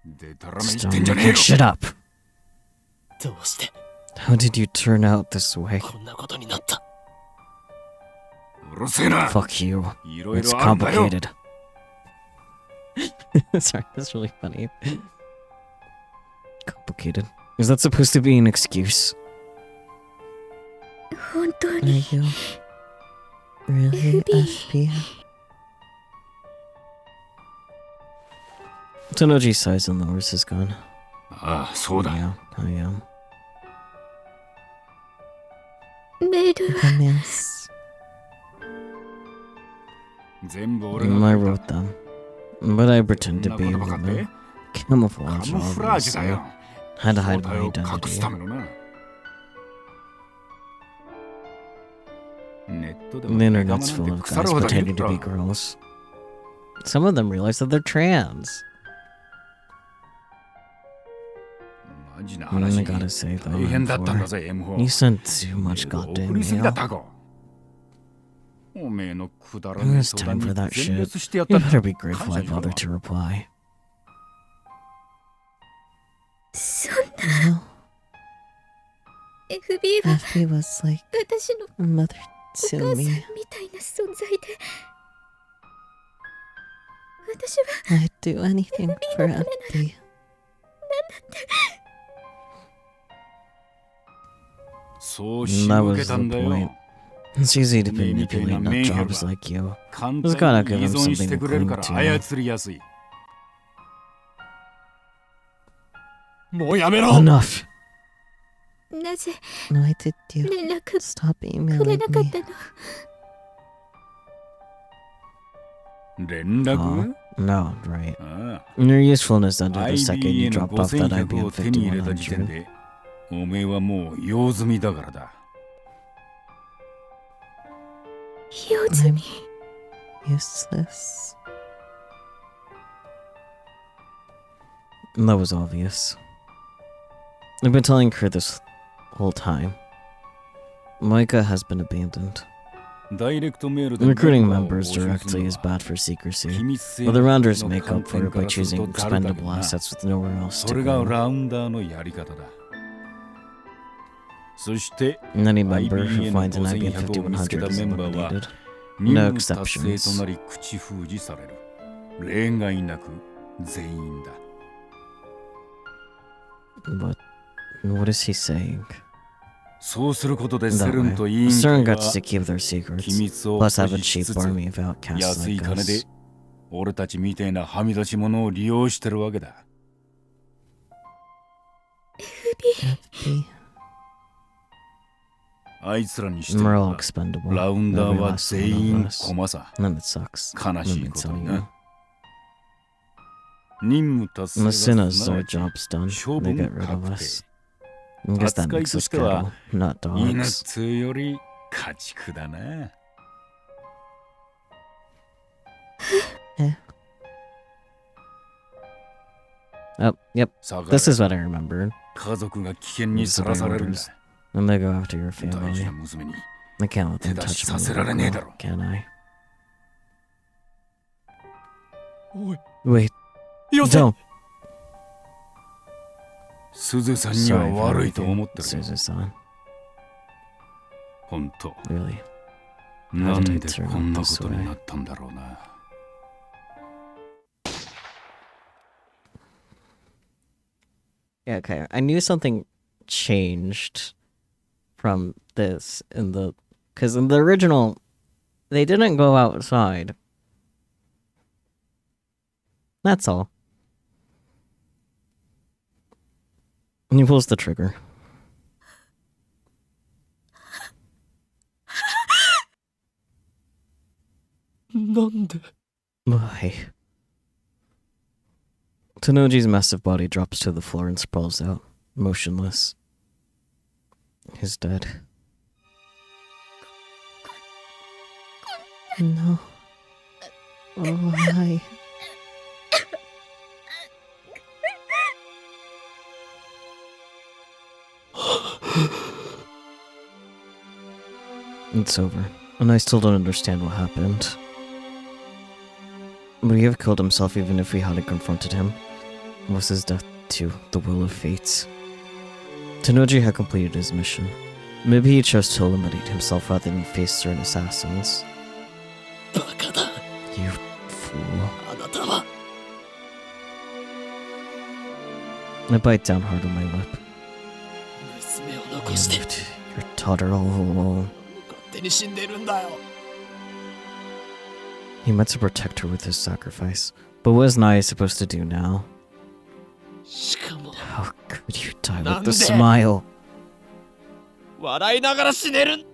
でたらめ言ってんじゃねえ Stop よ shut up. どうして How did you turn out this way? こんなことになったうるせえな Fuck you. いろい It's ろあるんだよ complicated. Sorry, that's really funny. Complicated. Is that supposed to be an excuse? 本当 Are に you really FB? Tonoji sighs and lowers his gun. ああそうだ Yeah, I am. メールは Yes. 全部俺が I 書い wrote them. But I pretend to た be a こんなことばかって woman. Camouflage, カムフラージュだ obviously. よ Had to 正 hide 体 my を隠す identity. ためのなネットで The も internet's 仲間 full なん of て腐 guys るほどい pretending る to だ be ろ girls. Some of them realize that they're trans. マジな And 話 I gotta say, though, 大変だったんだ M4, ぜ M4 you sent too much 送 goddamn りすぎだ mail. タコおめえのくだら It ねえ was 相談 time に for that 全 shit. 滅してやった You んだ better be grateful 感 I 謝しろ bothered to reply. そん No, な FB は FB was like 私の a mother お to 母さん me. みたいな存在で私は I'd do anything for FB. そう仕 That 向け was た the んだよ point. It's easy to ねえみたい manipulate なメンヘラ nutjobs like you. 簡 Just gotta 単 give に依 him 存し something て to くれる cling から to. 操りやすいもうやめろ Enough! もうやめろ Enough! なぜ Why did you 連絡 stop くれ emailing なかっ me? たの？連絡 No, right. あ Your usefulness ended あ the second you IBA の dropped off that 5100 IBM を手に入れた時点 5100. でおめえはもう用済みだからだ。用済み。 Useless. That was obvious. I've been telling her this whole time. Moeka has been abandoned. ダイレクトメールで Recruiting メンバーを members 募集す directly るの is は bad for secrecy. 機密性 Well, the rounders の make 観 up for 点 it か by らする choosing とざるだけ expendable どな。 assets with nowhere else そ to れが go. ラウンダーのやり方だ。そして Any member who IBA の finds an IBM 5100を見つけた 5100 is メンバーは eliminated. 任 No 務達成 exceptions. となり口封じされる。例外なく全員だ。 But what is he saying? そうすることで That セルンと way, 委員 CERN 会 gets は to keep their 機 secrets. 密を Plus 保 have a 持し cheap つつ army of outcasts 安い like 金で us. 俺たちみてえなはみ出し者を利用してるわけだ。 FB. あいつらにして We're は all expendable. ラウンダー Nobody は lasts 全 long 員 on us. 駒さ。 None that sucks. 悲し Let い me こと tell に you. な。任務達成 As が soon す as な our わち job's done, 処 they 分 get rid of 確 us. 定。 I guess that 扱い makes と us しては cattle, not 犬っ dogs. つうより家畜だな。 Oh, yep. 逆ら This is what I remembered. 家族が危険に These さ are ら the されるんだ。 orders. And they go after your 大事 family. な娘に I can't let them 手出し touch さ me, せられねえだろ。 can I? おい Wait, よせ don't. すずさんには Sorry for 悪いと everything, 思ってる。 Suzu-san. ほんと。 Really. なんで How did it turn こんな out こ this とに way? なったんだろうな。 Yeah, okay. I knew something changed from this in the... Because in the original, they didn't go outside. That's all. And he pulls the trigger. Why? Tanoji's massive body drops to the floor and sprawls out, motionless. He's dead. No. Why? It's over, and I still don't understand what happened. Would he have killed himself even if we hadn't confronted him? Was his death to the will of fate? Tanoji had completed his mission. Maybe he chose to eliminate himself rather than face certain assassins. バカだ You fool. あなたは I bite down hard on my lip. 娘を You 残して left your daughter all alone. 勝手に死んでるんだよ He meant to protect her with his sacrifice. But what is Nai supposed to do now? しかも How could you die with Nande? a smile? 笑いながら死ねる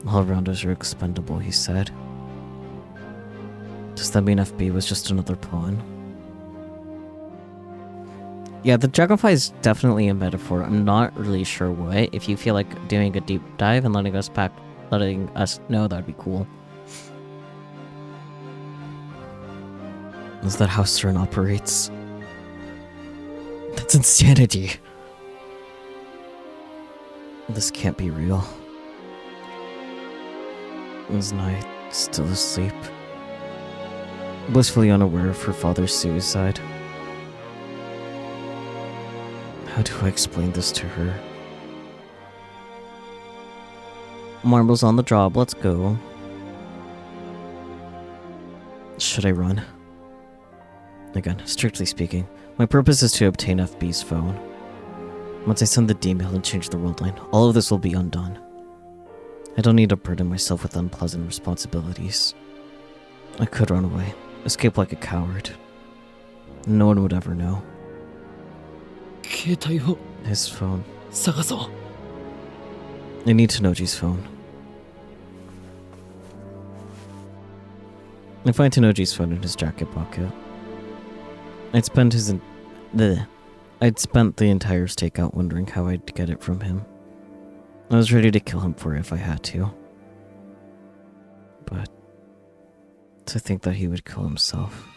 All rounders are expendable, he said. Does that mean FB was just another pawn? Yeah, the dragonfly is definitely a metaphor. I'm not really sure what. If you feel like doing a deep dive and letting us know, that'd be cool. Is that how CERN operates? That's insanity. This can't be real. Was Night still asleep? Blissfully unaware of her father's suicide. How do I explain this to her? Marbles on the job, let's go. Should I run? Again, strictly speaking, my purpose is to obtain FB's phone. Once I send the D-mail and change the world line, all of this will be undone. I don't need to burden myself with unpleasant responsibilities. I could run away, escape like a coward. No one would ever know. 携帯を His phone. 探そう。 I need Tanoji's phone. I find Tanoji's phone in his jacket pocket. I'd spent the entire stakeout wondering how I'd get it from him. I was ready to kill him for it if I had to. But to think that he would kill himself.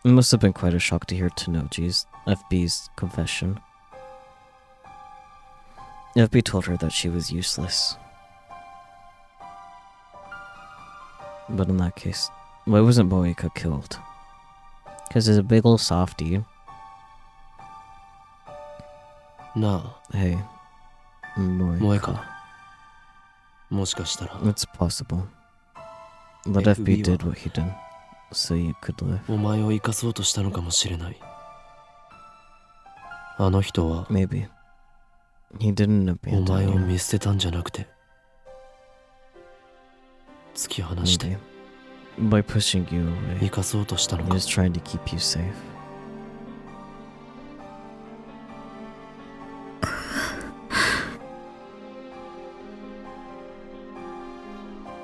It must have been quite a shock to hear Tanoji's, FB's, confession. FB told her that she was useless. But in that case, why wasn't Moeka killed? Because he's a big ol' softie. なあ、 Hey, 萌え Moeka. か。もしかしたら、 It's possible that FB did what he did so you could live. お前を生かそうとしたのかもしれない。あの人は、 Maybe. He didn't お abandon 前を you. 見捨てたんじゃなくて、突き放して Maybe. By pushing you 生 away, かそうとしたの he か。 was trying to keep you safe.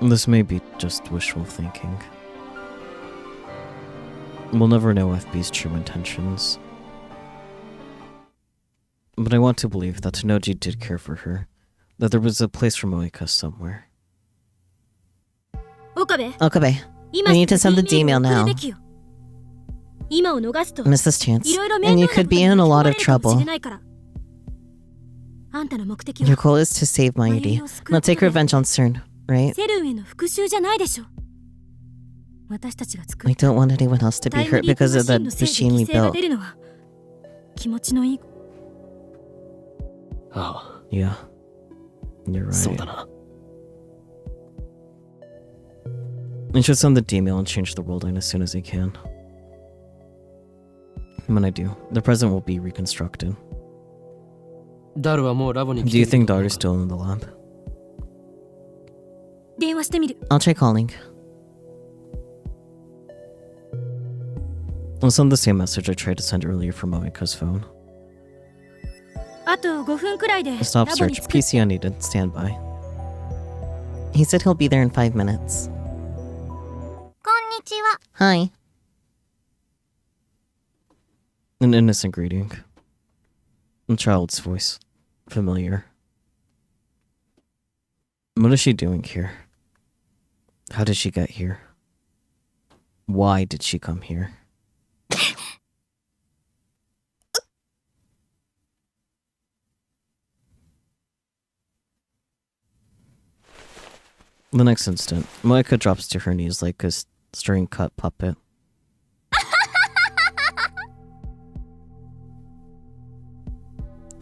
This may be just wishful thinking. We'll never know FB's true intentions. But I want to believe that Tanoji did care for her, that there was a place for Moeka somewhere. 岡部 Okabe, 今 we need to send the すぐ email D メールを送る now. べきよ。今を逃すと Miss this chance, いろいろ and 面 you 倒な could こと be に in a 巻き込 lot ま of れるかもし trouble. れないから。あんたの目的 Your は goal is to save Mayuri, not take revenge on CERN, right? セルンへの復讐じゃないでしょ。私たちが作 I った don't want anyone else to タ be イム hurt リープ because マ of シ the ンのせいで machine 犠 we 牲が built. 出るのは気持ちのいい。あ Yeah, you're あ、そう right. だな。 I should send the D-mail and change the world line as soon as I can. When I do, the present will be reconstructed. ダルはもうラボに Do 来て you いると think 思う Daughter's still in the lab? 電話してみる。 I'll try calling. I'll send the same message I tried to send earlier from Moeka's phone. あと5分くらいで Stop ラボに search. 着く。 PC unneeded. Stand by. He said he'll be there in 5 minutes. こんにちは。 Hi. An innocent greeting. A child's voice. Familiar. What is she doing here? How did she get here? Why did she come here? The next instant, Moeka drops to her knees like a string cut puppet.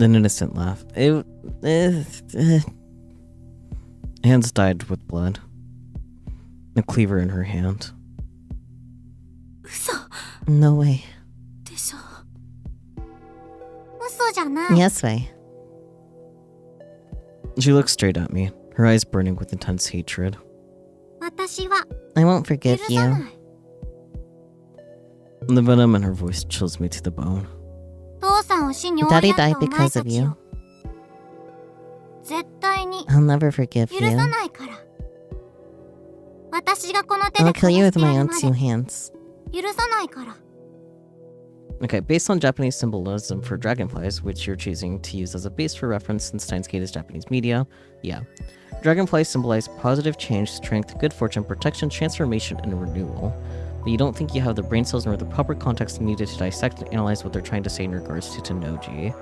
An innocent laugh. Hands dyed with blood. A cleaver in her hand. 嘘 No way. でしょ。嘘じゃない。 Yes way. She looks straight at me, her eyes burning with intense hatred. 私は I won't forgive 許さ you. ない。 The venom in her voice chills me to the bone. 父さんを死に追い Daddy やった died お前 because た of ち you. を絶対に I'll never forgive 許 you. さないから。私がこの手で I'll 殺 kill you し with てや my る own ま two で hands. 許さないから。 Okay, based on Japanese symbolism for dragonflies, which you're choosing to use as a base for reference since Steins is Japanese media, yeah. Dragonflies symbolize positive change, strength, good fortune, protection, transformation, and renewal. But you don't think you have the brain cells nor the proper context needed to dissect and analyze what they're trying to say in regards to Tanoji.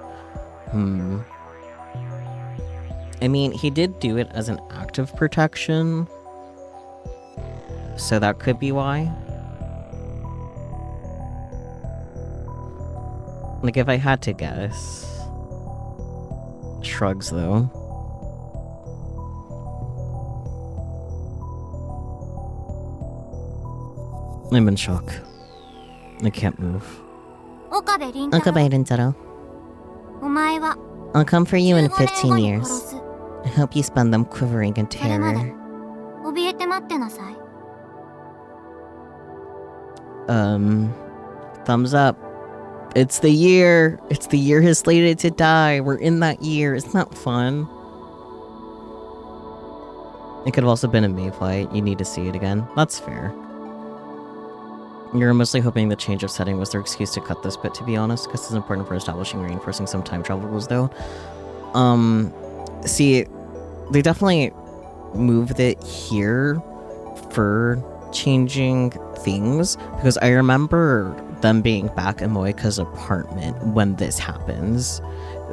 I mean, he did do it as an act of protection, so that could be why. Like, if I had to guess. Shrugs, though. I'm in shock. I can't move. 岡部倫太郎 Okabe Rintaro. お前は I'll come for you in 15年後 15に years. 殺す。 I hope you spend them quivering in それまで terror. 怯えて待ってなさい。Thumbs up. It's the year. It's the year he's slated to die. We're in that year. It's not fun. It could have also been a Mayflight. You need to see it again. That's fair. You're mostly hoping the change of setting was their excuse to cut this bit, to be honest, because it's important for establishing and reinforcing some time travel rules, though. See, they definitely moved it here for changing things, because I remember them being back in Moeka's apartment when this happens.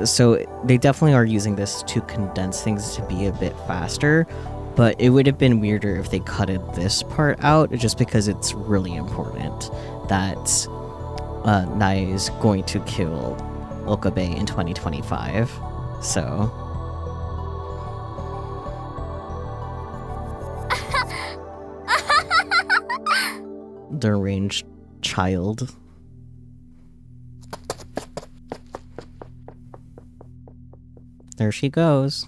So they definitely are using this to condense things to be a bit faster, but it would have been weirder if they cutted this part out, just because it's really important that Nai is going to kill Okabe in 2025. So... deranged child. There she goes.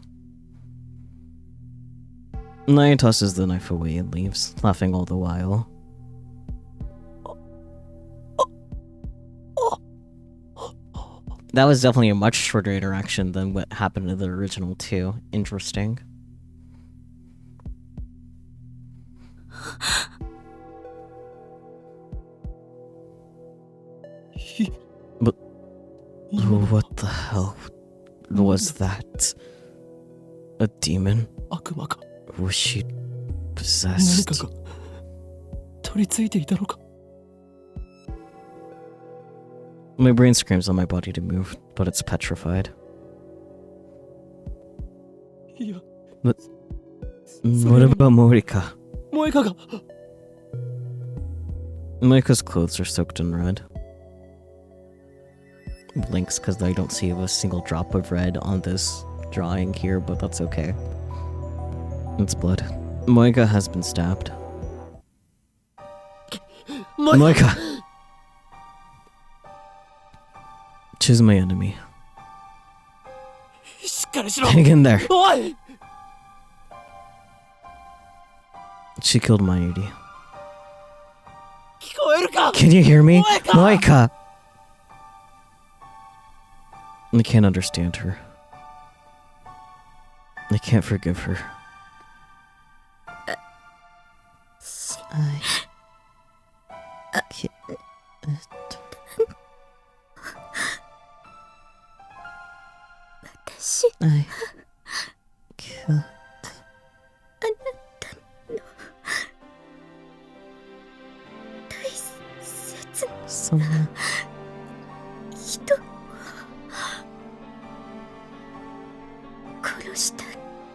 Naya tosses the knife away and leaves, laughing all the while. That was definitely a much shorter interaction than what happened in the original too. Interesting. But what the hell was that? A demon? 悪魔か Was she 何 possessed? かが取り付いていたのか My brain screams on my body to move, but it's petrified. いや What about Morika? 萌香が Morika's clothes are soaked in red. Blinks because I don't see a single drop of red on this drawing here, but that's okay. It's blood. Moeka has been stabbed. Moeka! She's my enemy. しっかりしろ Hang in there. おい She killed Mayuri. 聞こえるか Can you hear me? Moeka! Moeka! I can't understand her. I can't forgive her. I can't. I killed someone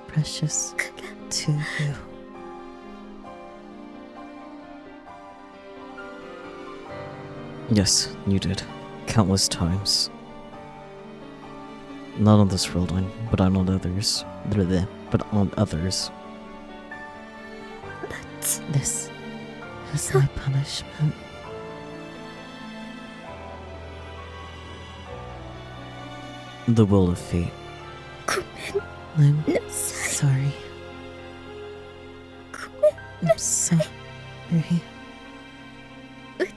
precious to you. Yes, you did. Countless times. Not on this world, but on others. But on others. But this is my punishment. The will of fate. I'm sorry. I'm sorry.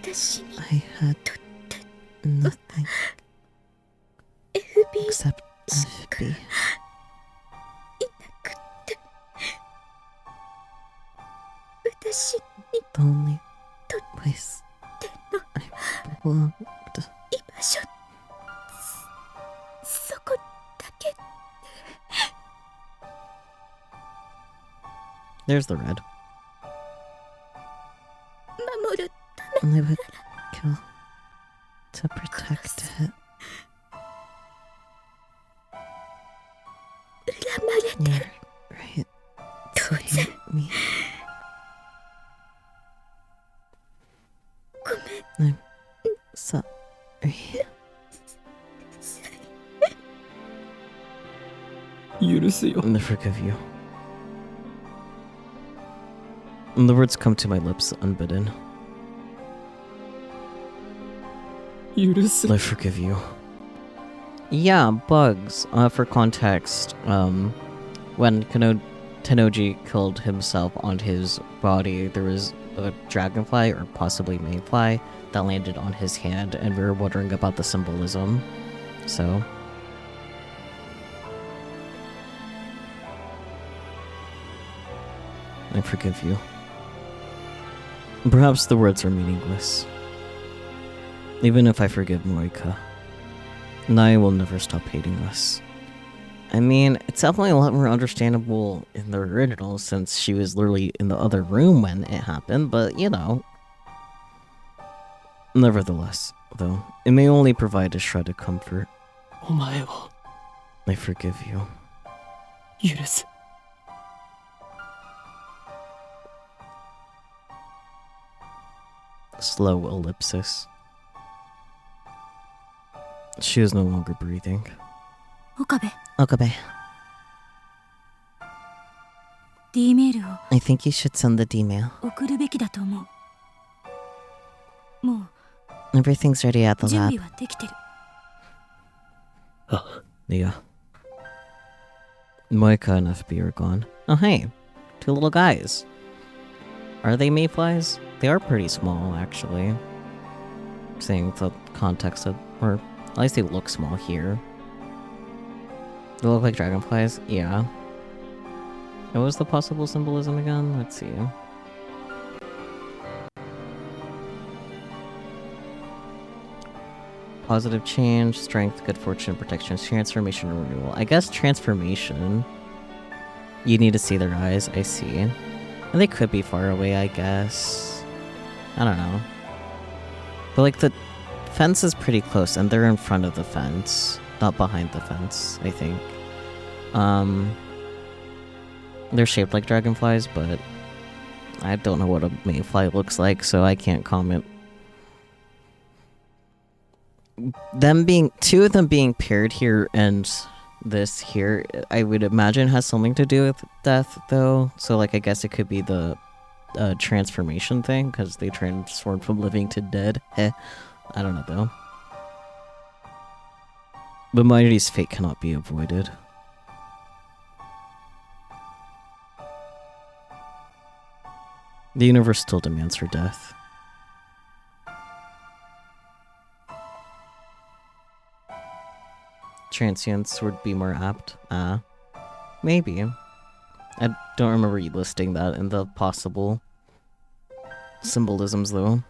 I had nothing except FB. The only place I belonged. There's the red. And I would kill to protect it. You're right to hate me. I'm sorry.許すよ I forgive you. And the words come to my lips unbidden. 許す I forgive you. Yeah, bugs. For context, when Tennoji killed himself on his body, there was a dragonfly, or possibly mayfly, that landed on his hand, and we were wondering about the symbolism. So... I forgive you. Perhaps the words are meaningless. Even if I forgive Moeka, Nai will never stop hating us. I mean, it's definitely a lot more understandable in the original since she was literally in the other room when it happened, but you know. Nevertheless, though, it may only provide a shred of comfort. お前を I forgive you. 許す。 Slow ellipsis. She is no longer breathing. 岡部 Okabe, D メールを I think you should send the D-mail. 送るべきだと思う。も Everything's ready at う the 準 lab. 備はできてる。 Yeah. Moeka and FB are gone. Oh hey, two little guys. Are they mayflies? They are pretty small, actually. Seeing the context of, or at least they look small here. They look like dragonflies? Yeah. What was the possible symbolism again? Let's see. Positive change, strength, good fortune, protection, transformation, and renewal. I guess transformation. You need to see their eyes, I see. And they could be far away, I guess. I don't know. But like the fence is pretty close and they're in front of the fence. Not behind the fence, I think. They're shaped like dragonflies, but I don't know what a mayfly looks like, so I can't comment. Two of them being paired here and this here, I would imagine has something to do with death, though. So, like, I guess it could be the transformation thing, because they transformed from living to dead. I don't know, though. But Minority's fate cannot be avoided. The universe still demands her death. Transience would be more apt. Maybe. I don't remember you listing that in the possible symbolisms, though.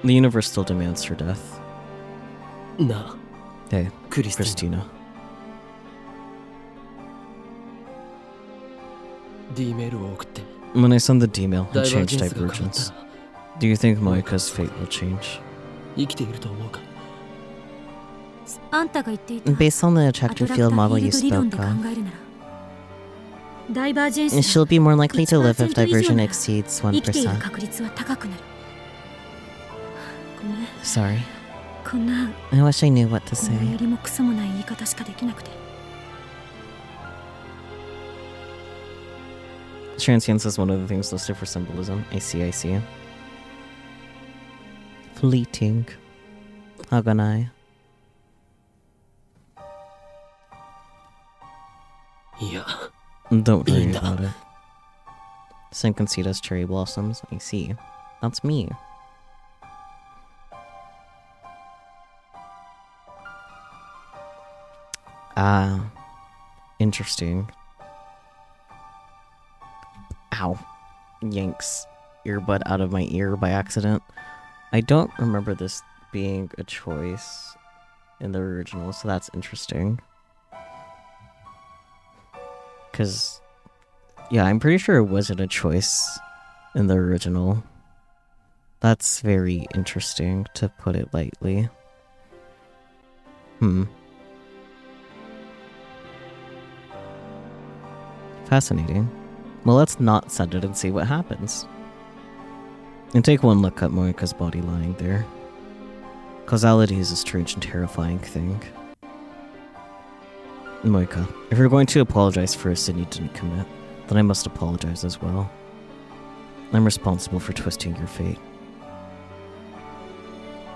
The universe still demands her death. なあ、 Hey, クリスティン Christina. D メールを送って When I send the D-mail ダ and イバー change ジェンスが変わった divergence, ら do you think Moeka's fate will change? 生きていると思うか。あんたが言っていた Based on the ア attractive トラクタ field ー model フィー you ルド理論 spoke で考 of, えるならダイバージェンス she'll が be more likely to live if 1% 以上 diversion なら exceeds 生きている 1%. 確率は高くなる。ごめん、 Sorry. こんな I wish I knew what to この say. よりもクソもない言い方しかできなくて。 Transience is one of the things listed for symbolism. I see, I see. Fleeting. Haganai. いや、 Don't worry Inda. about it. Synconcitas cherry blossoms. I see. That's me. Ah. Interesting. Ow. Yanks earbud out of my ear by accident. I don't remember this being a choice in the original, so that's interesting. Because, yeah, I'm pretty sure it wasn't a choice in the original. That's very interesting, to put it lightly. Fascinating. Well, let's not send it and see what happens. And take one look at Moeka's body lying there. Causality is a strange and terrifying thing. Moeka, if you're going to apologize for a sin you didn't commit, then I must apologize as well. I'm responsible for twisting your fate.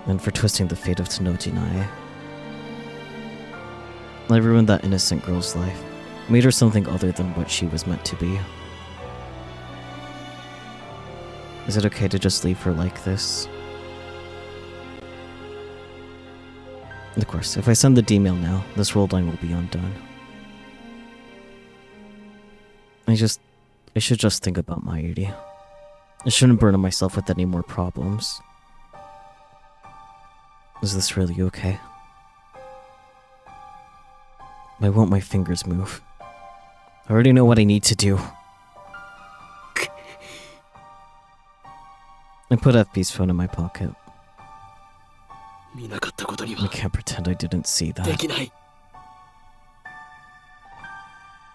And for twisting the fate of Tennoji Nai. I ruined that innocent girl's life. Made her something other than what she was meant to be. Is it okay to just leave her like this? Of course, if I send the D-mail now, this world line will be undone. I should just think about Mayuri. I shouldn't burden myself with any more problems. Is this really okay? Why won't my fingers move? I already know what I need to do. I put FP's phone in my pocket. I can't pretend I didn't see that.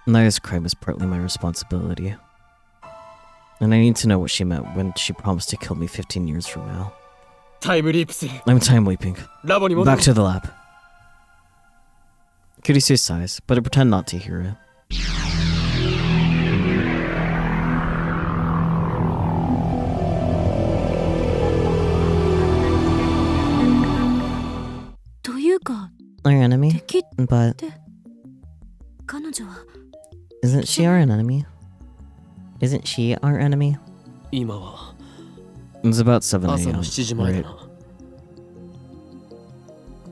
Naya's crime is partly my responsibility. And I need to know what she meant when she promised to kill me 15 years from now. I'm time leaping. Back to the lab. Kurisu sighs, but I pretend not to hear it. Our enemy? But isn't she our enemy? Isn't she our enemy? It's about 7 a.m., right?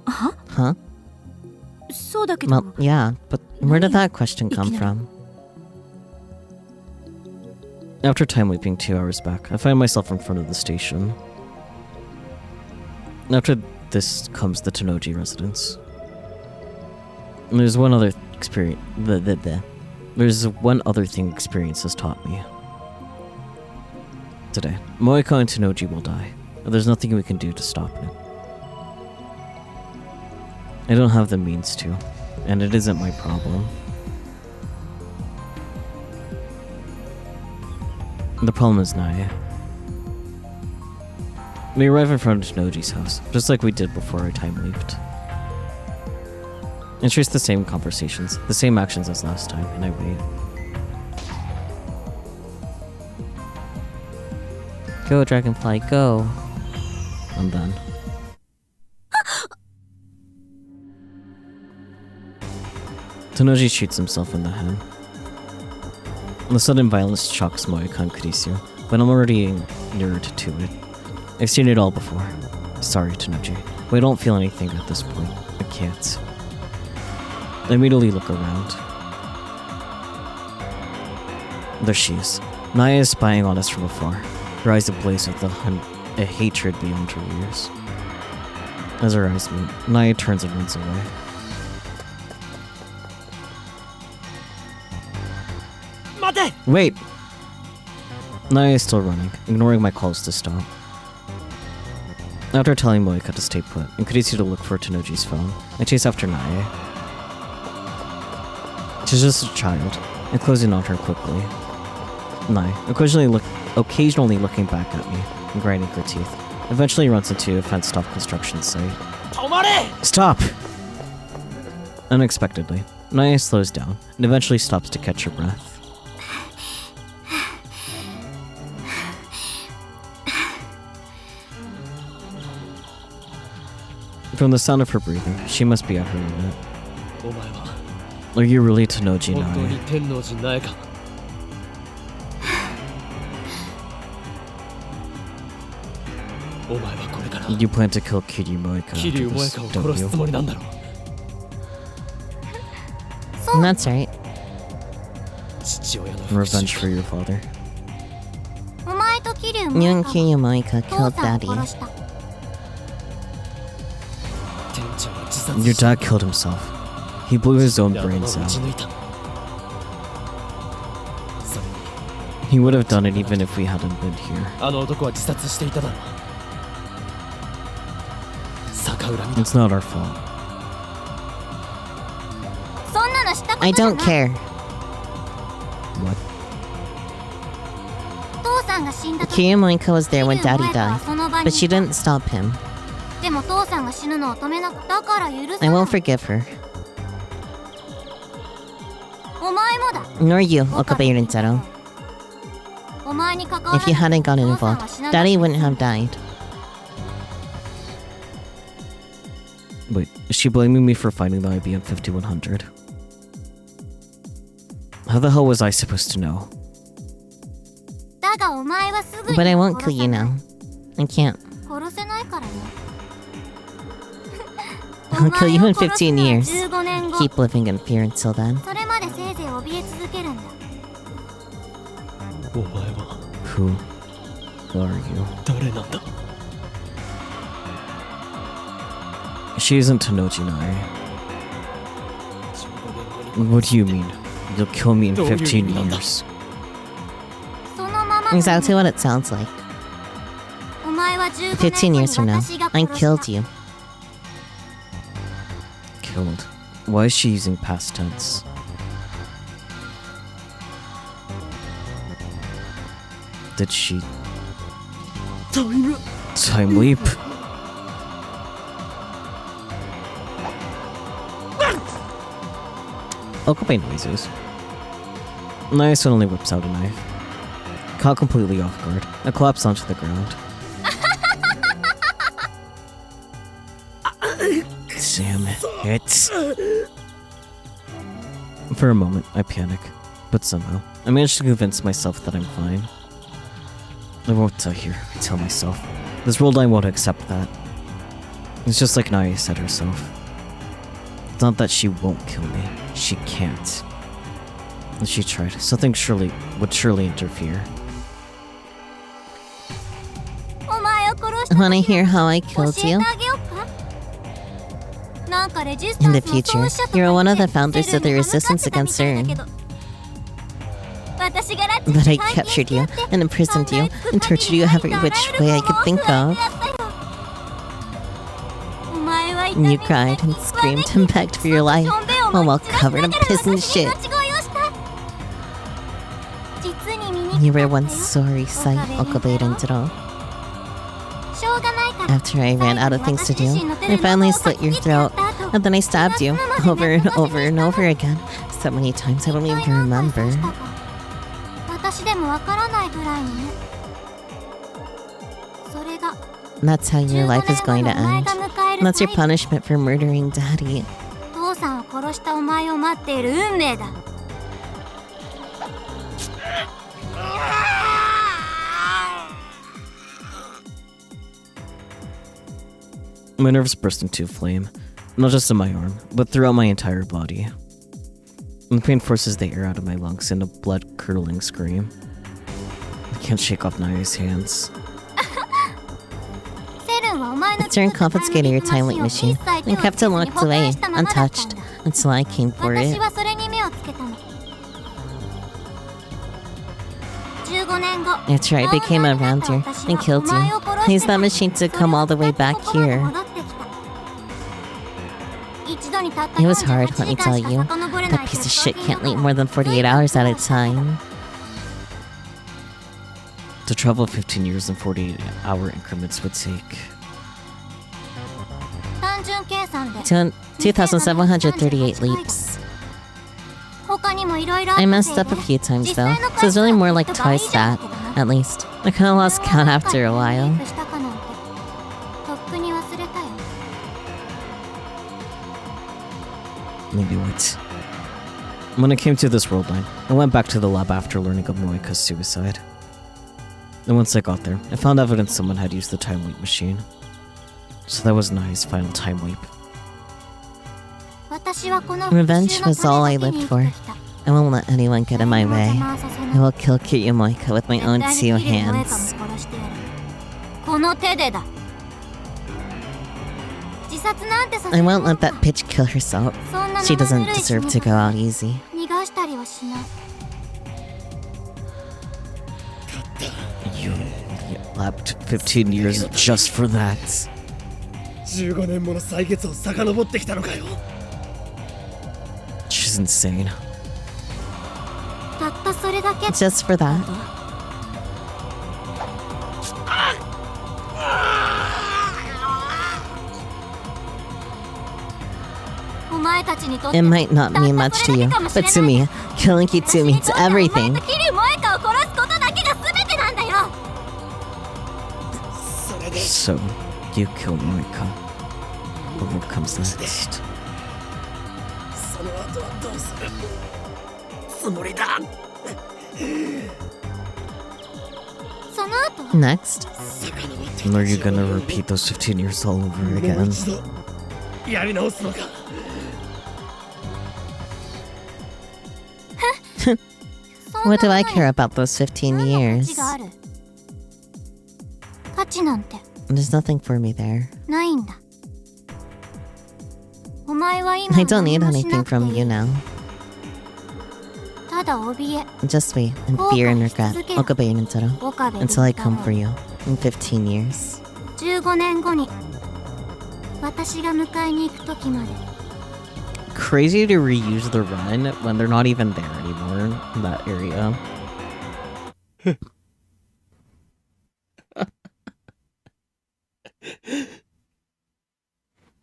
Huh? Well, yeah, but where did that question come from? After time leaping 2 hours back, I find myself in front of the station. After this comes the Tenoji residence. And there's one other experience. There's one other thing experience has taught me. Today, Moeka and Tenoji will die. There's nothing we can do to stop it. I don't have the means to, and it isn't my problem. The problem is Naya. We arrive in front of Tenoji's house, just like we did before our time leaped. I trace the same conversations, the same actions as last time, and I wait. Go, Dragonfly, go. I'm done. Tenoji shoots himself in the head. The sudden violence shocks Moeka and Kurisu, but I'm already inured to it. I've seen it all before. Sorry, Tenoji, but I don't feel anything at this point. I can't. I immediately look around. There she is. Naya is spying on us from afar, her eyes ablaze with a hatred beyond her ears. As our eyes meet, Naya turns and runs away. Wait! Naya is still running, ignoring my calls to stop. After telling Moeka to stay put and Kurisu to look for Tenoji's phone, I chase after Naya. She's just a child, and closing on her quickly. Naya, occasionally looking back at me and grinding her teeth, eventually runs into a fenced-off construction site. Stop! Unexpectedly, Naya slows down and eventually stops to catch her breath. From the sound of her breathing, she must be at her limit. Are you really Tenoji Naya? You plan to kill Kiryu Moeka after this, don't you? That's right. Revenge for your father. You and Kiryu Moeka killed Daddy. Your dad killed himself. He blew his own brains out. He would have done it even if we hadn't been here. It's not our fault. I don't care. What? Kiryu Moeka was there when Daddy died, but she didn't stop him. I won't forgive her. Nor you, Okabe Rintaro. If you hadn't gotten involved, Daddy wouldn't have died. Wait, is she blaming me for finding the IBM 5100? How the hell was I supposed to know? だがお前はすぐに But I won't 殺 kill さ you ない now. I can't. 殺せないからね I'll kill you in 15 お前を殺すのは years. 15年後 Keep living in fear until then. それまでせいぜい怯え続けるんだお前は Who are you? 誰なんだ She isn't Tonojinai. What do you mean? You'll kill me in 15 years. そのまま Exactly what it sounds like. お前は15 15年後に years from now, 私が I 殺した killed you. Killed. Why is she using past tense? Did she... Time leap? Okabe noises. Nice one only whips out a knife. Caught completely off guard. I collapsed onto the ground. Damn it. For a moment, I panic. But somehow, I manage to convince myself that I'm fine. I won't tell here, I tell myself. This world I won't accept that. It's just like Naya said herself. It's not that she won't kill me. She can't. If she tried, something would surely interfere. お前を殺した Wanna hear how I 教 killed え you? てあげようかなんかレジスタ In ン the スの future, 創始者とか you're one of the 言って founders of the セルに歯向か resistance ってたみ against たいだ CERN. けど私が拉致 But し I て監禁 captured して you やって and imprisoned you and tortured you every which way I could think of. お前は And you cried and screamed and begged for your life, all while covered in piss and shit. You were one sorry sight, Okabe Rentaro. After I ran out of things to do, I finally slit your throat, and then I stabbed you, over and over and over again, so many times I don't even remember. 私でもわからないぐらいにねそれが That's how your life is going to お前 end. が迎える That's your 最後 punishment for murdering Daddy. 父さんを殺したお前を待っている運命だ My nerves burst into a flame, not just in my arm, but throughout my entire body. And the pain forces the air out of my lungs in a blood-curdling scream. I can't shake off Naya's hands. セルンはお前の CERN confiscated your time leap machine and kept it locked away, untouched, until I came for 私 it. はそれに目をつけたの15年後 That's right, I became a rounder and killed you. I used that machine to come all the way back here. It was hard, let me tell you. That piece of shit can't leap more than 48 hours at a time. To travel 15 years in 48-hour increments would take... 単純計算で 2,738 leaps. 他にもいろいろあった I せい messed で up a few times 実 though, 際の so it's really more like 回 twice 数は that, 倍以上だけどな at least. I kinda lost count after a while. したかなんてとっくに忘れたよ Maybe what? When I came to this world line, I went back to the lab after learning of Moeka's suicide. And once I got there, I found evidence someone had used the time leap machine. So that was Nai's final time leap. 私はこの Revenge 復讐の was all I ためだけに lived for. 生きてきた I won't let anyone get in my 誰 way. も邪魔をさせない I will kill Kiryu Moeka with my own 絶対 two にキリモエカも hands. 殺してやるこの手でだ自殺なんてさせ I ない won't let that bitch kill herself. そんな She 生 doesn't ぬるい deserve 死 to に go 方 out easy. 逃がしたりはしない You lapped 15 years just for that. 15年もの歳月を遡ってきたのかよ She's insane. たったそれだけ Just for that. お前たちにとって It might not mean much to you, but to me, killing Kitsu means お前 everything. とキリモエカを殺すことだけが全てなんだよ So, you killed Moeka. But what comes next? その後はどうするつもりだ。その後 Next? 遡って Are you gonna repeat those 15 years all over もう again? 一度やり直すのか。What do I care about those 15何の価 years? 値がある価値なんて There's nothing for me there. ないんだ。お前は今 I don't need 何もし anything なくてい from い you now. ただ怯え Just wait and fear and regret. Okabe Nintaro. 岡部 Until I come 倫太 for 郎 you in 15 years. 15年後に私が迎えに行く時まで Crazy to reuse the run when they're not even there anymore in that area.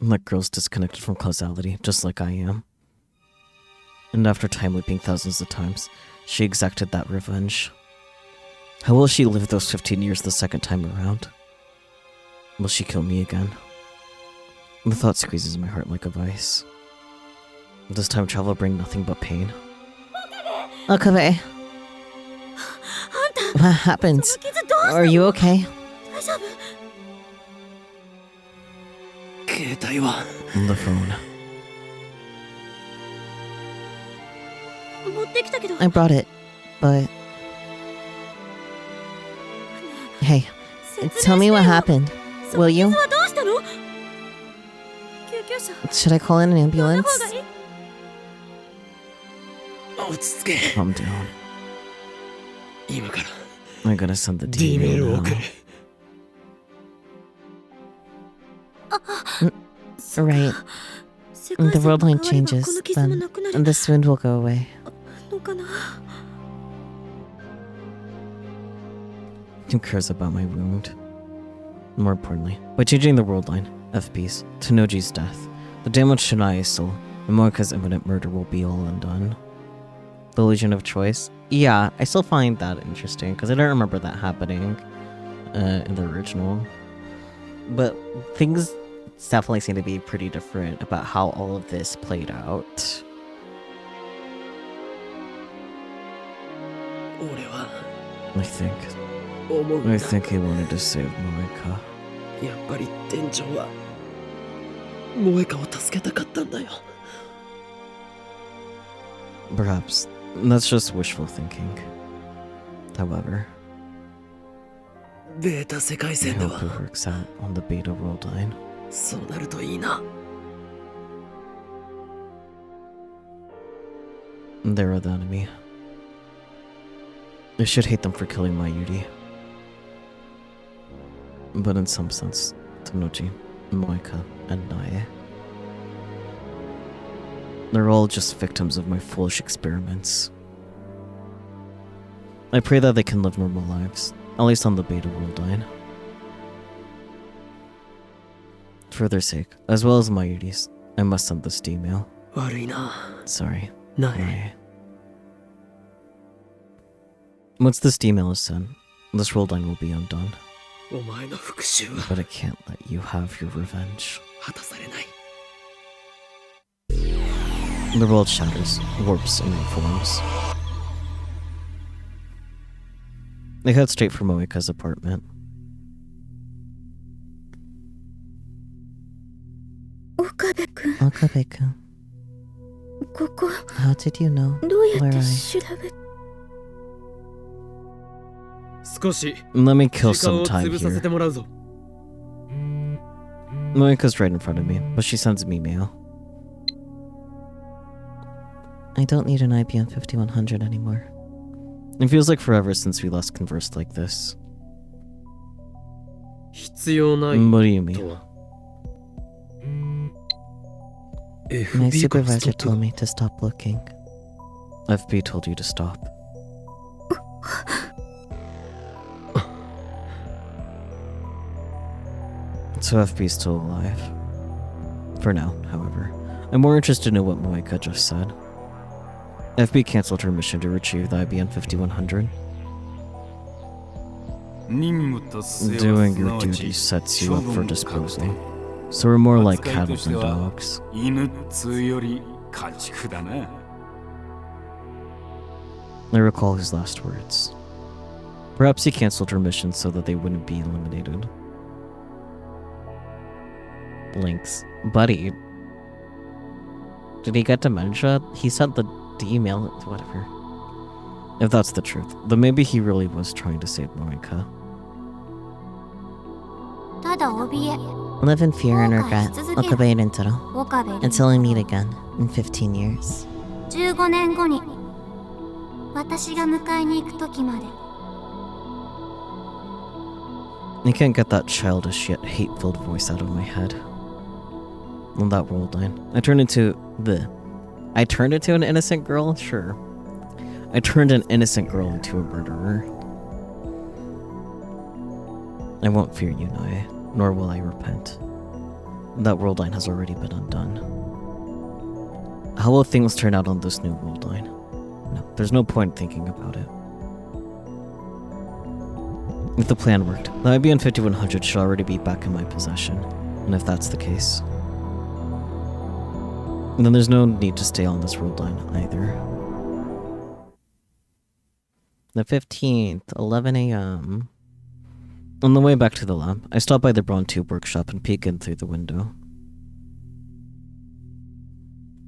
That girl's disconnected from causality, just like I am. And after time looping thousands of times, she exacted that revenge. How will she live those 15 years the second time around? Will she kill me again? The thought squeezes my heart like a vice. Does time travel bring nothing but pain? Okabe! What happened? その傷どうした Are you okay? 大丈夫携帯は The phone. 持ってきたけど I brought it, but... Hey, tell me what happened. Will you? その傷はどうしたの救急車 Should I call in an 呼んだ ambulance? 方がいい落ち着け。 Calm down. 今から I'm gonna send the D メー D ルを mail 送る now.。Right. 世界 The 線 world が変われ line ば changes, この傷も then なくなる and this wound will go away. のかな Who cares about my wound? More importantly, by changing the world line, FP's, to Noji's death, the damage to Nai's soul, and Moeka's imminent murder will be all undone. The illusion of choice? Yeah, I still find that interesting, because I don't remember that happening in the original. But things definitely seem to be pretty different about how all of this played out. 俺は I think 思うんだ。 I think he wanted to save Moeka. やっぱり店長は萌香を助けたかったんだよ。 Perhaps that's just wishful thinking. However, ベータ世界 I 線で hope は it works out on the Beta World line. そうなるといいな。 They're the enemy. I should hate them for killing my Yuri. But in some sense, Tanoji, Moeka, and Nae. They're all just victims of my foolish experiments. I pray that they can live normal lives, at least on the Beta World line. For their sake, as well as my Yuri's, I must send this email. 悪いな。 Sorry, ない Nae. Once this email is sent, this world line will be undone. お前の復讐は But I can't let you have your revenge. 果たされない。 The world shatters, warps, and reforms. They head straight for Moeka's apartment. 岡部君 Okabe-kun, ここ how did you know どうやって where I... 調べ 少し Let me 時 kill 間 some を time 潰させ here. てもらうぞ。 Moeka's right in front of me, but she sends me mail. I don't need an IBM 5100 anymore. It feels like forever since we last conversed like this. 必要ない What do you と mean? は。My FB からス supervisor トッ told プ。 me to stop looking. FB told you to stop. So FB's still alive. For now, however. I'm more interested in what Moeka just said. FB cancelled her mission to retrieve the IBM 5100. 任務達成は Doing すな your わち duty sets you 処 up for 分を確定 disposal. So we're more like 扱い cattle として than は dogs. 犬っつうより家畜だな。 I recall his last words. Perhaps he cancelled her mission so that they wouldn't be eliminated. Links. Buddy. Did he get dementia? He sent the email. Whatever. If that's the truth, then maybe he really was trying to save Moeka. ただ怯え Live in fear and regret. Okabe Until we meet again in 15 years. 15年後に私が迎えに行く時まで I can't get that childish yet hate-filled voice out of my head. On that world line, I turned into an innocent girl? Sure. I turned an innocent girl into a murderer. I won't fear you, Nae, nor will I repent. That world line has already been undone. How will things turn out on this new world line? No, there's no point thinking about it. If the plan worked, the IBM 5100 should already be back in my possession. And if that's the case, then there's no need to stay on this world line either. The 15th, 11 a.m. On the way back to the lab, I stopped by the Braun Tube workshop and peeked in through the window.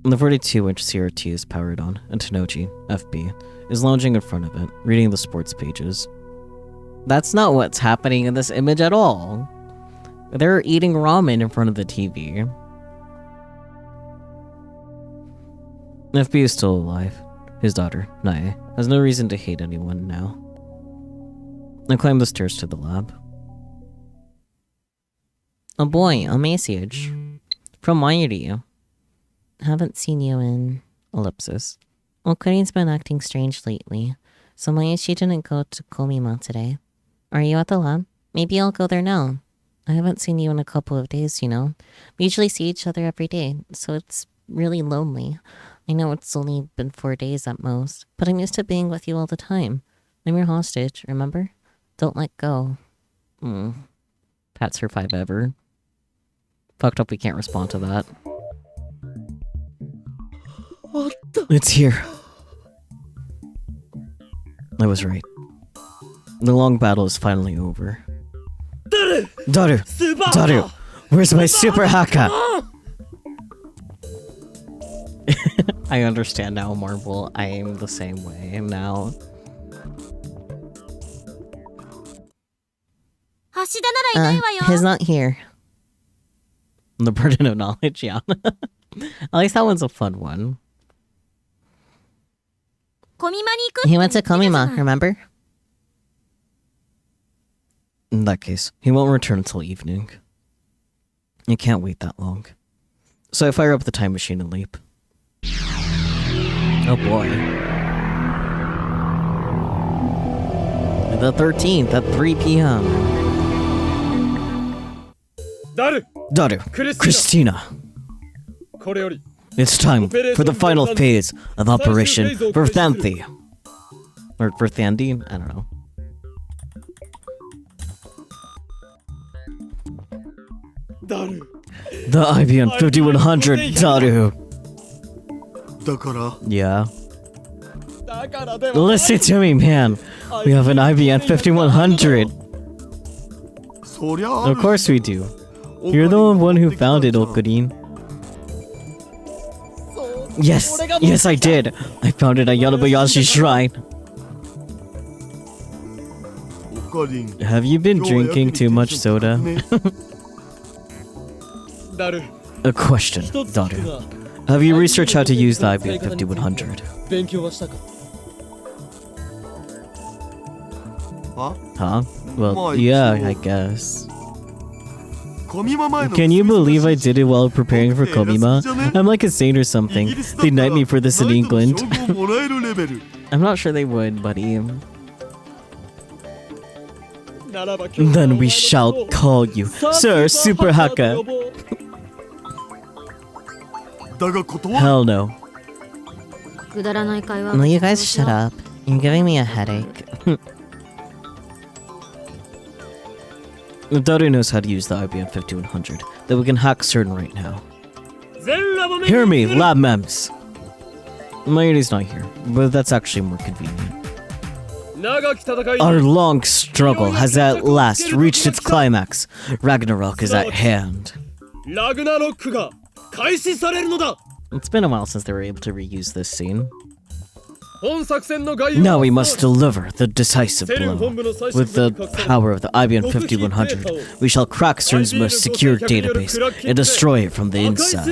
The 42-inch CRT is powered on, and Tanoji, FB, is lounging in front of it, reading the sports pages. That's not what's happening in this image at all. They're eating ramen in front of the TV. FB is still alive. His daughter, Nae, has no reason to hate anyone now. I climbed the stairs to the lab. Oh boy, a message. From Mayuri. Haven't seen you in... ellipsis. Well, Kurin's been acting strange lately, so Mayashi didn't go to Komima today. Are you at the lab? Maybe I'll go there now. I haven't seen you in a couple of days, you know. We usually see each other every day, so it's really lonely. I know it's only been 4 days at most, but I'm used to being with you all the time. I'm your hostage, remember? Don't let go. Pat survive ever. Fucked up we can't respond to that. It's here. I was right. The long battle is finally over. Daru! Where's my super haka? I understand now, Marvel. I am the same way now. He's not here. The burden of knowledge, yeah. At least that one's a fun one. He went to Komima, remember? In that case, he won't return until evening. You can't wait that long. So I fire up the time machine and leap. Oh boy. The 13th at 3 p.m. Daru, Christina. It's time for the final phase of Operation Verthanthi. Or Verthandi? I don't know. The IBM 5100, Daru. Yeah. Listen to me, man. We have an IBM 5100. Of course we do. You're the one who found it, Okurin. Yes, I did. I found it at Yanobayashi Shrine. Have you been drinking too much soda? A question, Daru. Have you researched how to use the IBM 5100? Huh? Well, yeah, I guess. Can you believe I did it while preparing for Komima? I'm like a saint or something. They'd knight me for this in England. I'm not sure they would, buddy. Then we shall call you Sir Super Haka. Hell no. Will you guys shut up? You're giving me a headache. Daru knows how to use the IBM 5100, that we can hack CERN right now. Hear me, lab mems! Mayuri's not here, but that's actually more convenient. Our long struggle has at last reached its climax. Ragnarok is at hand. It's been a while since they were able to reuse this scene. Now we must deliver the decisive blow. With the power of the IBM 5100, we shall crack CERN's most secure database and destroy it from the inside.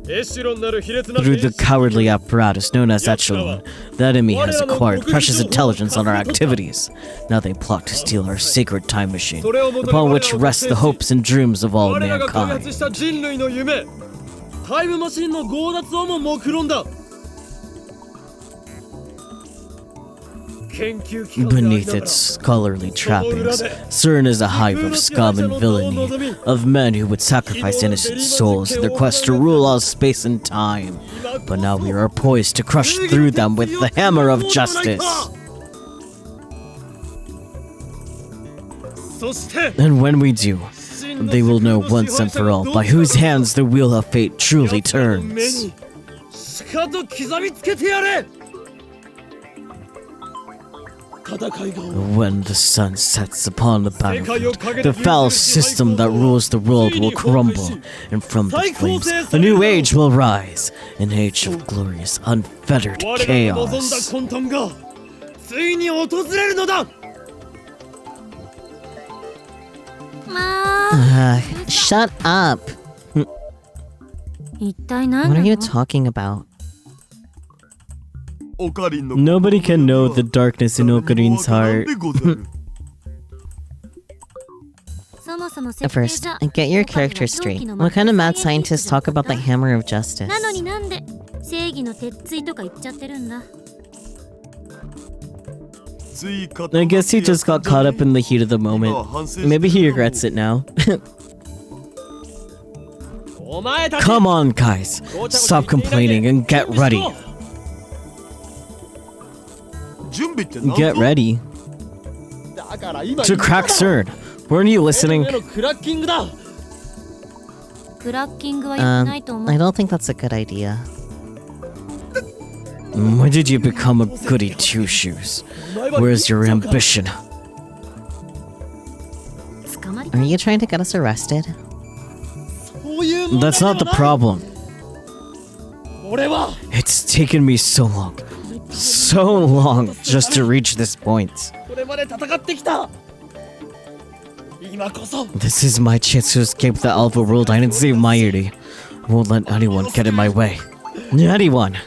Through the cowardly apparatus known as Echelon, the enemy has acquired precious intelligence on our activities. Now they plot to steal our sacred time machine, upon which rest the hopes and dreams of all mankind. Beneath its scholarly trappings, CERN is a hive of scum and villainy, of men who would sacrifice innocent souls in their quest to rule all space and time. But now we are poised to crush through them with the hammer of justice. And when we do, they will know once and for all by whose hands the wheel of fate truly turns. When the sun sets upon the battlefield, the foul system that rules the world will crumble, and from the flames, a new age will rise, an age of glorious, unfettered chaos. Shut up! What are you talking about? Nobody can know the darkness in Okarin's heart. First, get your character straight. What kind of mad scientists talk about the hammer of justice? I guess he just got caught up in the heat of the moment. Maybe he regrets it now. Come on, guys. Stop complaining and get ready. Get ready? To crack CERN. Weren't you listening? I don't think that's a good idea. When did you become a goody two-shoes? Where's your ambition? Are you trying to get us arrested? That's not the problem. It's taken me so long just to reach this point. This is my chance to escape the Alpha world and save Mayuri. I won't let anyone get in my way. Anyone!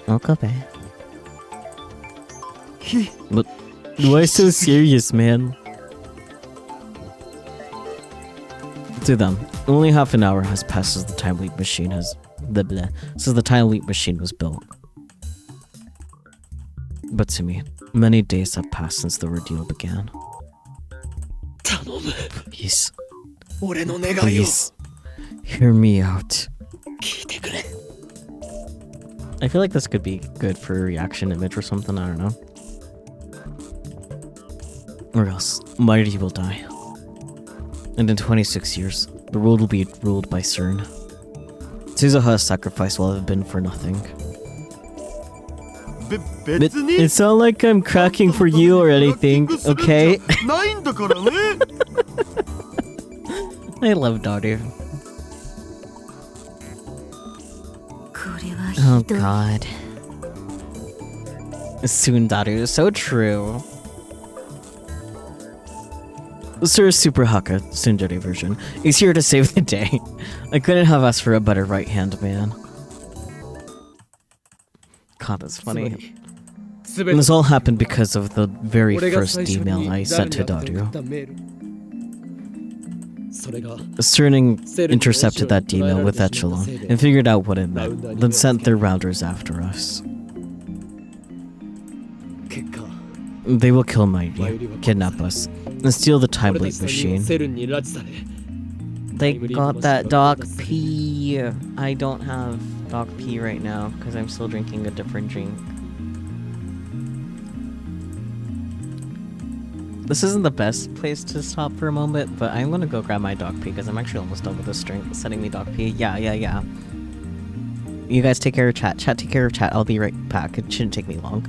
Okabe. But why so serious, man? To them, only half an hour has passed since the time leap machine was built. But to me, many days have passed since the ordeal began. Please, hear me out. I feel like this could be good for a reaction image or something, I don't know. Or else, Mayuri will die. And in 26 years, the world will be ruled by CERN. Suzuha's sacrifice will have been for nothing. It's not like I'm cracking for you or anything, okay? I love Daru. Oh god. Soon Daru, so true. Sir Super Haka, Tsundere version, is here to save the day. I couldn't have asked for a better right-hand man. God, that's funny. And this all happened because of the very first email I sent to Daru. CERN intercepted that email with Echelon and figured out what it meant, then sent their rounders after us. They will kill Mayuri, kidnap us, and steal the time leap machine. They got that Doc P. I don't have Doc P right now because I'm still drinking a different drink. This isn't the best place to stop for a moment, but I'm gonna go grab my Doc P because I'm actually almost done with this drink. Setting me Doc P. Yeah. You guys take care of chat. Chat, take care of chat. I'll be right back. It shouldn't take me long.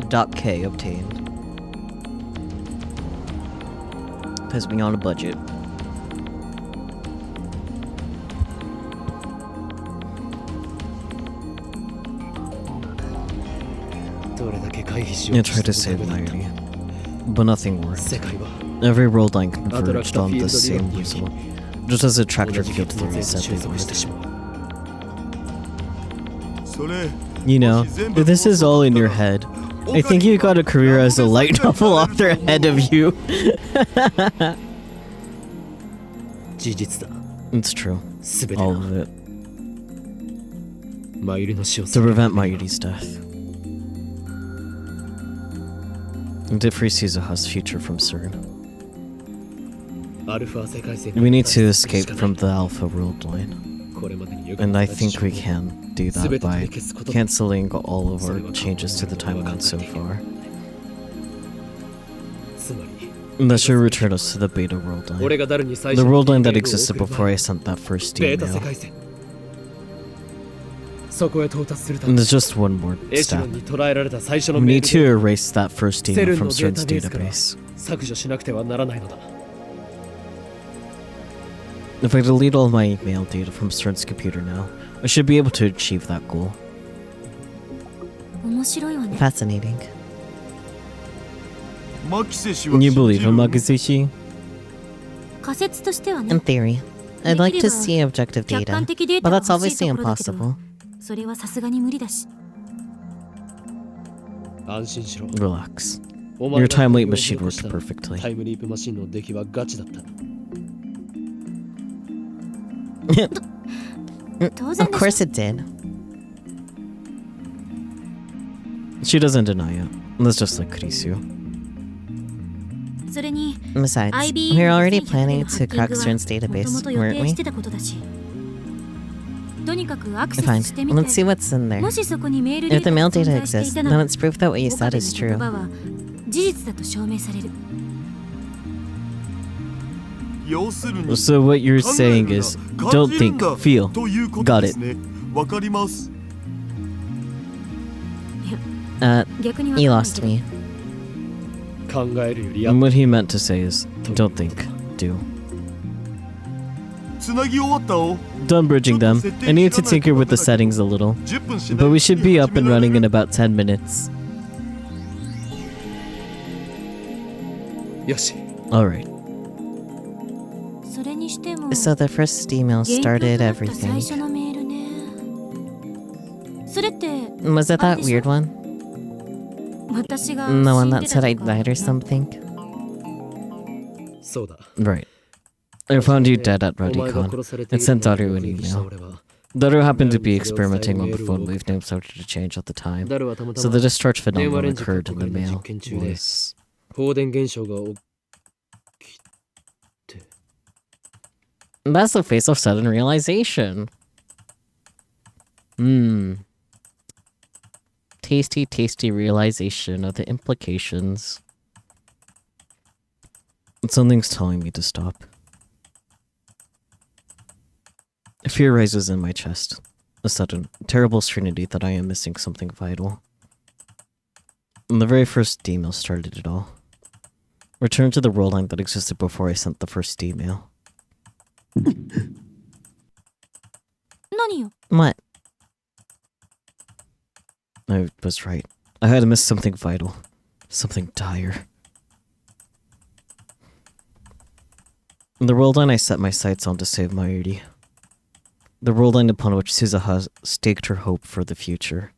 Doc K obtained. Because we on a budget. You tried to save Nairi, but nothing worked. Every world line converged on the same result, just as a tractor field theory said they would. You know, this is all in your head. I think you got a career as a light novel author ahead of you. It's true. All of it. To prevent Mayuri's death. And if Suzu has future from CERN. We need to escape from the Alpha world line. And I think we can do that by cancelling all of our changes to the timeline so far. And that should return us to the beta world line. The world line that existed before I sent that first email. And there's just one more step. We need to erase that first email from CERN's database. If I delete all my email data from CERN's computer now, I should be able to achieve that goal. Fascinating. You believe in Makiseshi? In theory. I'd like to see objective data, but that's obviously impossible. Relax. Your time leap machine worked perfectly. Of course it did. She doesn't deny it. That's just like Kurisu. Besides, we were already planning to crack CERN's database, weren't we? Fine, let's see what's in there. If the mail data exists, then it's proof that what you said is true. So what you're saying is, don't think, feel. Got it. You lost me. And what he meant to say is, don't think, do. Done bridging them. I need to tinker with the settings a little. But we should be up and running in about 10 minutes. Alright. So the first email started everything. Was it that weird one? The one that said I'd died or something? Right. I found you dead at Radicon and sent Daru an email. Daru happened to be experimenting when the phone wave name started to change at the time, so the discharge phenomenon occurred in the mail was... That's the face of sudden realization. Tasty, tasty realization of the implications. Something's telling me to stop. Fear rises in my chest. A sudden, terrible certainty that I am missing something vital. And the very first email started it all. Return to the world line that existed before I sent the first email. 何よ。 What? I was right. I had missed something vital. Something dire. In the world line I set my sights on to save Mayuri. The world line upon which Suzuha staked her hope for the future.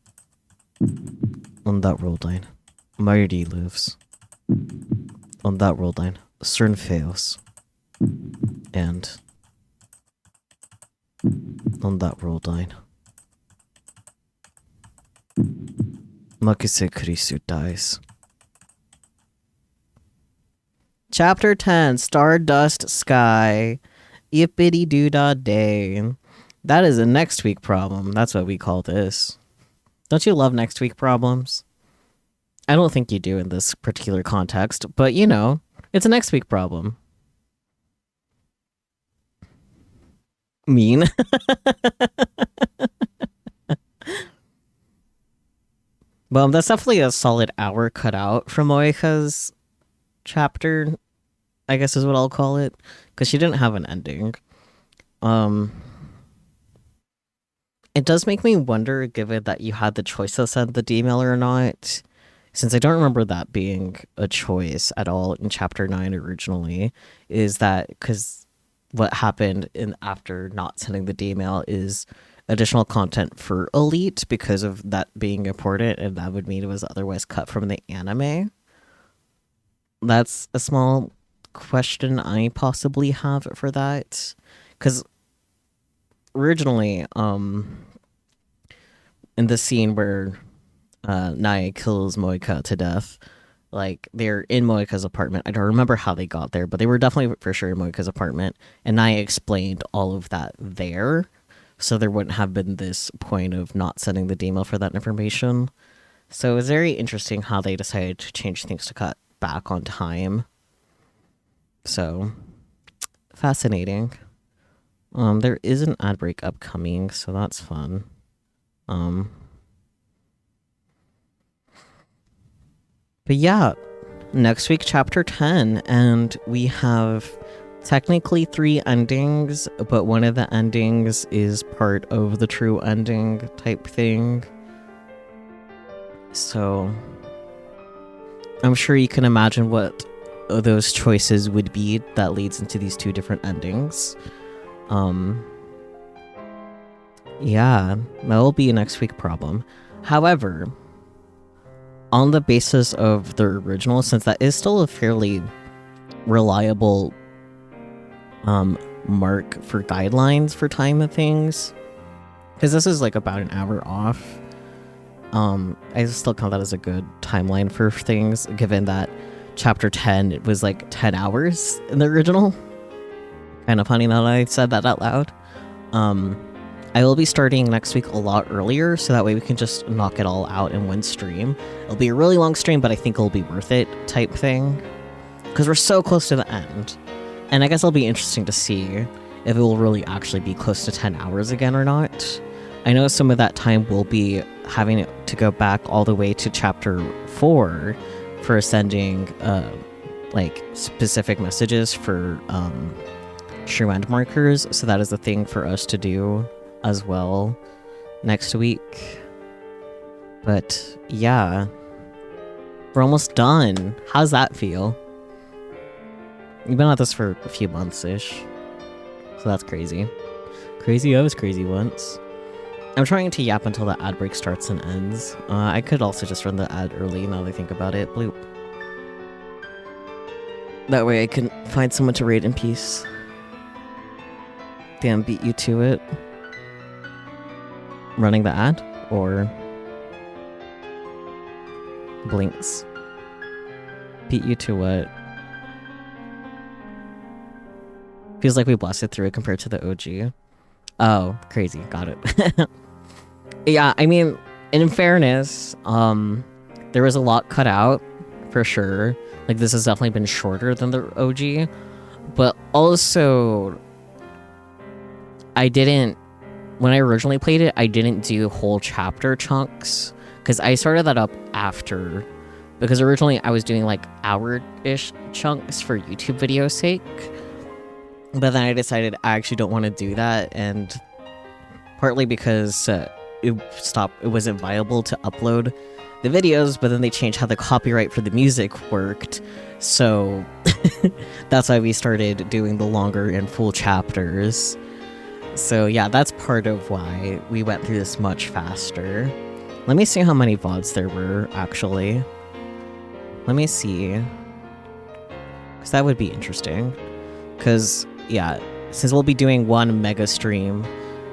On that world line, Mayuri lives. On that world line, CERN fails. And on that world line, Makise Kurisu dies. Chapter 10, Stardust Sky. Yippity doo dah day. That is a next week problem. That's what we call this. Don't you love next week problems? I don't think you do in this particular context, but you know, it's a next week problem. Mean. Well, that's definitely a solid hour cut out from Moeka's chapter, I guess is what I'll call it, because she didn't have an ending. It does make me wonder, given that you had the choice to send the email or not, since I don't remember that being a choice at all in chapter 9 originally, is that because what happened in after not sending the email is additional content for Elite because of that being important, and that would mean it was otherwise cut from the anime. That's a small question I possibly have for that, because originally, in the scene where Naya kills Moeka to death, like, they're in Moeka's apartment. I don't remember how they got there, but they were definitely for sure in Moeka's apartment, and Naya explained all of that there, so there wouldn't have been this point of not sending the email for that information. So it was very interesting how they decided to change things to cut back on time. So, fascinating. There is an ad break upcoming, so that's fun. But yeah, next week, chapter 10, and we have technically 3 endings, but one of the endings is part of the true ending type thing. So, I'm sure you can imagine what those choices would be that leads into these 2 different endings. Yeah, that will be a next week problem. However, on the basis of the original, since that is still a fairly reliable mark for guidelines for time of things, because this is like about an hour off, I still count that as a good timeline for things, given that chapter 10 it was like 10 hours in the original. Kind of funny now that I said that out loud. I will be starting next week a lot earlier, so that way we can just knock it all out in one stream. It'll be a really long stream, but I think it'll be worth it type thing, because we're so close to the end. And I guess it'll be interesting to see if it will really actually be close to 10 hours again or not. I know some of that time will be having to go back all the way to chapter 4 for sending like specific messages for true end markers, so that is a thing for us to do as well next week. But yeah, we're almost done. How's that feel? You've been at this for a few months-ish, so that's crazy. Crazy, I was crazy once. I'm trying to yap until the ad break starts and ends. I could also just run the ad early now that I think about it. Bloop. That way I can find someone to raid in peace. Damn, beat you to it. Running the ad? Or Blinks? Beat you to what? Feels like we blasted through it compared to the OG. Oh, crazy. Got it. Yeah, I mean, in fairness, there was a lot cut out for sure. Like, this has definitely been shorter than the OG. But also, when I originally played it, I didn't do whole chapter chunks, because I started that up after, because originally I was doing like hour-ish chunks for YouTube video sake, but then I decided I actually don't want to do that, and partly because it wasn't viable to upload the videos, but then they changed how the copyright for the music worked, so that's why we started doing the longer and full chapters. So yeah, that's part of why we went through this much faster. Let me see how many VODs there were, actually. Let me see. Because that would be interesting. Because, yeah, since we'll be doing one mega stream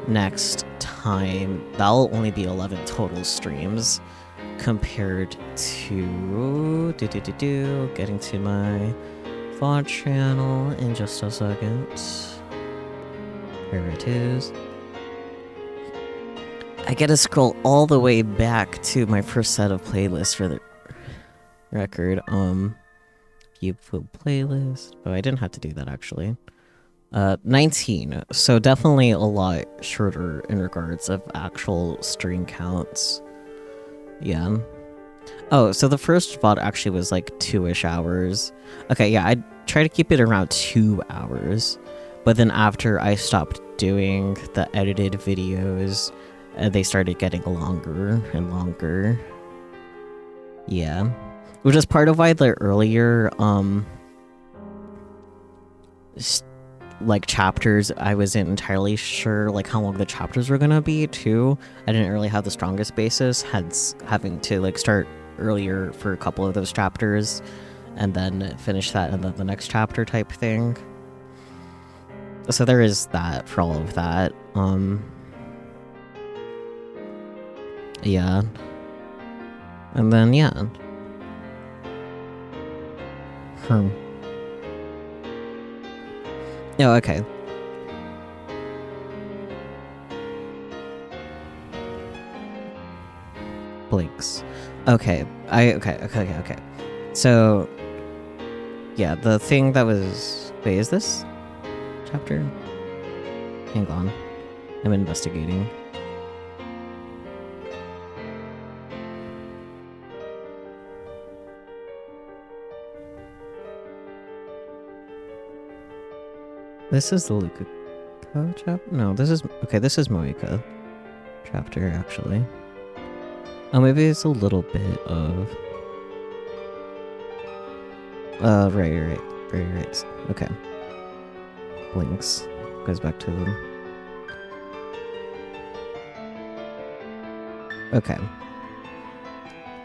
next time, that'll only be 11 total streams. Compared to... getting to my VOD channel in just a second. Here it is. I gotta scroll all the way back to my first set of playlists for the record. View full playlist. Oh, I didn't have to do that actually. 19. So definitely a lot shorter in regards of actual stream counts. Yeah. Oh, so the first VOD actually was like 2-ish hours. Okay, yeah, I try to keep it around 2 hours. But then after I stopped doing the edited videos, they started getting longer and longer. Yeah. Which is part of why the earlier, like, chapters, I wasn't entirely sure, like, how long the chapters were gonna be, too. I didn't really have the strongest basis, hence having to, like, start earlier for a couple of those chapters, and then finish that and then the next chapter type thing. So there is that for all of that. Yeah. And then, yeah. Oh, okay. Blinks. Okay. Okay. So, yeah, the thing that was... Wait, is this chapter? Hang on. I'm investigating. This is the Luca chapter? No, this is... Okay, this is Moeka chapter, actually. Oh, maybe it's a little bit of... Right. Okay. Blinks. Goes back to them. Okay.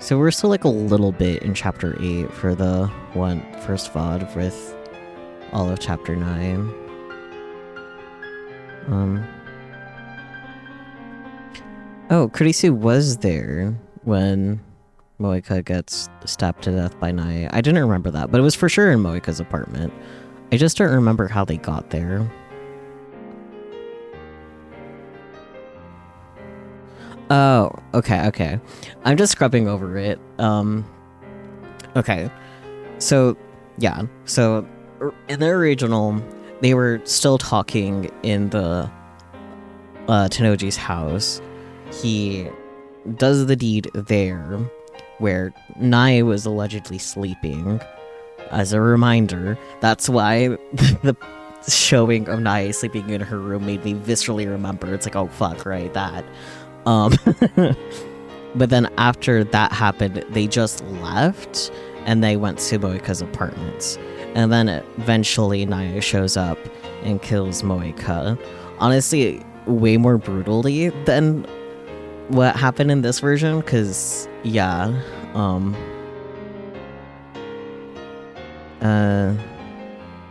So we're still like a little bit in chapter 8 for the first VOD with all of chapter 9. Oh, Kurisu was there when Moeka gets stabbed to death by Nai. I didn't remember that, but it was for sure in Moeka's apartment. I just don't remember how they got there. Oh, okay. I'm just scrubbing over it. Okay. So, yeah. So, in the original, they were still talking in the Tenoji's house. He does the deed there, where Nai was allegedly sleeping. As a reminder, that's why the showing of Nai sleeping in her room made me viscerally remember. It's like, oh fuck, right, that. But then after that happened, they just left, and they went to Moeka's apartments. And then eventually Naya shows up and kills Moeka. Honestly, way more brutally than what happened in this version, because, yeah,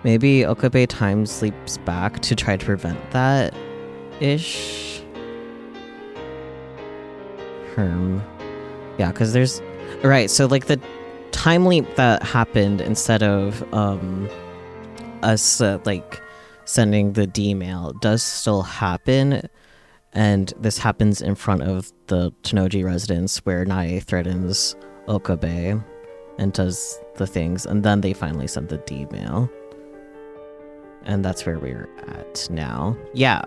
maybe Okabe time sleeps back to try to prevent that ish. Yeah, because there's... Right, so, like, the time leap that happened instead of, us, like, sending the D-mail does still happen, and this happens in front of the Tenoji residence where Nai threatens Okabe and does the things, and then they finally send the D-mail. And that's where we're at now. Yeah.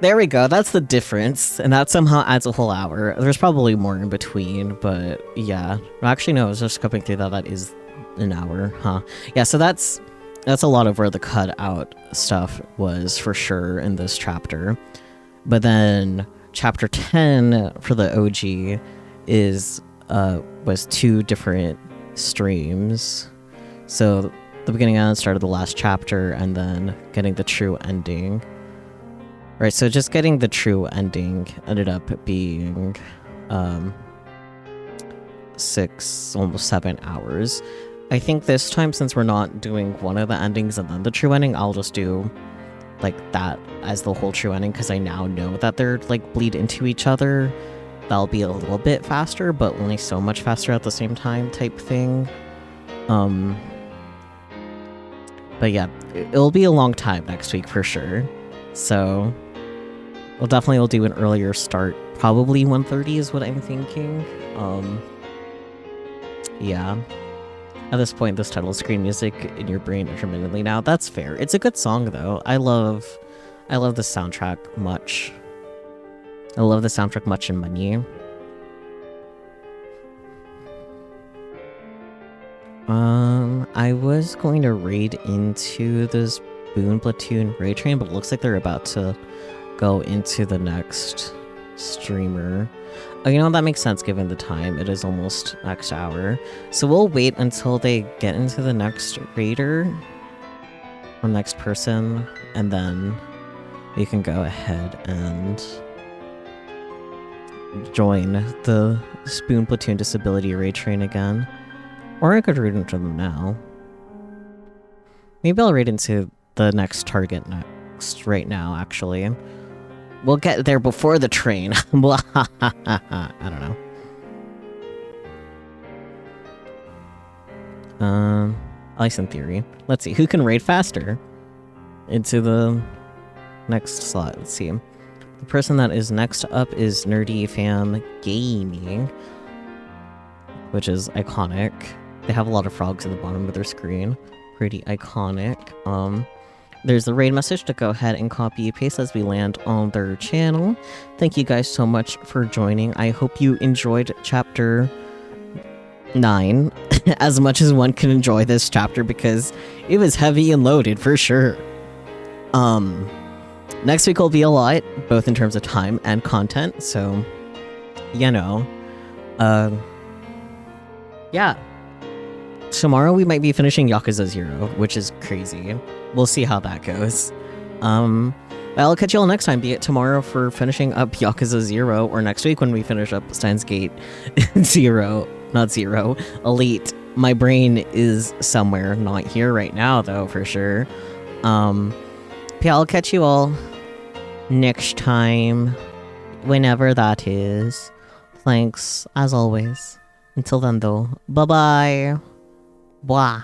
There we go. That's the difference. And that somehow adds a whole hour. There's probably more in between, but yeah. Actually, no, I was just scoping through that. That is an hour, huh? Yeah, so that's a lot of where the cut out stuff was for sure in this chapter. But then chapter 10 for the OG was 2 different streams. So the beginning and start of the last chapter, and then getting the true ending. Right, so just getting the true ending ended up being 6, almost 7 hours. I think this time, since we're not doing one of the endings and then the true ending, I'll just do like that as the whole true ending, because I now know that they're like bleed into each other. That'll be a little bit faster, but only so much faster at the same time type thing. But yeah, it'll be a long time next week for sure. So we'll do an earlier start. Probably 1:30 is what I'm thinking. Yeah. At this point, this title screen music in your brain intermittently now. That's fair. It's a good song though. I love the soundtrack much. I love the soundtrack much in Money. I was going to raid into this Boon Platoon raid train, but it looks like they're about to go into the next streamer. Oh, you know, that makes sense given the time. It is almost next hour. So we'll wait until they get into the next raider or next person, and then we can go ahead and join the Spoon Platoon Disability raid train again. Or I could raid into them now. Maybe I'll raid into the next target next right now, actually. We'll get there before the train. I don't know. At least in theory. Let's see, who can raid faster into the next slot? Let's see. The person that is next up is Nerdy Fam Gaming, which is iconic. They have a lot of frogs at the bottom of their screen. Pretty iconic. There's the raid message to go ahead and copy and paste as we land on their channel. Thank you guys so much for joining. I hope you enjoyed chapter 9 as much as one can enjoy this chapter, because it was heavy and loaded for sure. Next week will be a lot, both in terms of time and content, so you know. Yeah. Tomorrow we might be finishing Yakuza 0, which is crazy. We'll see how that goes. I'll catch you all next time, be it tomorrow for finishing up Yakuza 0, or next week when we finish up Steins Gate 0, not 0, Elite. My brain is somewhere, not here right now though, for sure. Yeah, I'll catch you all next time, whenever that is. Thanks, as always. Until then though, bye-bye. Blah.